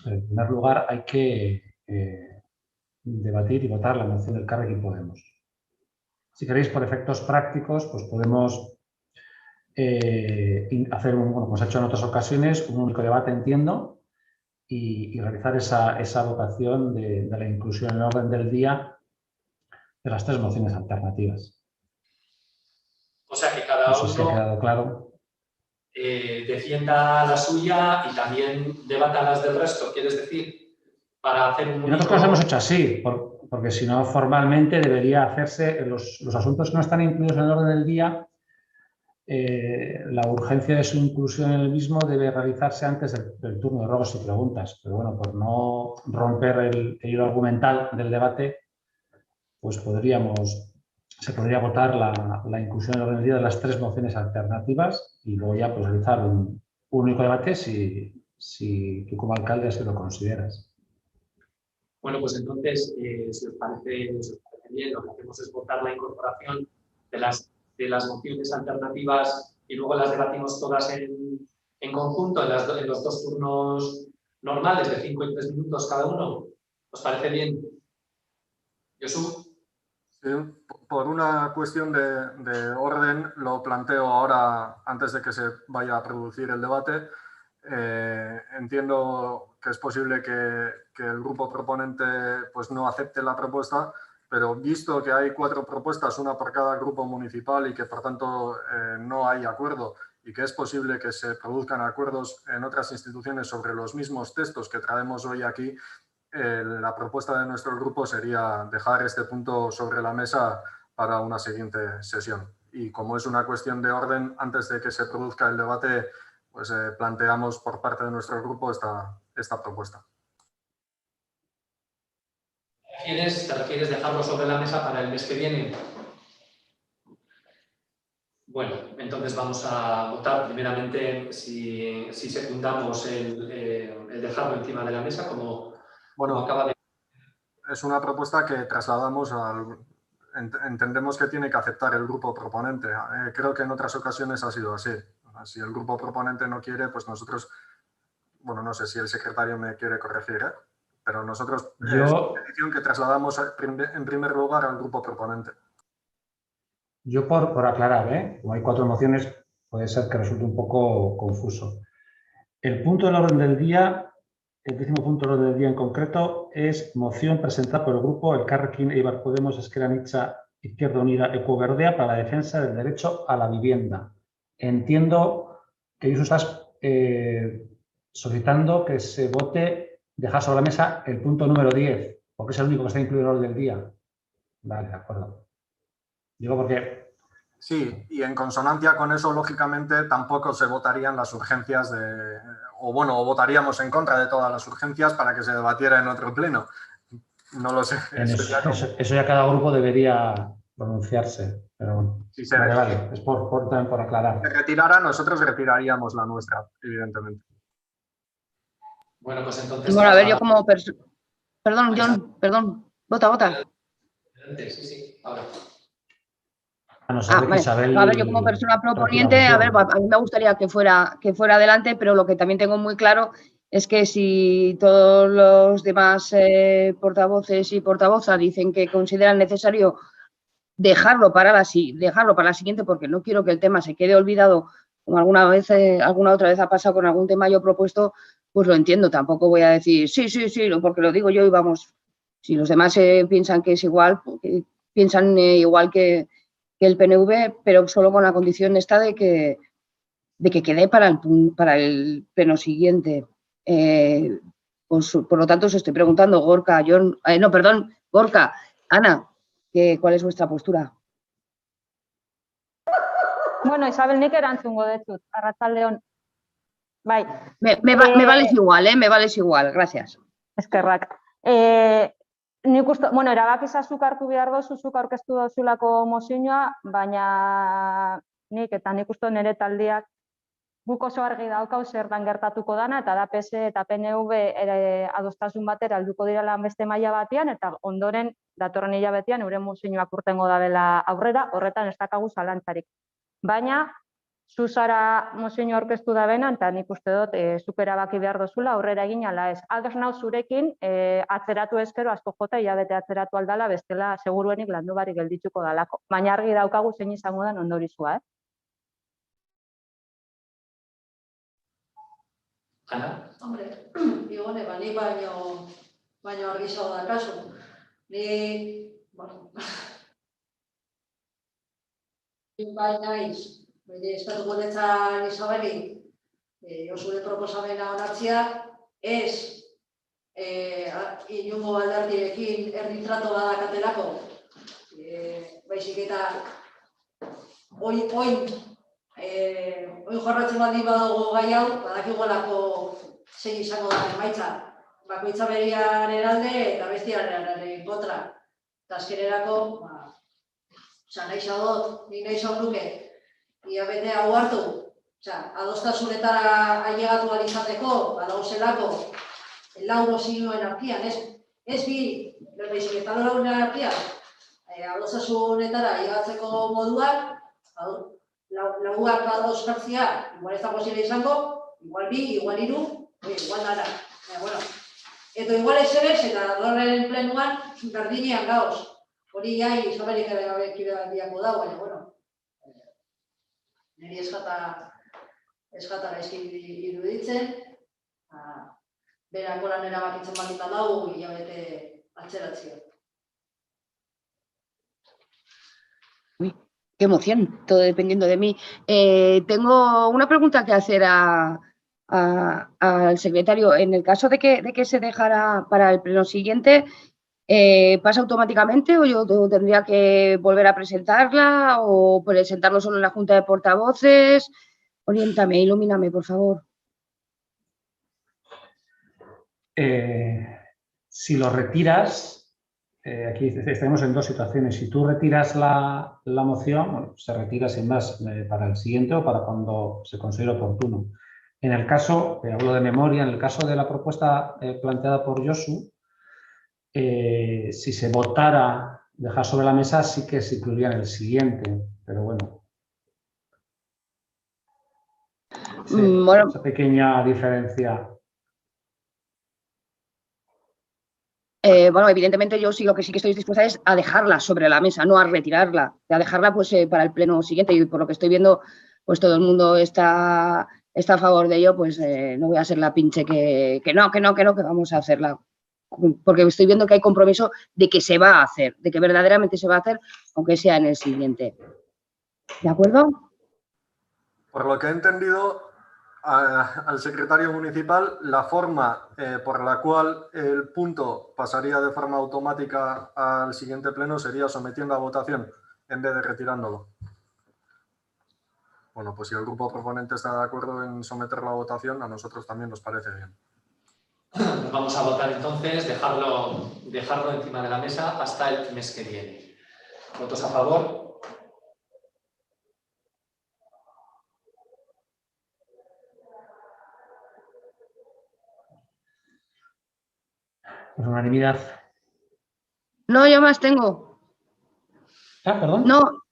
En primer lugar, hay que debatir y votar la moción del Elkarrekin Podemos. Si queréis, por efectos prácticos, pues podemos hacer, como se ha hecho en otras ocasiones, un único debate, entiendo, y realizar esa votación de la inclusión en el orden del día de las 3 mociones alternativas. O sea que cada No sé si ha uno quedado claro. defienda la suya y también debata las del resto, ¿quieres decir? Para hacer un Nosotros único... lo hemos hecho así, porque si no, formalmente debería hacerse los asuntos que no están incluidos en el orden del día. La urgencia de su inclusión en el mismo debe realizarse antes del turno de ruegos y preguntas. Pero bueno, por no romper el hilo argumental del debate, pues se podría votar la inclusión en el orden del día de las 3 mociones alternativas y luego ya pues, realizar un único debate si tú como alcalde así lo consideras. Bueno, pues entonces, si os parece bien, lo que hacemos es votar la incorporación de las mociones alternativas y luego las debatimos todas en conjunto en los 2 turnos normales de 5 y 3 minutos cada uno. ¿Os parece bien? Josu. Sí, por una cuestión de orden, lo planteo ahora antes de que se vaya a producir el debate. Entiendo que es posible que el grupo proponente pues, no acepte la propuesta, pero visto que hay 4 propuestas, una por cada grupo municipal y que por tanto no hay acuerdo y que es posible que se produzcan acuerdos en otras instituciones sobre los mismos textos que traemos hoy aquí, la propuesta de nuestro grupo sería dejar este punto sobre la mesa para una siguiente sesión. Y como es una cuestión de orden, antes de que se produzca el debate, pues planteamos por parte de nuestro grupo esta propuesta. ¿Te refieres dejarlo sobre la mesa para el mes que viene? Bueno, entonces vamos a votar primeramente si secundamos el dejarlo encima de la mesa, como acaba de... Es una propuesta que trasladamos entendemos que tiene que aceptar el grupo proponente. Creo que en otras ocasiones ha sido así. Si el grupo proponente no quiere, pues nosotros, bueno, no sé si el secretario me quiere corregir, pero nosotros es una petición que trasladamos en primer lugar al grupo proponente. Yo por aclarar, como hay 4 mociones, puede ser que resulte un poco confuso. El punto del orden del día, el 10º punto del orden del día en concreto, es moción presentada por el grupo Elkarrekin Eibar Podemos Ezker Anitza Izquierda Unida Ecoverdea para la defensa del derecho a la vivienda. Entiendo que tú estás solicitando que se vote, dejar sobre la mesa el punto número 10, porque es el único que está incluido en el orden del día. Vale, de acuerdo. Digo porque... Sí, y en consonancia con eso, lógicamente, tampoco se votarían las urgencias o votaríamos en contra de todas las urgencias para que se debatiera en otro pleno. No lo sé. Eso ya cada grupo debería pronunciarse, pero bueno. Si vale, es también por aclarar. Si se retirara, nosotros retiraríamos la nuestra, evidentemente. Bueno, pues entonces... Bueno, a ver, yo como persona... Perdón, John, perdón. Vota. Sí, ahora. Vale. A ver, yo como persona proponiente, a mí me gustaría que fuera adelante, pero lo que también tengo muy claro es que si todos los demás portavoces y portavozas dicen que consideran necesario dejarlo para la siguiente, porque no quiero que el tema se quede olvidado, como alguna otra vez ha pasado con algún tema yo propuesto, pues lo entiendo. Tampoco voy a decir sí, porque lo digo yo y vamos. Si los demás piensan que es igual, piensan igual que el PNV, pero solo con la condición esta de que quede para el pleno siguiente. Por lo tanto, os estoy preguntando, Gorka, John, Gorka, Ana, ¿cuál es vuestra postura? Bueno, Isabel, nik erantzungo dut, arratsaldeon. Bai. Me vales igual, me vales igual, gracias. Eskerrak. Nik uste, erabaki zazuk hartu behar dozu, zuk aurkeztu dozulako mozioa, baina nik uste nire taldeak guk oso argi daukau zertan gertatuko dana, eta da PS eta PNV adostasun batera helduko direla beste maila batean, eta ondoren datorren hilabetean euren mozioak urtengo dabela aurrera, horretan ez dakagu zalantzarik. Baina, zu zara mozioa aurkeztu da bena, eta nik uste dut zuk erabaki behar dozula aurrera egin ala ez. Ados nau zurekin atzeratu ezkero asko jota hilabete atzeratu aldala, bestela seguruenik landu barik geldituko dalako. Baina argi daukagu zein izango den ondorizua, Ana? Hombre, Igone, ni baino argizago da kasu. Ni, bueno, baina iz, estatu gonetzan izaberi, zure proposamena onartzia, ez inungo alderdirekin erditrato badakatelako, baizik eta oin jorratzen baldin badago gai hau, badakigolako zein izango da emaitza. Bakoitza beriaren alde eta bestiaren kontra. Eta azkenerako, nahi zaudot, nahi zaudluke, ia bete hau hartu, adostasunetara ailegatu alizateko, badauzelako, lau nozinuen artian, ez bi, baizik eta launen artian, adostasunetara ailegatzeko moduak, lauak adoskartzia, igual ez da posible izango, igual bi, igual hiru, igual nara. Eta igual ez ebez, eta dorren plenuan, berdinean gauz. Hori jai, izaberik ere gabekide diako da, baina, bueno, niri eskata gaizki iruditzen, berako lan erabakitzen baldin badau, hilabete atzeratzea. Uy, qué emoción, todo dependiendo de mí. Tengo una pregunta que hacer al secretario. En el caso de que se dejara para el pleno siguiente, ¿pasa automáticamente o yo tendría que volver a presentarla o presentarlo solo en la Junta de Portavoces? Oriéntame, ilumíname, por favor. Si lo retiras, aquí estaremos en dos situaciones. Si tú retiras la moción, bueno, se retira sin más para el siguiente o para cuando se considere oportuno. En el caso, hablo de memoria, en el caso de la propuesta planteada por Josu, si se votara dejar sobre la mesa, sí que se incluiría en el siguiente, pero bueno. Bueno, esa pequeña diferencia. Bueno, evidentemente yo sí lo que sí que estoy dispuesta es a dejarla sobre la mesa, no a retirarla, a dejarla pues para el pleno siguiente y por lo que estoy viendo pues todo el mundo está a favor de ello, pues no voy a ser la pinche que vamos a hacerla. Porque estoy viendo que hay compromiso de que se va a hacer, de que verdaderamente se va a hacer, aunque sea en el siguiente. ¿De acuerdo? Por lo que he entendido, al secretario municipal, la forma por la cual el punto pasaría de forma automática al siguiente pleno sería sometiendo a votación en vez de retirándolo. Bueno, pues si el grupo proponente está de acuerdo en someterlo a votación, a nosotros también nos parece bien. Pues vamos a votar entonces, dejarlo encima de la mesa hasta el mes que viene. ¿Votos a favor? Pues unanimidad. No, yo me abstengo. Ah, perdón. No,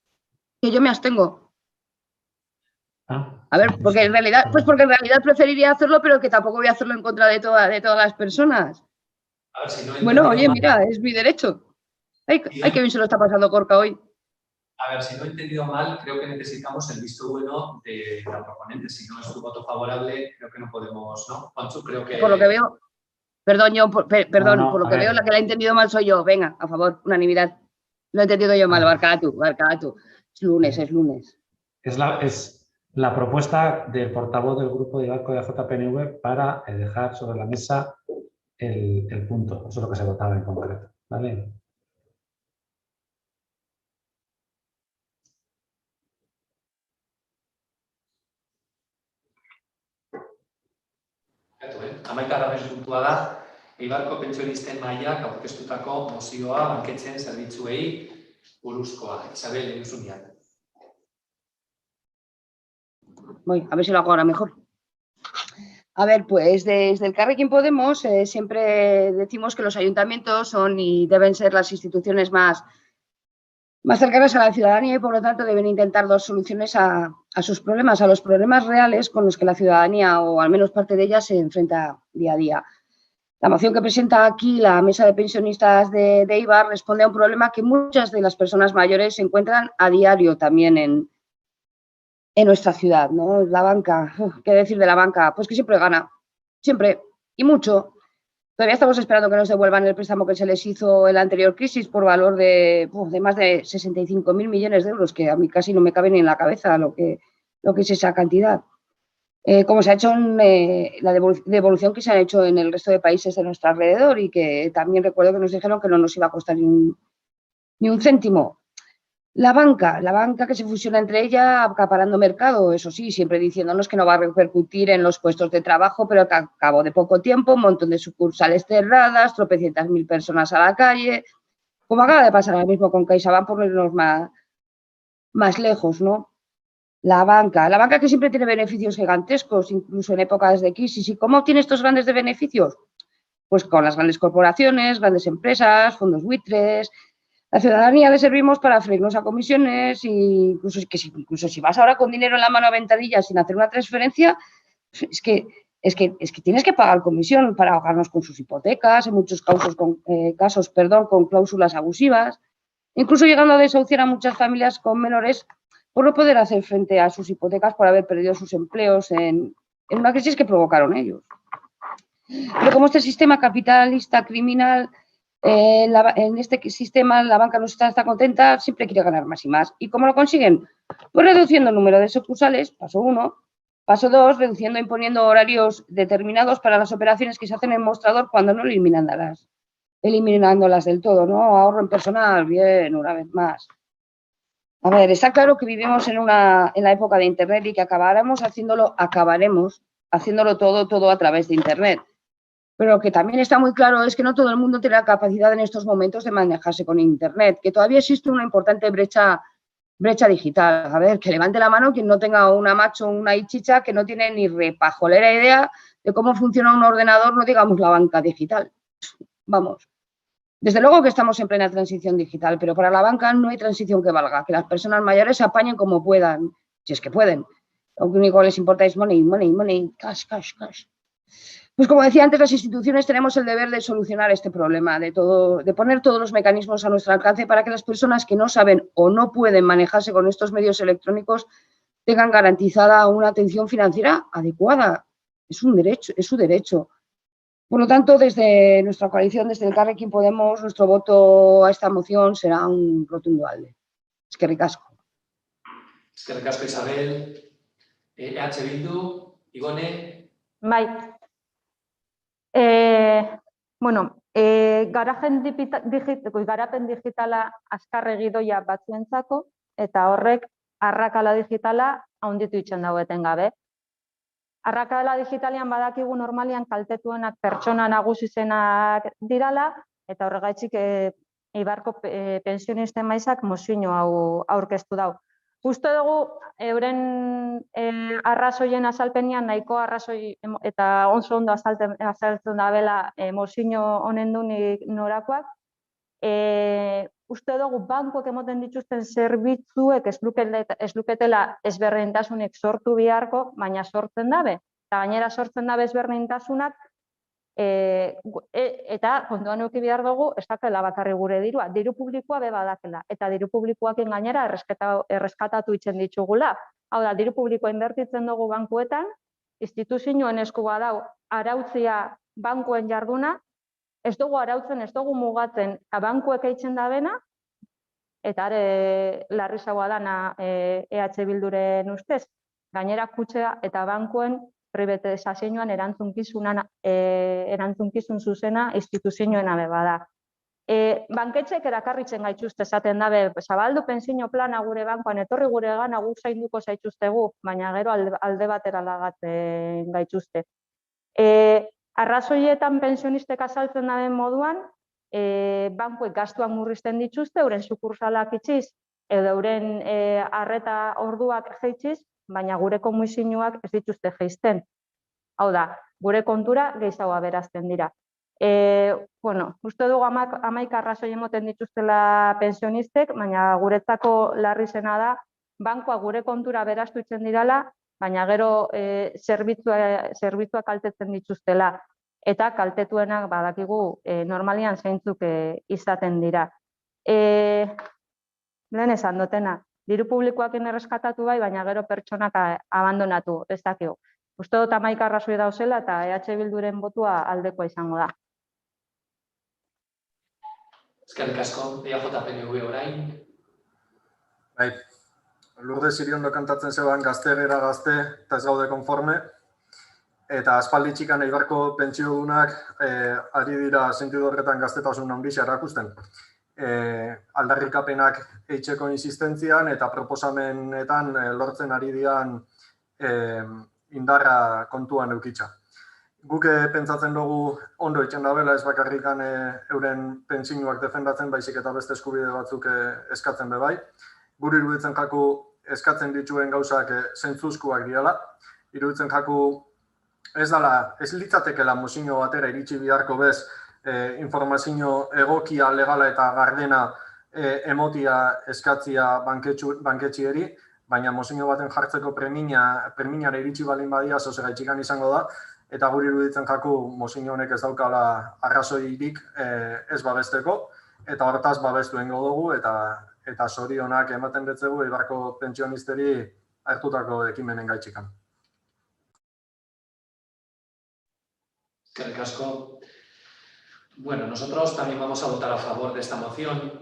que yo me abstengo. A ver, porque en realidad preferiría hacerlo, pero que tampoco voy a hacerlo en contra de todas las personas. A ver, si no bueno, oye, mira, es mi derecho. Ay, qué bien se lo está pasando Gorka hoy. A ver, si no he entendido mal, creo que necesitamos el visto bueno de la proponente. Si no es su voto favorable, creo que no podemos, ¿no? Pancho, creo que... Por lo que veo, perdón, No, por lo que veo, la que la ha entendido mal soy yo. Venga, a favor, unanimidad. Lo he entendido yo mal, Barcatu. Es lunes. Es la propuesta del portavoz del grupo de Ibarco de AJPNV para dejar sobre la mesa el punto. Eso es lo que se votaba en concreto. ¿Vale? Hamaikagarren puntua da, Eibarko pentsionisten mahaiak aurkeztutako mozioa banketzen zerbitzuei buruzkoa. Isabel, Eusumian. Voy, a ver si lo hago ahora mejor. A ver, pues desde el Carrequín Podemos siempre decimos que los ayuntamientos son y deben ser las instituciones más cercanas a la ciudadanía y por lo tanto deben intentar dar soluciones a sus problemas, a los problemas reales con los que la ciudadanía o al menos parte de ella se enfrenta día a día. La moción que presenta aquí la Mesa de Pensionistas de Eibar responde a un problema que muchas de las personas mayores se encuentran a diario también en nuestra ciudad, ¿no? La banca, ¿qué decir de la banca? Pues que siempre gana. siempre, y mucho. Todavía estamos esperando que nos devuelvan el préstamo que se les hizo en la anterior crisis por valor de más de 65.000 millones de euros, que a mí casi no me cabe ni en la cabeza lo que es esa cantidad. Como se ha hecho en la devolución que se ha hecho en el resto de países de nuestro alrededor y que también recuerdo que nos dijeron que no nos iba a costar ni un céntimo. La banca que se fusiona entre ella acaparando mercado, eso sí, siempre diciéndonos que no va a repercutir en los puestos de trabajo, pero que a cabo de poco tiempo, un montón de sucursales cerradas, tropecientas mil personas a la calle, como acaba de pasar ahora mismo con CaixaBank, por irnos más lejos, ¿no? La banca que siempre tiene beneficios gigantescos, incluso en épocas de crisis. ¿Y cómo obtiene estos grandes beneficios? Pues con las grandes corporaciones, grandes empresas, fondos buitres. La ciudadanía le servimos para freírnos a comisiones, incluso si vas ahora con dinero en la mano a ventanilla sin hacer una transferencia, es que tienes que pagar comisión para ahogarnos con sus hipotecas, en muchos casos con cláusulas abusivas, incluso llegando a desahuciar a muchas familias con menores por no poder hacer frente a sus hipotecas por haber perdido sus empleos en una crisis que provocaron ellos. Pero como este sistema capitalista criminal, en este sistema la banca no está contenta, siempre quiere ganar más y más. ¿Y cómo lo consiguen? Pues reduciendo el número de sucursales, paso 1. Paso 2, reduciendo e imponiendo horarios determinados para las operaciones que se hacen en mostrador cuando no eliminándolas del todo, ¿no? Ahorro en personal, bien, una vez más. A ver, está claro que vivimos en la época de Internet y que acabaremos haciéndolo todo a través de Internet. Pero lo que también está muy claro es que no todo el mundo tiene la capacidad en estos momentos de manejarse con Internet, que todavía existe una importante brecha digital. A ver, que levante la mano quien no tenga una macho o una hichicha que no tiene ni repajolera idea de cómo funciona un ordenador, no digamos la banca digital. Vamos. Desde luego que estamos en plena transición digital, pero para la banca no hay transición que valga, que las personas mayores se apañen como puedan, si es que pueden. Lo único que les importa es money, cash. Pues como decía antes, las instituciones tenemos el deber de solucionar este problema, de poner todos los mecanismos a nuestro alcance para que las personas que no saben o no pueden manejarse con estos medios electrónicos tengan garantizada una atención financiera adecuada. Es un derecho, es su derecho. Por lo tanto, desde nuestra coalición, desde Elkarrekin Podemos, nuestro voto a esta moción será un rotundo alde. Eskerrik asko. Eskerrik asko, Isabel. EH Bildu, Igone. Bai. Garapen digitala azkarregi doia batzuentzako, eta horrek arrakala digitala handitu itzen dago etengabe. Arrakala digitalian badakigu normalian kaltetuenak pertsona nagusizenak dirala, eta horregaitzik Eibarko pensionisten maizak mozio hau aurkeztu dau. Uste dugu, euren arrazoien azalpenian nahiko arrazoi eta oso ondo azaltzen da bela mozio honen dunik norakoak. Uste dugu bankuek emoten dituzten zerbitzuek ez luketela ezberdintasunik sortu biharko, baina sortzen dabe. Eta gainera sortzen dabe ezberdintasunak, eta kontuan eduki behar dugu, ez dakela bakarri gure dirua. Diru publikoa be badakela. Eta diru publikoakin gainera erreskatatu itzen ditugula. Hau da, diru publikoa inbertitzen dugu bankuetan, instituzioen esku badau arautzia bankuen jarduna, ez dugu arautzen, ez dugu mugatzen bankuek eitzen dabena, eta larrizagoa dana EH Bilduren ustez, gainera kutxea eta bankuen privatizazioan erantzukizun zuzena instituzioena beba da. Banketxek erakarritzen gaituzte esaten dabe, zabaldu pentsio plana gure bankoan, etorri gure gana guk zainduko zaituztegu, baina gero alde batera lagatzen gaituzte. Arrazoietan pensionistek azaltzen daben moduan, bankuek gastuak murrizten dituzte, euren sukursalak itxiz, edo euren arreta orduak jeitziz, baina gure komisioak ez dituzte jeizten. Hau da, gure kontura gehiago aberazten dira. Uste dugu 11 arrazoi emoten dituztela pensionistek, baina guretzako larri zena da, bankua gure kontura aberaztu itzen dirala, baina gero zerbitzuak kaltetzen dituztela. Eta kaltetuenak badakigu normalian zeintzuk izaten dira. Lehen esan dutena, diru publikoakin erreskatatu bai, baina gero pertsonak abandonatu, ez dakigu. Uste dut 11 arrazoi dauzela eta EH Bilduren botua aldekoa izango da. Eskerrik asko, EAJ-PNV orain. Bai, Lourdes Iriondo kantatzen zegoen gazte gera gazte eta ez gaude konforme. Eta aspaldi txikan Eibarko pentsiodunak ari dira sentidu horretan gaztetasun handia erakusten. Aldarrikapenak eitzeko insistentzian eta proposamenetan lortzen ari dian indarra kontuan eukitza. Guk pentsatzen dugu ondo itxen dabela ez bakarrikan euren pentsioak defendatzen, baizik eta beste eskubide batzuk eskatzen bebai. Guri iruditzen jaku eskatzen dituen gauzak zentzuzkoak direla. Iruditzen jaku ez litzatekela mozio batera iritsi biharko bez informazio egokia, legala eta gardena emotia eskatzia banketxieri, baina mozio baten jartzeko preminara iritsi balin badia zozegaitxikan izango da, eta guri iruditzen jaku mozio honek ez daukala arrazoirik ez babesteko, eta hortaz babestu egingo dugu, eta zorionak ematen betzegu Eibarko pentsionisteri hartutako ekimenen gaitxikan. Eskerrik asko. Bueno, nosotros también vamos a votar a favor de esta moción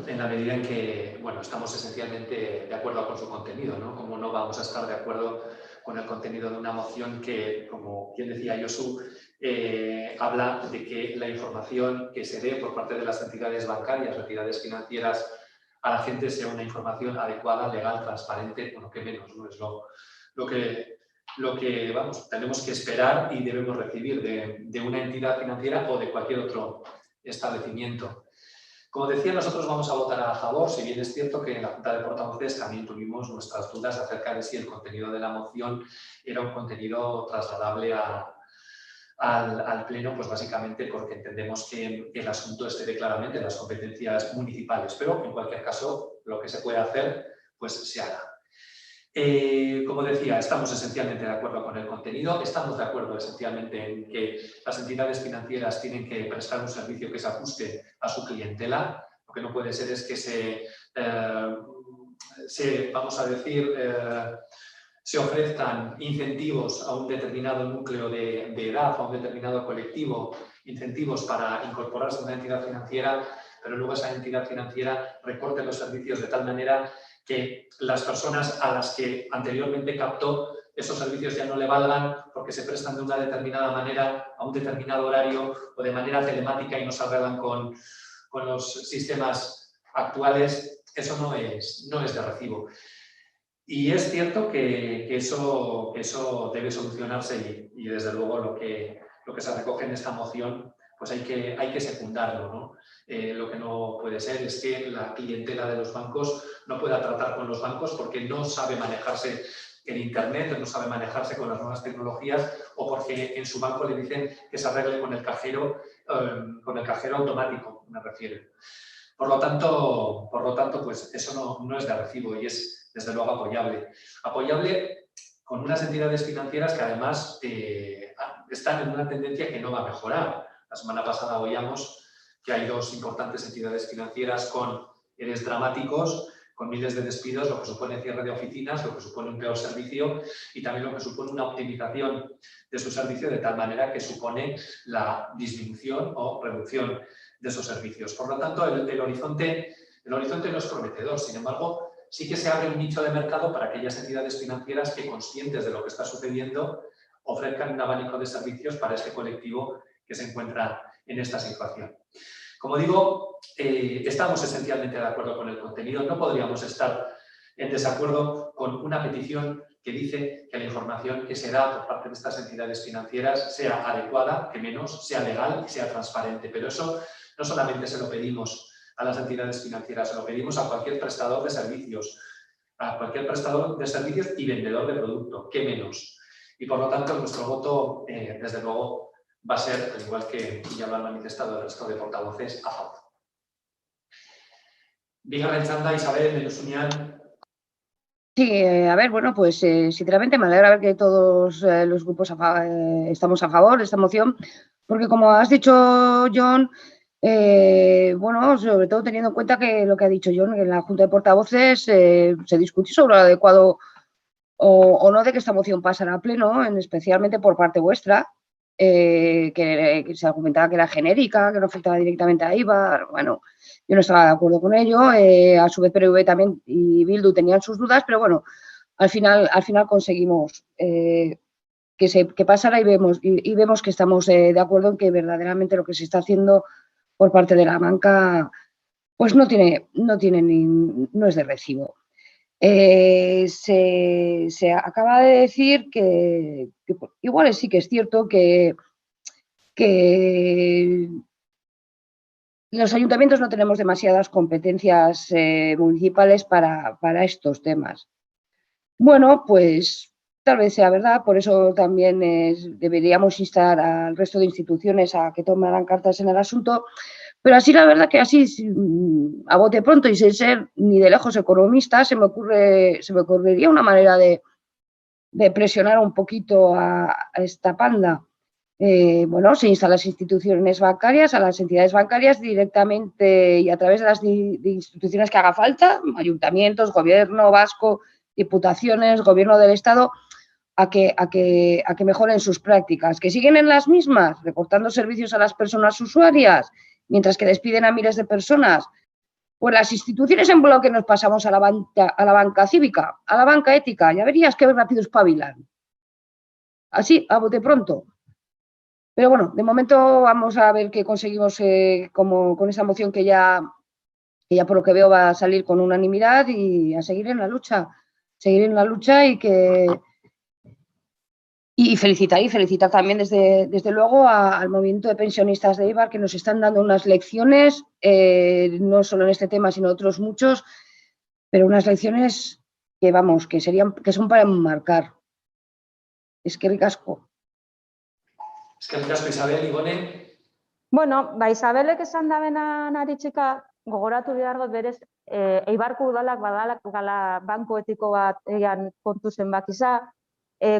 en la medida en que, bueno, estamos esencialmente de acuerdo con su contenido, ¿no? Como no vamos a estar de acuerdo con el contenido de una moción que, como bien decía Josu, habla de que la información que se dé por parte de las entidades bancarias o entidades financieras a la gente sea una información adecuada, legal, transparente, bueno, que menos, ¿no? Es lo que vamos, tenemos que esperar y debemos recibir de una entidad financiera o de cualquier otro establecimiento. Como decía, nosotros vamos a votar a favor, si bien es cierto que en la Junta de Portavoces también tuvimos nuestras dudas acerca de si el contenido de la moción era un contenido trasladable al Pleno, pues básicamente porque entendemos que el asunto esté claramente en las competencias municipales, pero en cualquier caso lo que se puede hacer, pues se hará. Como decía, estamos esencialmente de acuerdo con el contenido, estamos de acuerdo esencialmente en que las entidades financieras tienen que prestar un servicio que se ajuste a su clientela. Lo que no puede ser es que se ofrezcan incentivos a un determinado núcleo de edad, a un determinado colectivo, incentivos para incorporarse a una entidad financiera, pero luego esa entidad financiera recorte los servicios de tal manera que las personas a las que anteriormente captó esos servicios ya no le valgan porque se prestan de una determinada manera a un determinado horario o de manera telemática y no se arreglan con los sistemas actuales. Eso no es de recibo. Y es cierto que eso debe solucionarse y desde luego lo que se recoge en esta moción pues hay que secundarlo, ¿no? Lo que no puede ser es que la clientela de los bancos no pueda tratar con los bancos porque no sabe manejarse en Internet, no sabe manejarse con las nuevas tecnologías o porque en su banco le dicen que se arregle con el cajero automático, me refiero. Por lo tanto, pues eso no es de recibo y es desde luego apoyable. Apoyable con unas entidades financieras que además están en una tendencia que no va a mejorar. La semana pasada oíamos que hay dos importantes entidades financieras con EREs dramáticos, con miles de despidos, lo que supone cierre de oficinas, lo que supone un peor servicio y también lo que supone una optimización de su servicio de tal manera que supone la disminución o reducción de esos servicios. Por lo tanto, el horizonte no es prometedor. Sin embargo, sí que se abre un nicho de mercado para aquellas entidades financieras que, conscientes de lo que está sucediendo, ofrezcan un abanico de servicios para este colectivo que se encuentra en esta situación. Como digo, estamos esencialmente de acuerdo con el contenido. No podríamos estar en desacuerdo con una petición que dice que la información que se da por parte de estas entidades financieras sea adecuada, que menos, sea legal y sea transparente. Pero eso no solamente se lo pedimos a las entidades financieras, se lo pedimos a cualquier prestador de servicios, y vendedor de producto, que menos. Y por lo tanto, nuestro voto, desde luego, va a ser, al igual que ya lo han manifestado el resto de portavoces, a favor. Bigarren txanda, Isabel, Melusunian. Sí, a ver, bueno, pues sinceramente me alegra ver que todos los grupos estamos a favor de esta moción, porque como has dicho, John, bueno, sobre todo teniendo en cuenta que lo que ha dicho John, que en la Junta de Portavoces se discutió sobre el adecuado o no de que esta moción pasara a pleno, especialmente por parte vuestra, que se argumentaba que era genérica, que no afectaba directamente a IVA. Bueno, yo no estaba de acuerdo con ello. A su vez, PNV también y Bildu tenían sus dudas, pero bueno, al final conseguimos que pasara y vemos que estamos de acuerdo en que verdaderamente lo que se está haciendo por parte de la banca pues no es de recibo. Se acaba de decir que igual sí que es cierto que los ayuntamientos no tenemos demasiadas competencias municipales para estos temas. Bueno, pues tal vez sea verdad, por eso también deberíamos instar al resto de instituciones a que tomaran cartas en el asunto, pero así la verdad que así, a bote pronto y sin ser ni de lejos economista, se me ocurriría una manera de presionar un poquito a esta panda. Bueno, se insta a las instituciones bancarias, a las entidades bancarias directamente y a través de las instituciones que haga falta, ayuntamientos, gobierno vasco, diputaciones, gobierno del Estado, a que mejoren sus prácticas, que siguen en las mismas, recortando servicios a las personas usuarias, mientras que despiden a miles de personas. Pues las instituciones en bloque nos pasamos a la banca cívica, a la banca ética, ya verías qué rápido espabilan. Así, a bote pronto. Pero bueno, de momento vamos a ver qué conseguimos con esa moción que ya por lo que veo va a salir con unanimidad y a seguir en la lucha. Seguir en la lucha y felicitar también desde luego al movimiento de pensionistas de Eibar que nos están dando unas lecciones, no solo en este tema sino otros muchos, pero unas lecciones que son para enmarcar. Es que ricasco. Es que ricasco, Isabel, Igone. Bueno, Isabelek esan dabena naritxika gogoratu behar dut berez, Eibarko udalak badala banko etiko bat egan kontu zenbakiza,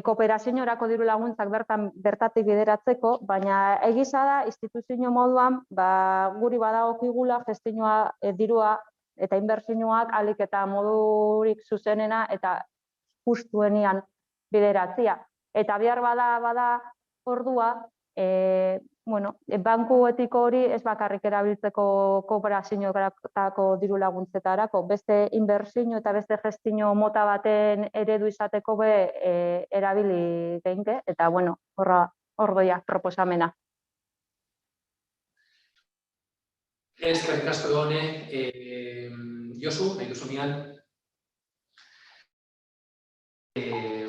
kooperaziorako diru laguntzak bertatik bideratzeko, baina egiza da instituzio moduan guri badagokigula gestionoa dirua eta inbertsioak ahalik eta modurik zuzenena eta justuenian bideratzea. Eta behar bada ordua, banku etiko hori ez bakarrik erabiltzeko kooperazioetako diru laguntzetarako, beste inbertsio eta beste gestio mota baten eredu izateko erabili geinke, eta ordoia proposamena. Eskerrik asko, Igone. Josu, nahi duzunean.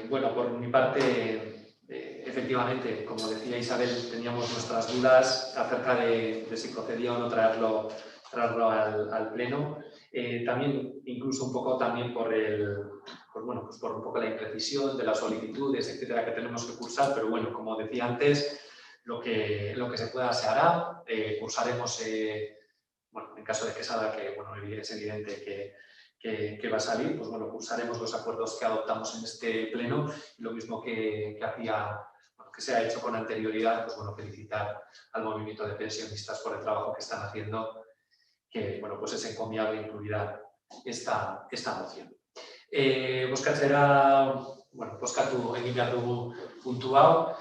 Bueno, por mi parte, efectivamente, como decía Isabel, teníamos nuestras dudas acerca de si procedía o no traerlo al Pleno. También, incluso un poco también por un poco la imprecisión de las solicitudes, etcétera, que tenemos que cursar, pero bueno, como decía antes, lo que se pueda se hará. Cursaremos, en caso de que salga, que es evidente que va a salir, pues bueno, cursaremos los acuerdos que adoptamos en este pleno y lo mismo que se ha hecho con anterioridad, pues bueno, felicitar al movimiento de pensionistas por el trabajo que están haciendo, que bueno, pues es encomiable incluirá esta moción. Bozkatu egin behar dugu puntu hau,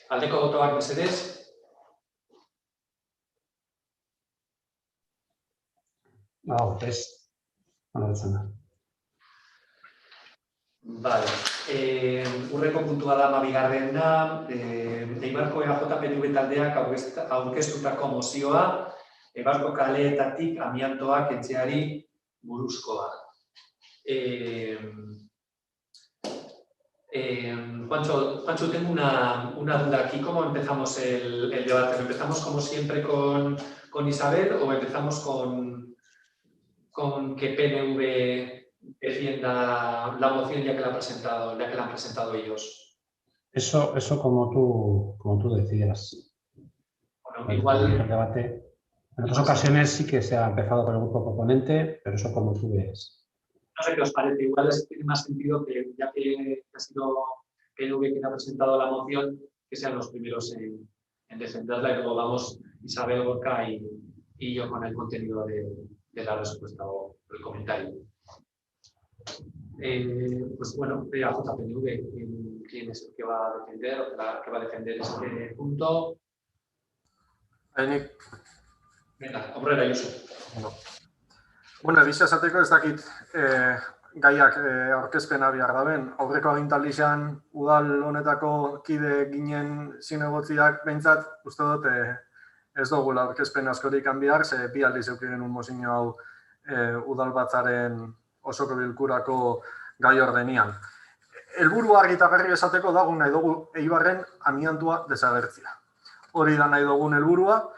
aldeko botoak mesedez. Vale. Urreko puntua da 12. Eibarko EAJ-PNV taldeak aurkeztutako mozioa Eibarko kaleetatik amiantoa kentzeari buruzkoa. Juancho, tengo una duda aquí. ¿Cómo empezamos el debate? ¿Empezamos como siempre con Isabel o empezamos con que PNV defienda la moción ya que la han presentado ellos? Eso como tú decías. Bueno, igual el debate. En otras ocasiones sí que se ha empezado por el grupo proponente, pero eso como tú ves. No sé qué os parece, igual tiene más sentido que ya que ha sido PNV quien ha presentado la moción, que sean los primeros en defenderla y luego vamos Isabel, Gorka y yo con el contenido la respuesta o el comentario. Pues bueno, AJPNV, ¿quién es el que va a defender o que va a defender este punto? Venga, Aurrera Ayuso. Bueno, egiz esateko ez dakit gaiak aurkezpena behar daben. Aurreko agintaldian udal honetako kide ginen zinegotziak behintzat, uste dut ez dugula aurkezpen askorik behar, ze bi aldiz eukiren un mozino hau udal batzaren osoko bilkurako gai ordenian. Helburu argi eta garbi esateko dago nahi dugu Eibarren amiantua desagertzea. Hori da nahi dugun helburua,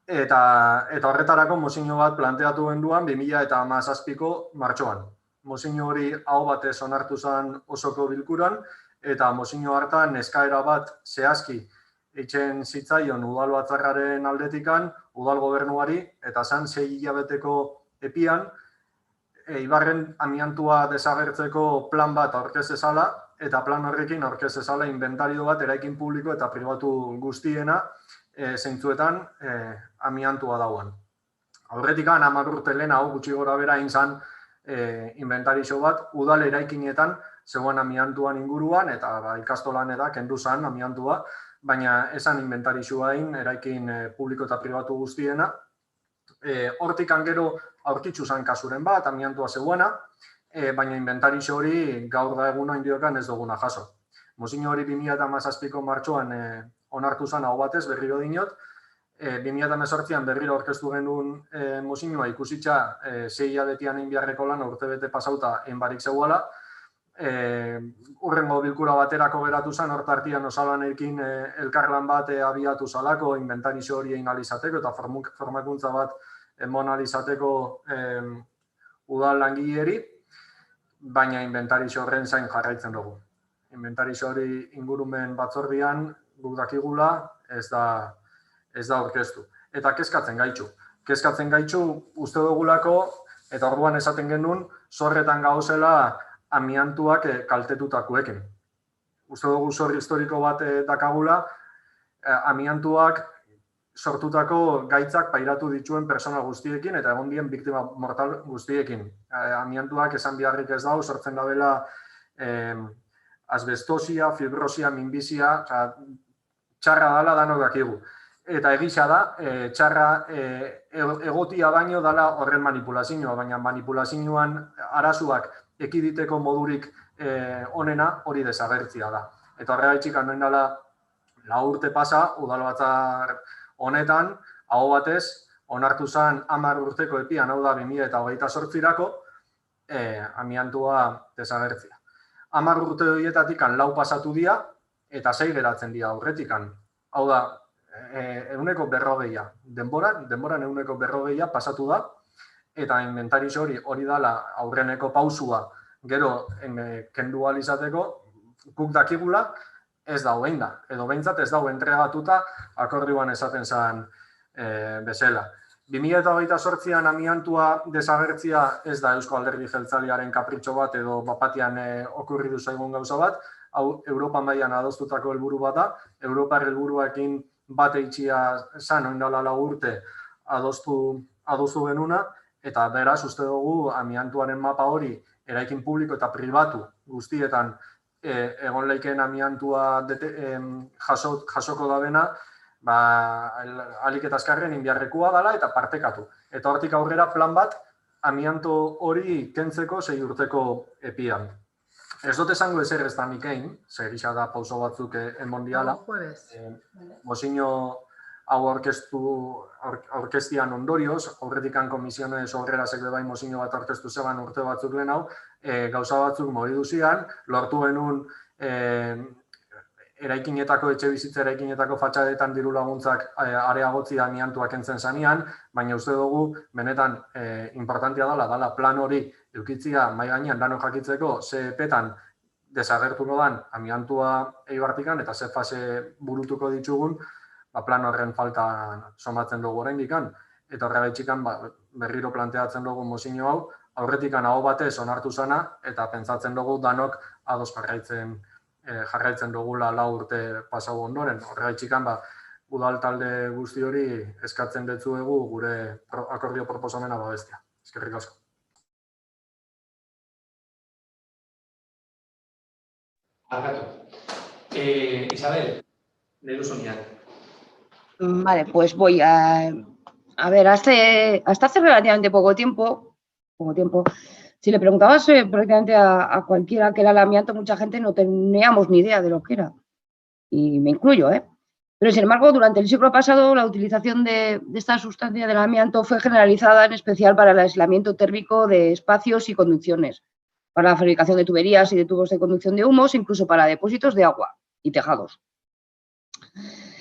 eta horretarako mozino bat planteatu genduan 2017ko martxoan. Mozino hori aho batez onartu zen osoko bilkuran, eta mozino hartan eskaera bat zehazki eitzen zitzaion udal batzarraren aldetikan, udal gobernuari, eta zan 6 hilabeteko epian, Eibarren amiantua desagertzeko plan bat aurkez ezala, eta plan horrekin aurkez ezala inventario bat eraikin publiko eta pribatu guztiena zeintzuetan amiantua dauan. Aurretikan 10 urte lehen hau gutxi gora bera inzan inventarizio bat udal eraikinetan zegoen amiantuan inguruan eta ikastolan eta kendu zan amiantua, baina esan inventarizioa hain eraikin publiko eta pribatu guztiena. Hortikan gero aurkitzu zan kasuren bat, amiantua zegoena, baina inventarizio hori gaur da eguna indiokan ez duguna jaso. Mozino hori 2017ko martxoan onartu zen hau batez, berriro dinot. 2018an berriro aurkeztu genuen mozinoa ikusitza 6 hilabetean egin beharreko lan urtebete pasauta enbarik zegoela. Urrengo bilkura baterako geratu zen, hortartian osalanekin elkarlan bat abiatu zalako, inventarizio hori egin alizateko eta formakuntza bat emon alizateko udal langileri, baina inventarizio horren zain jarraitzen dugu. Inventarizio hori ingurumen batzordian guk dakigula ez da aurkeztu. Eta kezkatzen gaitxu. Kezkatzen gaitxu uste dugulako, eta orduan esaten genuen, zorretan gauzela amiantuak kaltetutakoekin. Uste dugu zor historiko bat dakagula, amiantuak sortutako gaitzak pairatu dituen persona guztiekin eta egon dien biktima mortal guztiekin. Amiantuak esan beharrik ez dago, sortzen dabela asbestosia, fibrosia, minbizia, txarra dala danok dakigu. Eta egisa da, txarra egotia baino dala horren manipulazioa, baina manipulazioan arazoak ekiditeko modurik onena hori desagertzia da. Eta horregaitxik anoen dala 4 urte pasa, udal batzar honetan, hau batez, onartu zen 10 urteko epian, hau da 2028irako, amiantua desagertzia. 10 urte horietatik 4 pasatu dira, eta 6 geratzen dira aurretikan. Hau da, 140. Denboran 140 pasatu da, eta inventarizio hori dala aurreneko pausua gero kendu ahal izateko, guk dakigula ez dago egin da, edo behintzat ez dago entregatuta akordioan esaten zen bezala. 2028an amiantua desagertzia ez da Eusko Alderdi Jeltzalearen kapritxo bat edo bapatian okurridu zaigun gauza bat, hau Europa mailan adostutako helburu bat da, Europar helburuekin bat eitxia zan, oin dala 4 urte adostu genuna, eta beraz uste dugu amiantuaren mapa hori eraikin publiko eta pribatu guztietan egon leikeen amiantua jasoko dabena, alik eta azkarren inbiarrekoa dela eta partekatu. Eta hortik aurrera plan bat amianto hori kentzeko 6 urteko epian. Ez dut esango ezer ez da nikein, zer gisa da pauso batzuk emondiala. Mozino hau aurkeztian ondorioz, aurretikan komisiones horrerazek bebain mozino bat aurkeztu zeban urte batzuk lehen hau, gauza batzuk mogidu zidan, lortu genuen eraikinetako, etxe bizitza eraikinetako fatxadetan diru laguntzak areagotzi amiantuak entzen zanean, baina uste dugu, benetan, importantia dala plan hori eukitzia mai gainean dano jakitzeko, ze epetan desagertuko dan amiantua Eibartikan eta ze fase burutuko ditugun, plan horren falta somatzen dugu oraindikan, eta horregaitxikan berriro planteatzen dugu mozino hau, aurretikan aho batez onartu zana, eta pentsatzen dugu danok ados jarraitzen dugula 4 urte pasau ondoren. Horregaitxikan udal talde guzti hori eskatzen detzuegu gure akordio proposamena babestea. Eskerrik asko. Argatu. Isabel, de Luz Unión. Vale, pues voy a ver, hasta hace relativamente poco tiempo, si le preguntabas prácticamente a cualquiera qué era el amianto, mucha gente no teníamos ni idea de lo que era. Y me incluyo, ¿eh? Pero, sin embargo, durante el siglo pasado, la utilización de esta sustancia del amianto fue generalizada, en especial para el aislamiento térmico de espacios y conducciones, para la fabricación de tuberías y de tubos de conducción de humos, incluso para depósitos de agua y tejados.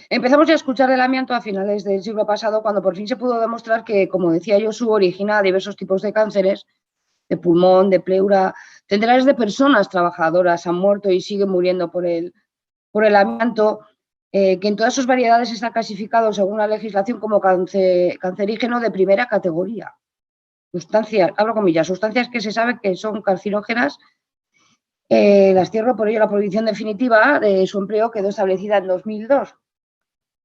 Empezamos ya a escuchar del amianto a finales del siglo pasado, cuando por fin se pudo demostrar que, como decía Josu, origina diversos tipos de cánceres, de pulmón, de pleura. Centenares de personas trabajadoras han muerto y siguen muriendo por el amianto, que en todas sus variedades está clasificado según la legislación como cancerígeno de primera categoría. Sustancias, abro comillas, sustancias que se sabe que son carcinógenas. Las cierro, por ello la prohibición definitiva de su empleo quedó establecida en 2002.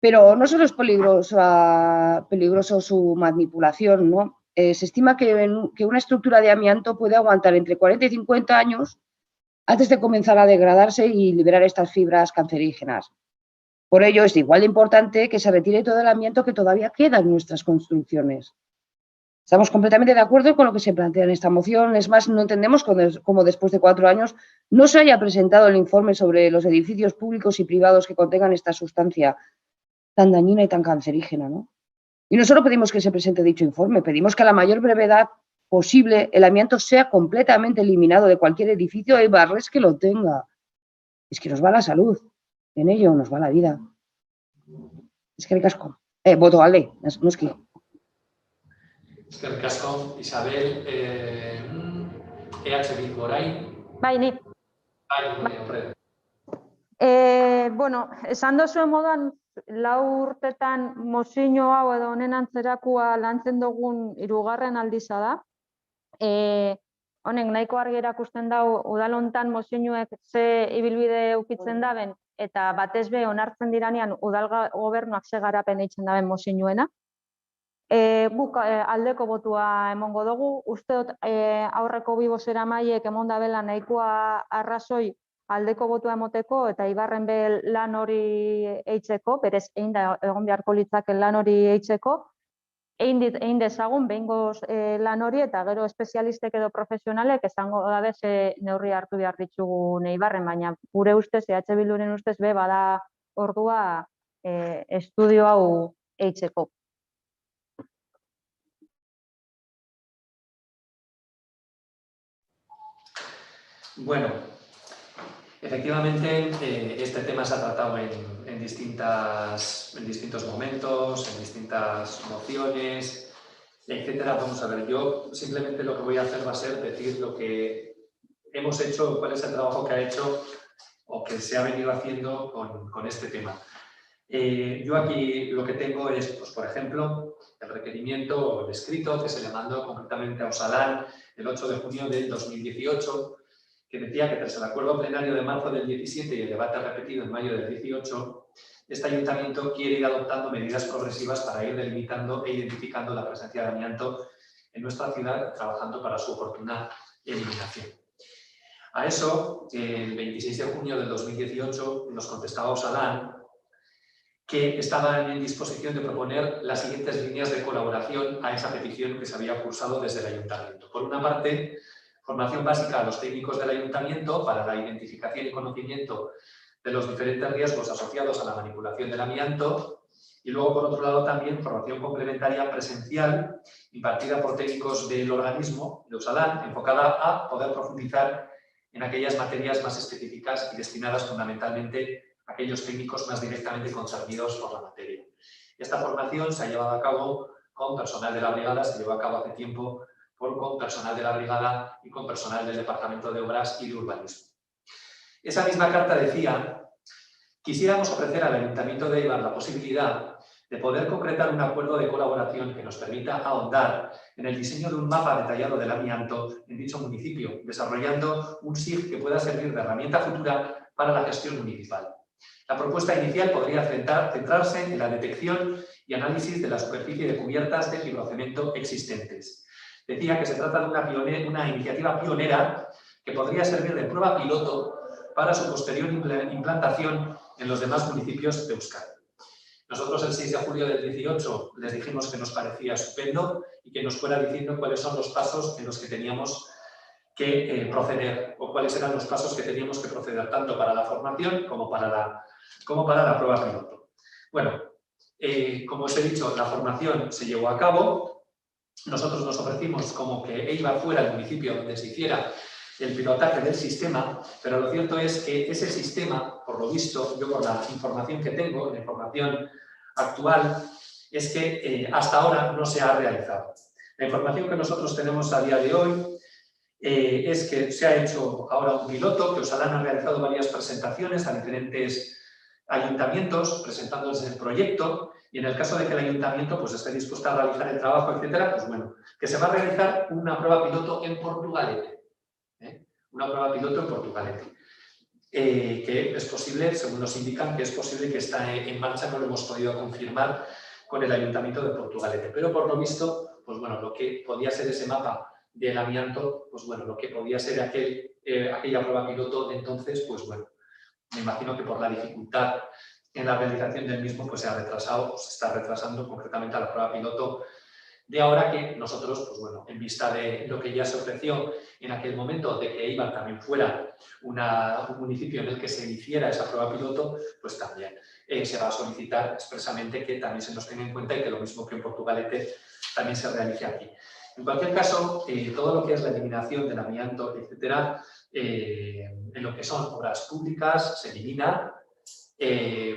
Pero no solo es peligroso su manipulación, ¿no? Se estima que una estructura de amianto puede aguantar entre 40 y 50 años antes de comenzar a degradarse y liberar estas fibras cancerígenas. Por ello, es igual de importante que se retire todo el amianto que todavía queda en nuestras construcciones. Estamos completamente de acuerdo con lo que se plantea en esta moción. Es más, no entendemos cómo después de 4 años no se haya presentado el informe sobre los edificios públicos y privados que contengan esta sustancia tan dañina y tan cancerígena, ¿no? Y no solo pedimos que se presente dicho informe, pedimos que a la mayor brevedad posible el amianto sea completamente eliminado de cualquier edificio y barres que lo tenga. Es que nos va la salud, en ello nos va la vida. Eskerrik asko. Voto alde, noski. Eskerrik asko, Isabel. EH Bildu orain. Bai, ni. Bueno, esan duzuen moduan, 4 urtetan mozio hau edo honen antzerakoa lantzen dugun 3. aldiza da. Honek nahiko argi erakusten dau udal hontan mozioek ze ibilbide ukitzen daben eta batez be onartzen diranean udal gobernuak ze garapen egiten daben mozioena. Guk aldeko botua emongo dugu. Uste dut aurreko bi bozeramaiek emon dabela nahikoa arrazoi aldeko botua emoteko eta Ibarren be lan hori eitzeko, berez egon beharko litzake lan hori eitzeko, egin dezagun behingoz lan hori eta gero espezialistek edo profesionalek esango dabe ze neurri hartu behar ditugun Ibarren, baina gure ustez, EH Bilduren ustez be bada ordua estudio hau eitzeko. Bueno, efectivamente este tema se ha tratado en distintos momentos, en distintas mociones, etcétera. Vamos a ver, yo simplemente lo que voy a hacer va a ser decir lo que hemos hecho, cuál es el trabajo que ha hecho o que se ha venido haciendo con este tema. Yo aquí lo que tengo es, pues, por ejemplo, el requerimiento o el escrito que se le mandó concretamente a Osalan el 8 de junio del 2018, que decía que tras el acuerdo plenario de marzo del 17 y el debate repetido en mayo del 18, este ayuntamiento quiere ir adoptando medidas progresivas para ir delimitando e identificando la presencia de amianto en nuestra ciudad, trabajando para su oportuna eliminación. A eso, el 26 de junio del 2018 nos contestaba Osalan que estaban en disposición de proponer las siguientes líneas de colaboración a esa petición que se había cursado desde el ayuntamiento. Por una parte, formación básica a los técnicos del ayuntamiento para la identificación y conocimiento de los diferentes riesgos asociados a la manipulación del amianto y luego, por otro lado, también formación complementaria presencial impartida por técnicos del organismo de Osalan, enfocada a poder profundizar en aquellas materias más específicas y destinadas fundamentalmente a aquellos técnicos más directamente concernidos por la materia. Esta formación se ha llevado a cabo con personal de la brigada, se llevó a cabo hace tiempo con personal de la brigada y con personal del Departamento de Obras y de Urbanismo. Esa misma carta decía: quisiéramos ofrecer al Ayuntamiento de Eibar la posibilidad de poder concretar un acuerdo de colaboración que nos permita ahondar en el diseño de un mapa detallado del amianto en dicho municipio, desarrollando un SIG que pueda servir de herramienta futura para la gestión municipal. La propuesta inicial podría centrarse en la detección y análisis de la superficie de cubiertas de fibrocemento existentes, decía que se trata de una iniciativa pionera que podría servir de prueba piloto para su posterior implantación en los demás municipios de Euskadi. Nosotros el 6 de julio del 18 les dijimos que nos parecía estupendo y que nos fuera diciendo cuáles son los pasos en los que teníamos que proceder o cuáles eran los pasos que teníamos que proceder tanto para la formación como para la prueba piloto. Bueno, como os he dicho, la formación se llevó a cabo. Nosotros nos ofrecimos como que Eibar fuera el municipio donde se hiciera el pilotaje del sistema, pero lo cierto es que ese sistema, por lo visto, yo por la información que tengo, la información actual, es que hasta ahora no se ha realizado. La información que nosotros tenemos a día de hoy es que se ha hecho ahora un piloto, que Osalan ha realizado varias presentaciones a diferentes ayuntamientos presentándoles el proyecto, y en el caso de que el ayuntamiento pues, esté dispuesto a realizar el trabajo, etcétera, pues bueno, que se va a realizar una prueba piloto en Portugalete. Una prueba piloto en Portugalete. Que es posible, según nos indican, que es posible que está en marcha, no lo hemos podido confirmar con el Ayuntamiento de Portugalete. Pero por lo visto, pues bueno, lo que podía ser ese mapa del amianto, pues bueno, lo que podía ser aquella prueba piloto de entonces, pues bueno, me imagino que por la dificultad en la realización del mismo, pues se ha retrasado, se está retrasando concretamente a la prueba piloto de ahora, que nosotros, pues bueno, en vista de lo que ya se ofreció en aquel momento, de que Eibar también fuera un municipio en el que se hiciera esa prueba piloto, pues también se va a solicitar expresamente que también se nos tenga en cuenta y que lo mismo que en Portugalete también se realice aquí. En cualquier caso, todo lo que es la eliminación del amianto, etcétera, en lo que son obras públicas, se elimina.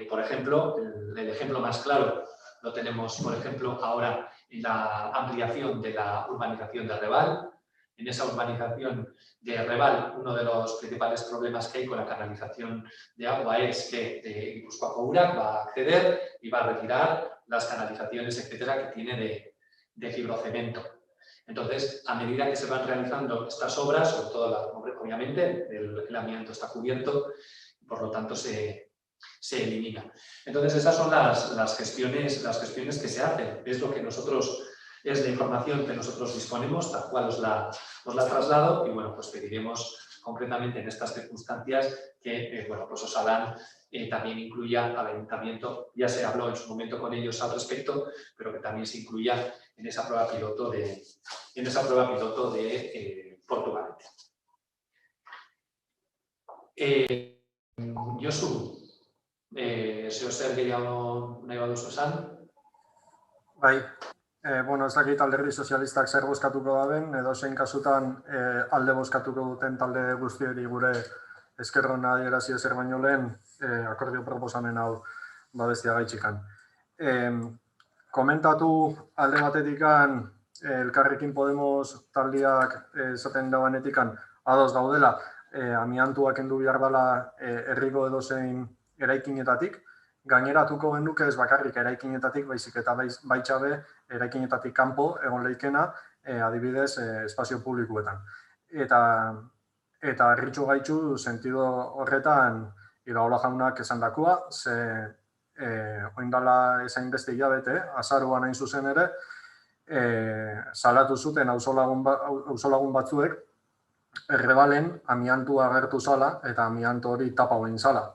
Por ejemplo, el ejemplo más claro lo tenemos, por ejemplo, ahora en la ampliación de la urbanización de Reval. En esa urbanización de Reval, uno de los principales problemas que hay con la canalización de agua es que Guipúzcoa Urac va a acceder y va a retirar las canalizaciones, etcétera, que tiene de fibrocemento. Entonces, a medida que se van realizando estas obras, sobre todo, obviamente, el amianto está cubierto y por lo tanto se elimina. Entonces, esas son las gestiones que se hacen. Es lo que nosotros, es la información que nosotros disponemos, tal cual os la traslado, y bueno, pues pediremos concretamente en estas circunstancias que, bueno, pues Osalan también incluya al ayuntamiento. Ya se habló en su momento con ellos al respecto, pero que también se incluya en esa prueba piloto de Portugalete. Josu, zeo zer gehiago nahi baduzu esan? Bai, ez dakit alderdi sozialistak zer bozkatuko daben, edo zein kasutan alde bozkatuko duten talde guztieri gure eskerron adierazi ezer baino lehen akordio proposamen hau babestia gaitxikan. Komentatu alde batetikan Elkarrekin Podemos taldeak esaten dabanetikan ados gaudela amiantua kendu behar dela herriko edozein eraikinetatik. Gaineratuko genuke ez bakarrik eraikinetatik, baizik eta baitxabe eraikinetatik kanpo egon leikena, adibidez, espazio publikoetan. Eta harritxu gaitxu sentido horretan Iraola jaunak esandakoa, ze oindala ezain beste hilabete, azaroan hain zuzen ere, salatu zuten auzolagun batzuek Errebalen amiantua agertu zala eta amianto hori tapa hoin zala.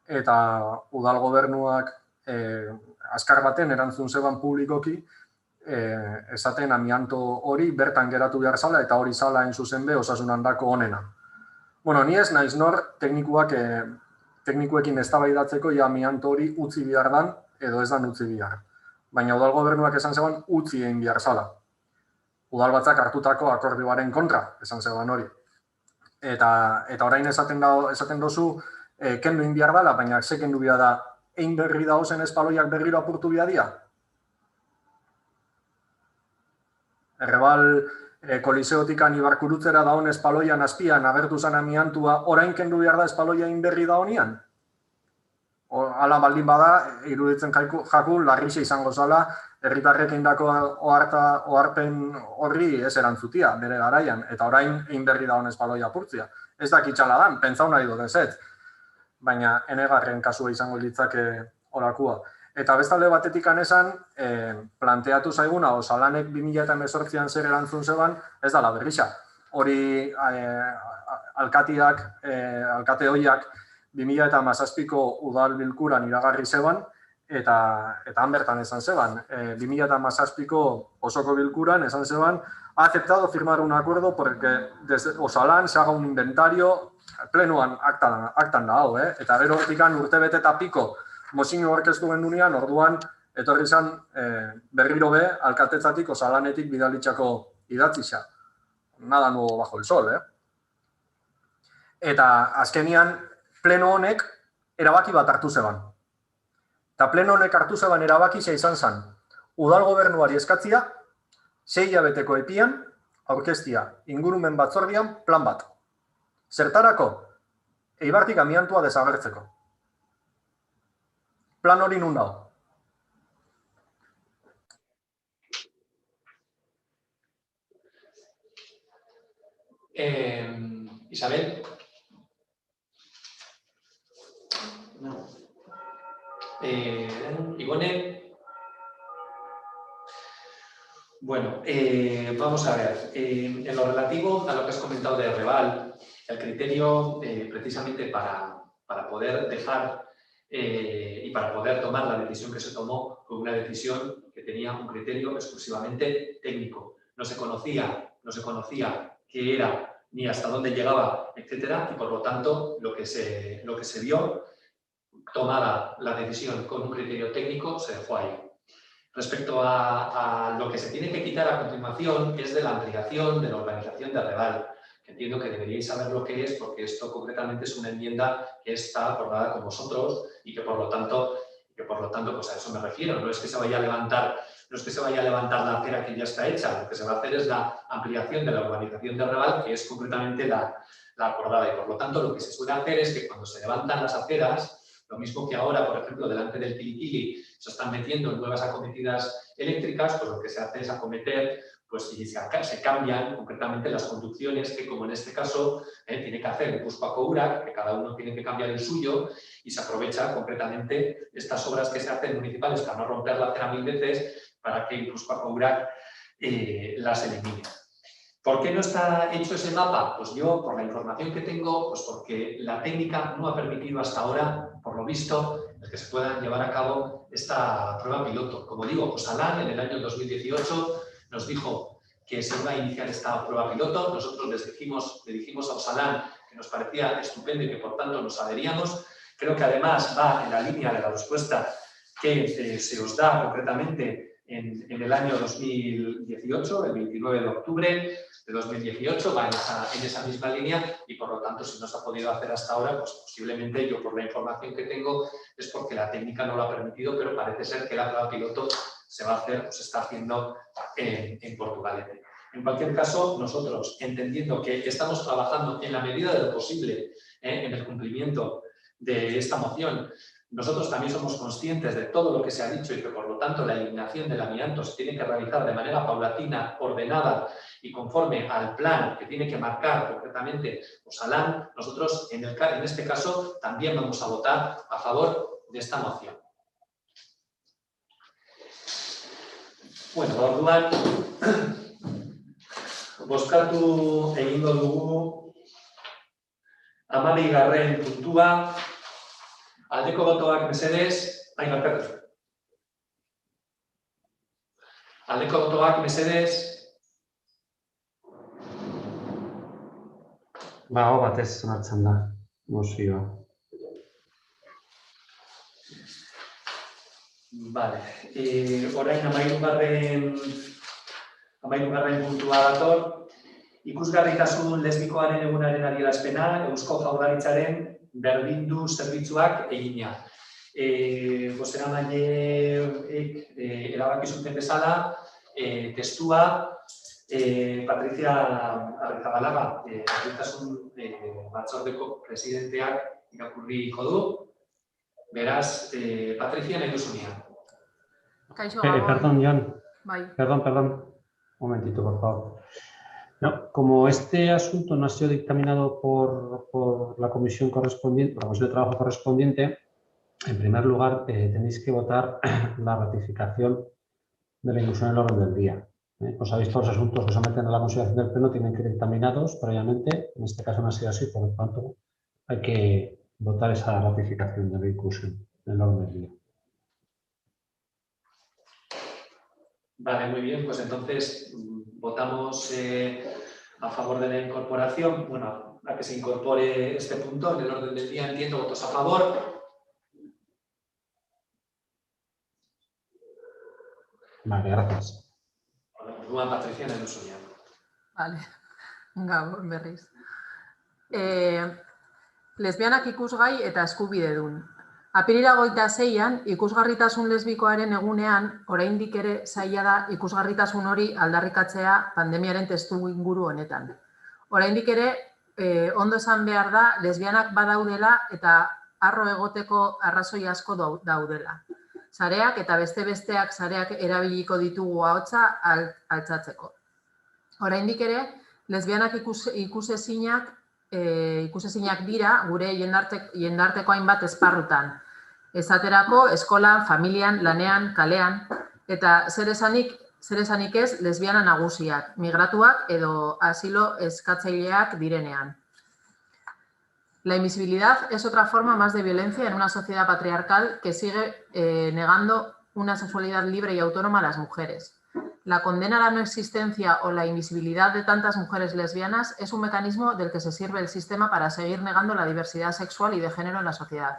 Eta udal gobernuak azkar baten erantzun zeban publikoki esaten amianto hori bertan geratu behar zala eta hori zala hain zuzen be osasun handako onena. Bueno, ni ez naiz nor teknikuekin eztabaidatzeko ja amianto hori utzi behar dan edo ez dan utzi behar. Baina udal gobernuak esan zeban utzi egin behar zala. Udalbatzak hartutako akordioaren kontra esan zeban hori. Eta orain esaten dozu kendu egin behar dela, baina ze kendu behar da, egin berri da ozen espaloiak berriro apurtu behar dira? Errebal koliseotikan Ibarkurutzera daun espaloian azpian agertu zan amiantua, orain kendu behar da espaloia egin berri da honian? Hala baldin bada, iruditzen jaku, larrixe izango zala, herritarrek indako oharpen horri ez erantzutia, bere garaian, eta orain egin berri da hon espaloia apurtzia. Ez dakitxala dan, pentsau nahi dut ez, baina enegarren kasua izango litzake horakua. Eta bestalde batetik esan, planteatu zaiguna, Osalanek 2018an zer erantzun zeban, ez dala berrixa. Hori alkate hoiak 2017ko udal bilkuran iragarri zeban, eta han bertan esan zeban. 2017ko osoko bilkuran esan zeban, ha aceptado firmar un acuerdo porque desde Osalan se haga un inventario, plenoan aktan da hau, eta gero hortikan urtebete eta piko mozinu orkestu gendunean, orduan etorri izan berriro be, alkatetzatik Osalanetik bidalitzako idatzisa. Nada nuevo bajo el sol, Eta azkenian, pleno honek erabaki bat hartu zeban. Eta pleno honek hartu zeban erabakisa izan zen, udal gobernuari eskatzia, 6 hilabeteko epian, aurkeztia ingurumen batzordian plan bat. Zertarako, Eibartik amiantua desagertzeko. Plan hori nun dago. Isabel. No. Ivone. Bueno, vamos a ver. En lo relativo a lo que has comentado de Reval, el criterio precisamente para poder dejar y para poder tomar la decisión que se tomó fue una decisión que tenía un criterio exclusivamente técnico. No se conocía qué era ni hasta dónde llegaba, etcétera, y por lo tanto lo que se vio, tomada la decisión con un criterio técnico, se dejó ahí. Respecto a lo que se tiene que quitar a continuación es de la ampliación de la urbanización de Reval, que entiendo que deberíais saber lo que es, porque esto concretamente es una enmienda que está acordada con vosotros y que por lo tanto pues a eso me refiero. No es que se vaya a levantar la acera que ya está hecha, lo que se va a hacer es la ampliación de la urbanización de Reval, que es concretamente la acordada, y por lo tanto lo que se suele hacer es que cuando se levantan las aceras, lo mismo que ahora, por ejemplo, delante del Tiliquili se están metiendo nuevas acometidas eléctricas, pues lo que se hace es acometer, pues si se cambian concretamente las conducciones que, como en este caso, tiene que hacer Guipúzcoako Urak, que cada uno tiene que cambiar el suyo, y se aprovecha concretamente estas obras que se hacen municipales para no romper la acera 1000 veces, para que Guipúzcoako Urak las elimine. ¿Por qué no está hecho ese mapa? Pues yo, por la información que tengo, pues porque la técnica no ha permitido hasta ahora, por lo visto, el que se pueda llevar a cabo esta prueba piloto. Como digo, Osalan en el año 2018 nos dijo que se iba a iniciar esta prueba piloto. Nosotros le dijimos a Osalan que nos parecía estupendo y que por tanto nos adheríamos. Creo que además va en la línea de la respuesta que se os da concretamente en el año 2018, el 29 de octubre de 2018, va en esa misma línea, y por lo tanto, si no se ha podido hacer hasta ahora, pues posiblemente yo, por la información que tengo, es porque la técnica no lo ha permitido, pero parece ser que la prueba piloto se va a hacer o se está haciendo en Portugal. En cualquier caso, nosotros, entendiendo que estamos trabajando en la medida de lo posible en el cumplimiento de esta moción, nosotros también somos conscientes de todo lo que se ha dicho y que, por lo tanto, la eliminación del amianto se tiene que realizar de manera paulatina, ordenada y conforme al plan que tiene que marcar concretamente Osalan. Nosotros, en este caso, también vamos a votar a favor de esta moción. Bueno, orduan, bozkatu egingo dugu 12. puntua. Aldeko botoak mesedez, aldeko botoak mesedez. Aho batez onartzen da, mozioa. Vale. Orain 13. puntua dator. Ikusgarritasun lesbikoaren egunaren adierazpena, Eusko Jaurlaritzaren berbindu zerbitzuak egina. Bozeramaileek erabaki zuten bezala, testua Patricia Arrizabalaga, berdintasun batzordeko presidenteak irakurriko du. Beraz, Patricia, nahi duzunean. Perdón, Jon. Perdón. Un momentito, por favor. No, como este asunto no ha sido dictaminado por la comisión correspondiente, por la comisión de trabajo correspondiente, En primer lugar, tenéis que votar la ratificación de la inclusión en el orden del día. Como sabéis, todos los asuntos que someten a la consideración del Pleno tienen que ir dictaminados previamente. En este caso no ha sido así, por lo tanto, hay que votar esa ratificación de la inclusión en el orden del día. Vale, muy bien, pues entonces votamos a favor de la incorporación. Bueno, a que se incorpore este punto en el orden del día, entiendo, votos a favor. Vale, gracias. Orduan, Patricia, nahi duzu ja. Vale, gabon berriz. Lesbianak ikusgai eta eskubidedun. Apirila 26an, ikusgarritasun lesbikoaren egunean, oraindik ere zaila da ikusgarritasun hori aldarrikatzea pandemiaren testuinguru honetan. Oraindik ere, ondo esan behar da, lesbianak badaudela eta harro egoteko arrazoi asko daudela. Sareak eta besteak sareak erabiliko ditugu ahotsa altzatzeko. Oraindik ere, lesbianak ikusezinak dira gure jendarteko hainbat esparrutan. Esaterako, eskolan, familian, lanean, kalean, eta zer esanik ez lesbiana nagusiak, migratuak edo asilo eskatzaileak direnean. La invisibilidad es otra forma más de violencia en una sociedad patriarcal que sigue negando una sexualidad libre y autónoma a las mujeres. La condena a la no existencia o la invisibilidad de tantas mujeres lesbianas es un mecanismo del que se sirve el sistema para seguir negando la diversidad sexual y de género en la sociedad.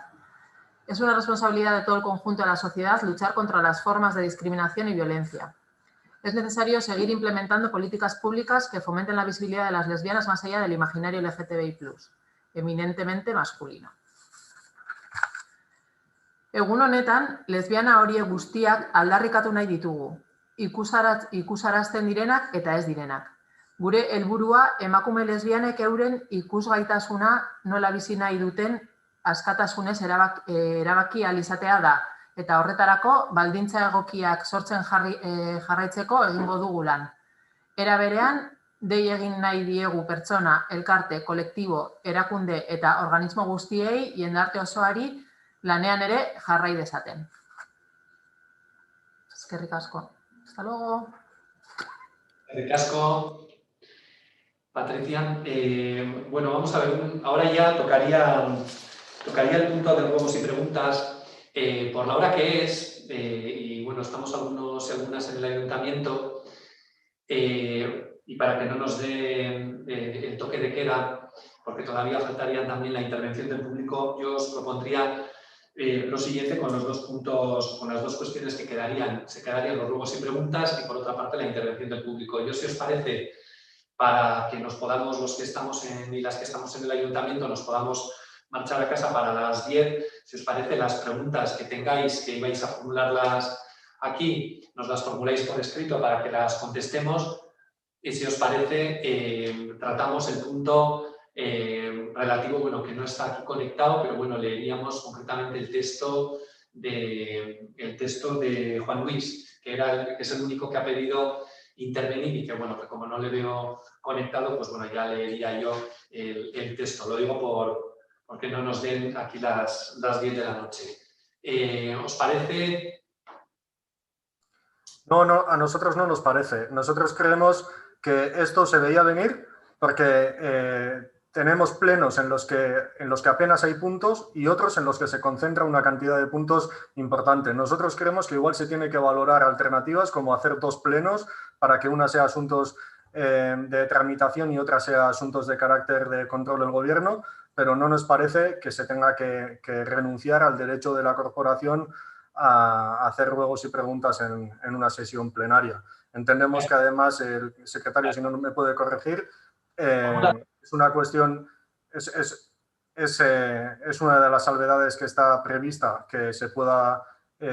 Es una responsabilidad de todo el conjunto de la sociedad luchar contra las formas de discriminación y violencia. Es necesario seguir implementando políticas públicas que fomenten la visibilidad de las lesbianas más allá del imaginario LGTBI+, eminentemente masculino. Egun honetan, lesbiana horiek guztiak aldarrikatu nahi ditugu, ikusarazten direnak eta ez direnak. Gure helburua emakume lesbianek euren ikusgaitasuna nola bizi nahi duten askatasunez erabaki ahal izatea da, eta horretarako baldintza egokiak sortzen jarraitzeko egingo dugu lan. Era berean, dei egin nahi diegu pertsona, elkarte, kolektibo, erakunde eta organismo guztiei jendarte osoari lanean ere jarrai dezaten. Eskerrik asko. Hasta luego. Eskerrik asko, Patricia. Bueno, vamos a ver, ahora ya tocaría el punto de juegos y preguntas. Por la hora que es, y bueno, estamos algunos y algunas en el ayuntamiento, y para que no nos dé el toque de queda, porque todavía faltaría también la intervención del público, yo os propondría lo siguiente con los dos puntos, con las dos cuestiones que quedarían. Se quedarían los ruegos y preguntas y por otra parte la intervención del público. Yo, si os parece, para que nos podamos, los que estamos y las que estamos en el ayuntamiento, nos podamos marchar a casa para las 10, si os parece, las preguntas que tengáis, que ibais a formularlas aquí, nos las formuláis por escrito para que las contestemos. Y si os parece, tratamos el punto relativo, bueno, que no está aquí conectado, pero bueno, leeríamos concretamente el texto de Juan Luis, que es el único que ha pedido intervenir y que bueno, que como no le veo conectado, pues bueno, ya leería yo el texto. Lo digo porque no nos den aquí las 10 de la noche. ¿Os parece? No, a nosotros no nos parece. Nosotros creemos que esto se veía venir porque tenemos plenos en los que apenas hay puntos y otros en los que se concentra una cantidad de puntos importante. Nosotros creemos que igual se tiene que valorar alternativas como hacer 2 plenos para que una sea asuntos de tramitación y otra sea asuntos de carácter de control del gobierno, pero no nos parece que se tenga que renunciar al derecho de la corporación a hacer ruegos y preguntas en una sesión plenaria. Entendemos que además el secretario, si no me puede corregir, es una cuestión, es una de las salvedades que está prevista que se pueda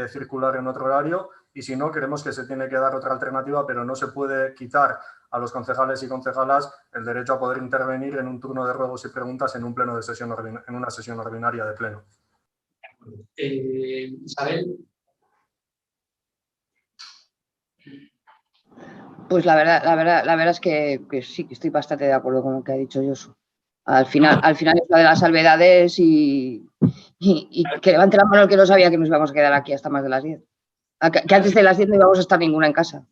circular en otro horario y si no, creemos que se tiene que dar otra alternativa, pero no se puede quitar a los concejales y concejalas el derecho a poder intervenir en un turno de ruegos y preguntas en un pleno de sesión, en una sesión ordinaria de pleno. Isabel. Pues la verdad es que sí, que estoy bastante de acuerdo con lo que ha dicho Josu. Al final es una de las salvedades y Y que levante la mano el que no sabía que nos íbamos a quedar aquí hasta más de las 10. Que antes de las 10 no íbamos a estar ninguna en casa.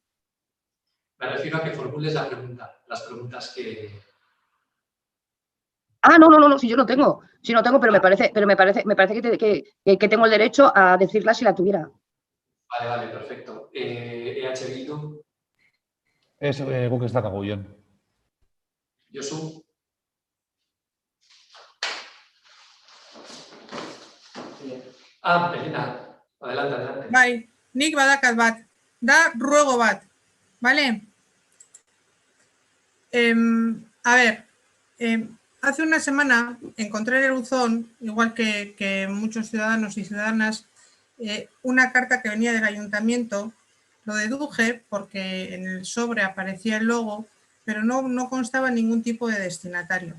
Me refiero a que formules la pregunta, las preguntas que... Ah, no, si yo no tengo. Sí, no tengo, pero me parece que tengo el derecho a decirla si la tuviera. Vale, perfecto. EH Bildu. Ez, guk ez dakago Jon. Josu. Elena. Adelante. Bai, nik badakat bat. Da ruego bat. ¿Vale? A ver, hace una semana encontré en el buzón, igual que muchos ciudadanos y ciudadanas, una carta que venía del ayuntamiento. Lo deduje porque en el sobre aparecía el logo, pero no constaba ningún tipo de destinatario.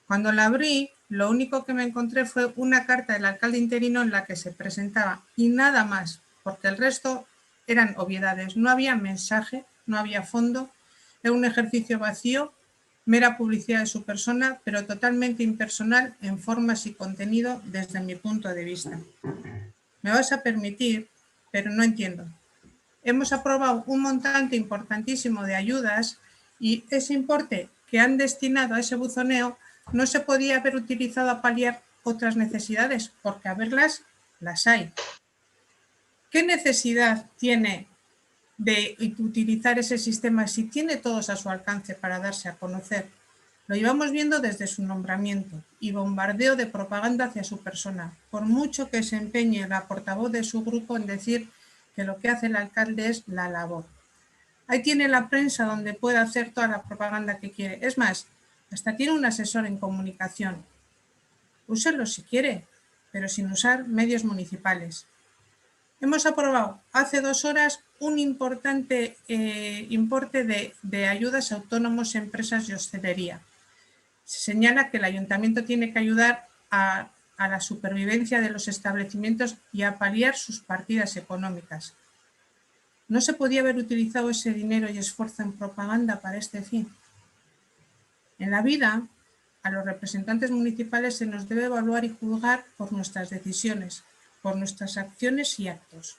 Cuando la abrí, lo único que me encontré fue una carta del alcalde interino en la que se presentaba y nada más, porque el resto eran obviedades. No había mensaje, no había fondo, era un ejercicio vacío, mera publicidad de su persona, pero totalmente impersonal en formas y contenido desde mi punto de vista. Me vas a permitir, pero no entiendo. Hemos aprobado un montante importantísimo de ayudas y ese importe que han destinado a ese buzoneo no se podía haber utilizado a paliar otras necesidades, porque a verlas, las hay. ¿Qué necesidad tiene de utilizar ese sistema si tiene todos a su alcance para darse a conocer? Lo llevamos viendo desde su nombramiento y bombardeo de propaganda hacia su persona, por mucho que se empeñe la portavoz de su grupo en decir que lo que hace el alcalde es la labor. Ahí tiene la prensa donde puede hacer toda la propaganda que quiere. Es más, hasta tiene un asesor en comunicación. Úselo si quiere, pero sin usar medios municipales. Hemos aprobado hace 2 horas un importante importe de ayudas a autónomos, empresas y hostelería. Se señala que el ayuntamiento tiene que ayudar a la supervivencia de los establecimientos y a paliar sus partidas económicas. ¿No se podía haber utilizado ese dinero y esfuerzo en propaganda para este fin? En la vida, a los representantes municipales se nos debe evaluar y juzgar por nuestras decisiones, por nuestras acciones y actos.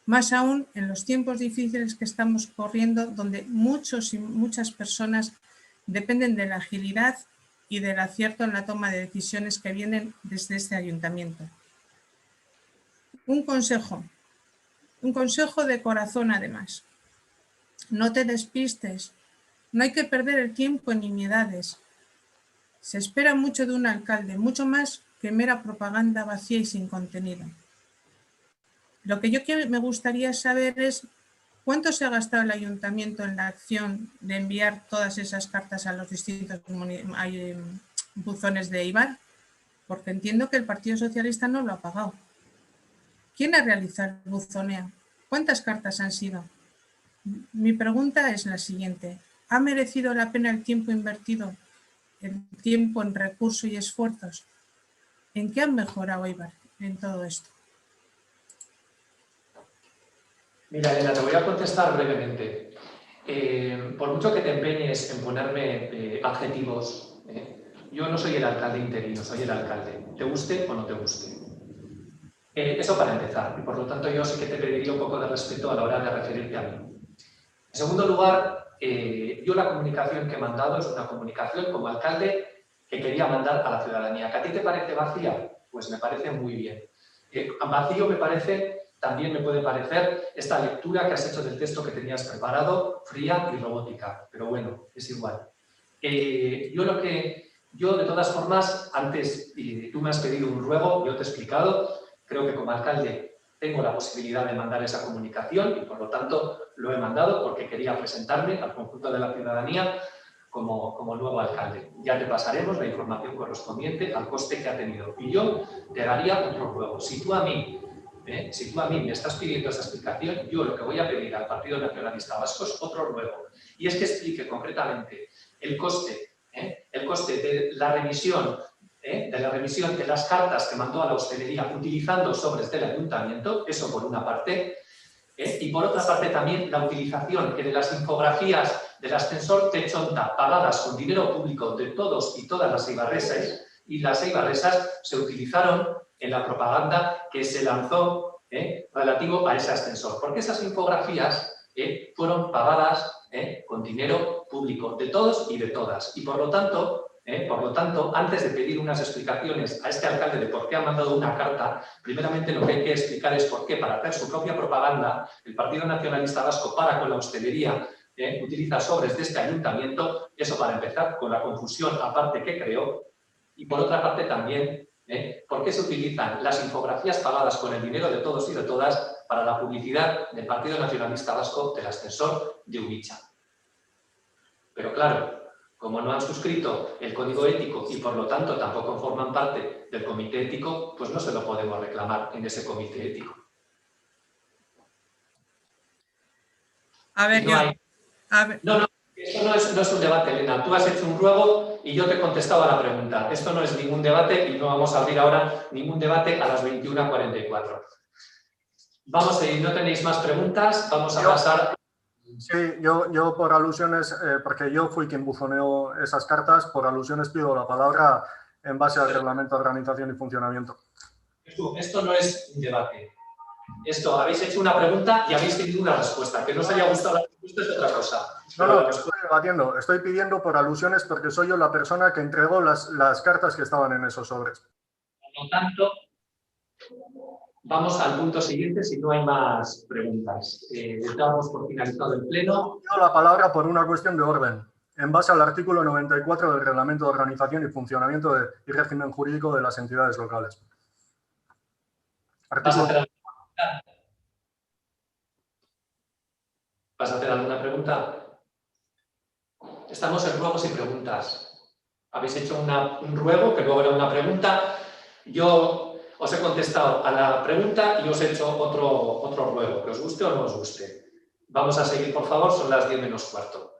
Más aún en los tiempos difíciles que estamos corriendo, donde muchos y muchas personas dependen de la agilidad y del acierto en la toma de decisiones que vienen desde este ayuntamiento. Un consejo de corazón además. No te despistes, no hay que perder el tiempo en nimiedades. Se espera mucho de un alcalde, mucho más que mera propaganda vacía y sin contenido. Lo que me gustaría saber es cuánto se ha gastado el ayuntamiento en la acción de enviar todas esas cartas a los distintos buzones de Eibar, porque entiendo que el Partido Socialista no lo ha pagado. ¿Quién ha realizado el buzoneo? ¿Cuántas cartas han sido? Mi pregunta es la siguiente. ¿Ha merecido la pena el tiempo invertido, el tiempo en recursos y esfuerzos? ¿En qué han mejorado Eibar en todo esto? Mira, Elena, te voy a contestar brevemente. Por mucho que te empeñes en ponerme adjetivos, yo no soy el alcalde interino, soy el alcalde, te guste o no te guste. Eso para empezar, y por lo tanto yo sí que te pediría un poco de respeto a la hora de referirte a mí. En segundo lugar, yo la comunicación que he mandado es una comunicación como alcalde que quería mandar a la ciudadanía. ¿Que a ti te parece vacía? Pues me parece muy bien. Vacío también me puede parecer esta lectura que has hecho del texto que tenías preparado, fría y robótica, pero bueno, es igual. Yo de todas formas, antes tú me has pedido un ruego, yo te he explicado, creo que como alcalde tengo la posibilidad de mandar esa comunicación y por lo tanto lo he mandado porque quería presentarme al conjunto de la ciudadanía como nuevo alcalde. Ya te pasaremos la información correspondiente al coste que ha tenido. Y yo te daría otro ruego. Si tú a mí me estás pidiendo esa explicación, yo lo que voy a pedir al Partido Nacionalista Vasco es otro ruego. Y es que explique concretamente el coste de la revisión de las cartas que mandó a la hostelería utilizando sobres del ayuntamiento, eso por una parte, y por otra parte también la utilización que de las infografías del ascensor Techonta pagadas con dinero público de todos y todas las eibarreses, y las eibarresas se utilizaron en la propaganda que se lanzó relativo a ese ascensor, porque esas infografías fueron pagadas con dinero público de todos y de todas, y por lo tanto, antes de pedir unas explicaciones a este alcalde de por qué ha mandado una carta, primeramente lo que hay que explicar es por qué, para hacer su propia propaganda, el Partido Nacionalista Vasco para con la hostelería, utiliza sobres de este ayuntamiento, eso para empezar, con la confusión aparte que creó, y por otra parte también, por qué se utilizan las infografías pagadas con el dinero de todos y de todas para la publicidad del Partido Nacionalista Vasco del ascensor de Ubitxa. Pero claro, como no han suscrito el código ético y por lo tanto tampoco forman parte del comité ético, pues no se lo podemos reclamar en ese comité ético. A ver, No, esto no es un debate, Elena. Tú has hecho un ruego y yo te he contestado a la pregunta. Esto no es ningún debate y no vamos a abrir ahora ningún debate a las 21:44. Vamos a ir, no tenéis más preguntas, vamos a pasar... Sí, yo por alusiones, porque yo fui quien buzoneó esas cartas, por alusiones pido la palabra en base al reglamento de organización y funcionamiento. Esto no es un debate. Esto, habéis hecho una pregunta y habéis tenido una respuesta. Que no os haya gustado la respuesta es otra cosa. No, estoy debatiendo. Estoy pidiendo por alusiones porque soy yo la persona que entregó las cartas que estaban en esos sobres. Por lo tanto, vamos al punto siguiente si no hay más preguntas. Damos por finalizado el pleno. Pido la palabra por una cuestión de orden. En base al artículo 94 del Reglamento de Organización y Funcionamiento y Régimen Jurídico de las Entidades Locales. ¿Vas a hacer alguna pregunta? Estamos en ruegos y preguntas. Habéis hecho un ruego, que luego era una pregunta. Yo os he contestado a la pregunta y os he hecho otro ruego, que os guste o no os guste. Vamos a seguir, por favor, son las 10:45.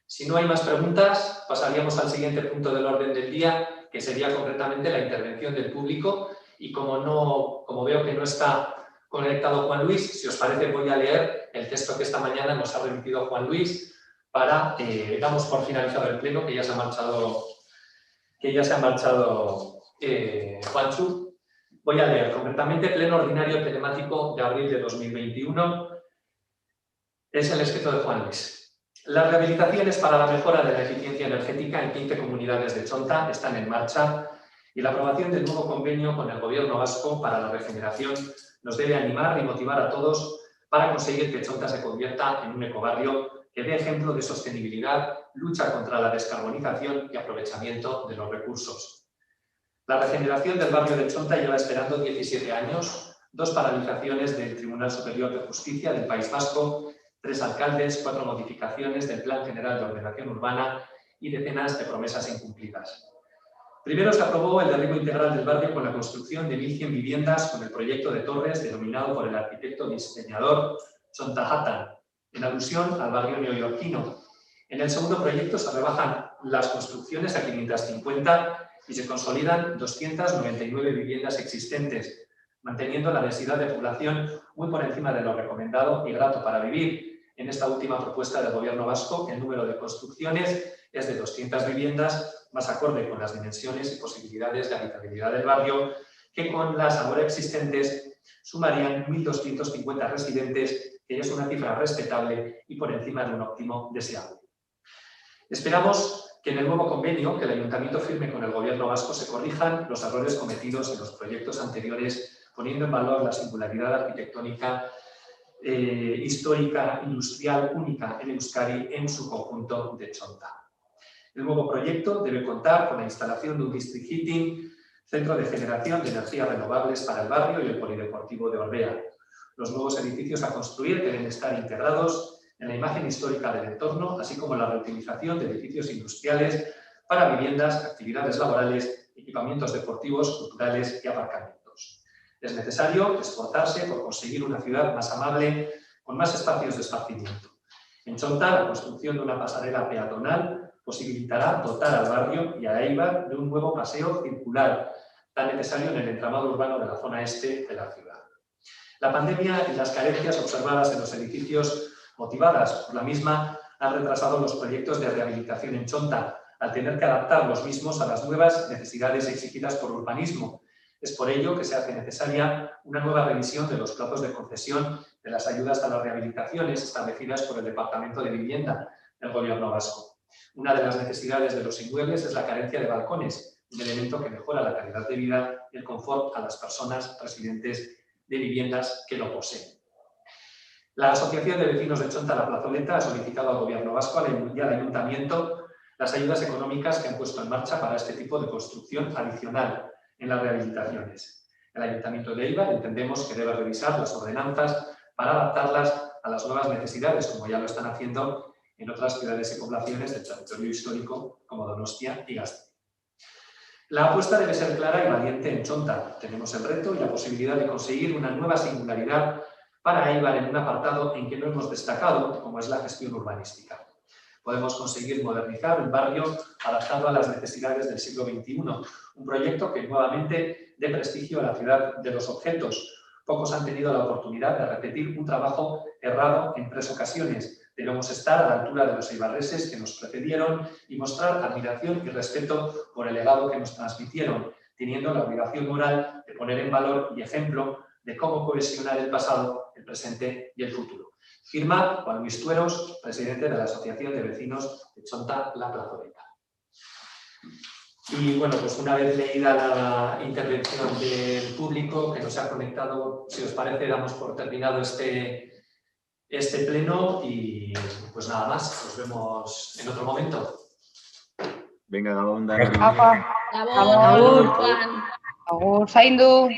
Si no hay más preguntas, pasaríamos al siguiente punto del orden del día, que sería concretamente la intervención del público. Y como veo que no está conectado Juan Luis, si os parece voy a leer el texto que esta mañana nos ha remitido Juan Luis para, damos por finalizado el pleno, que ya se ha marchado Juanchu. Voy a leer concretamente pleno ordinario telemático de abril de 2021. Es el escrito de Juan Luis. Las rehabilitaciones para la mejora de la eficiencia energética en 15 comunidades de Chonta están en marcha y la aprobación del nuevo convenio con el Gobierno vasco para la regeneración nos debe animar y motivar a todos para conseguir que Chonta se convierta en un ecobarrio que dé ejemplo de sostenibilidad, lucha contra la descarbonización y aprovechamiento de los recursos. La regeneración del barrio de Chonta lleva esperando 17 años, 2 paralizaciones del Tribunal Superior de Justicia del País Vasco, 3 alcaldes, 4 modificaciones del Plan General de Ordenación Urbana y decenas de promesas incumplidas. Primero se aprobó el derribo integral del barrio con la construcción de 1.100 viviendas con el proyecto de torres denominado por el arquitecto diseñador Chontahatan, en alusión al barrio neoyorquino. En el segundo proyecto se rebajan las construcciones a 550 y se consolidan 299 viviendas existentes, manteniendo la densidad de población muy por encima de lo recomendado y grato para vivir. En esta última propuesta del Gobierno vasco, el número de construcciones es de 200 viviendas, más acorde con las dimensiones y posibilidades de habitabilidad del barrio, que con las ahora existentes sumarían 1.250 residentes, que es una cifra respetable y por encima de un óptimo deseable. Esperamos que en el nuevo convenio que el Ayuntamiento firme con el Gobierno vasco se corrijan los errores cometidos en los proyectos anteriores, poniendo en valor la singularidad arquitectónica histórica, industrial, única en Euskadi en su conjunto de Chonta. El nuevo proyecto debe contar con la instalación de un district heating, centro de generación de energías renovables para el barrio y el polideportivo de Orbea. Los nuevos edificios a construir deben estar integrados en la imagen histórica del entorno, así como la reutilización de edificios industriales para viviendas, actividades laborales, equipamientos deportivos, culturales y aparcamientos. Es necesario esforzarse por conseguir una ciudad más amable, con más espacios de esparcimiento. En Chonta, la construcción de una pasarela peatonal posibilitará dotar al barrio y a Eibar de un nuevo paseo circular, tan necesario en el entramado urbano de la zona este de la ciudad. La pandemia y las carencias observadas en los edificios, motivadas por la misma, han retrasado los proyectos de rehabilitación en Chonta, al tener que adaptar los mismos a las nuevas necesidades exigidas por urbanismo. Es por ello que se hace necesaria una nueva revisión de los plazos de concesión de las ayudas a las rehabilitaciones establecidas por el Departamento de Vivienda del Gobierno vasco. Una de las necesidades de los inmuebles es la carencia de balcones, un elemento que mejora la calidad de vida y el confort a las personas residentes de viviendas que lo poseen. La Asociación de Vecinos de Chonta La Plazoleta ha solicitado al Gobierno vasco y al Ayuntamiento las ayudas económicas que han puesto en marcha para este tipo de construcción adicional en las rehabilitaciones. El Ayuntamiento de Eibar entendemos que debe revisar las ordenanzas para adaptarlas a las nuevas necesidades, como ya lo están haciendo en otras ciudades y poblaciones del territorio histórico como Donostia y Gasteiz. La apuesta debe ser clara y valiente en Chonta. Tenemos el reto y la posibilidad de conseguir una nueva singularidad para Eibar en un apartado en que no hemos destacado, como es la gestión urbanística. Podemos conseguir modernizar un barrio adaptado a las necesidades del siglo XXI, un proyecto que nuevamente dé prestigio a la ciudad de los objetos. Pocos han tenido la oportunidad de repetir un trabajo errado en 3 ocasiones. Debemos estar a la altura de los eibarreses que nos precedieron y mostrar admiración y respeto por el legado que nos transmitieron, teniendo la obligación moral de poner en valor y ejemplo de cómo cohesionar el pasado, el presente y el futuro. Firma Juan Luis Tueros, presidente de la Asociación de Vecinos de Chonta La Plazoleta. Y bueno, pues una vez leída la intervención del público que nos ha conectado, si os parece, damos por terminado este pleno y pues nada más, nos vemos en otro momento. Venga, Gabón, Agur, zaindu.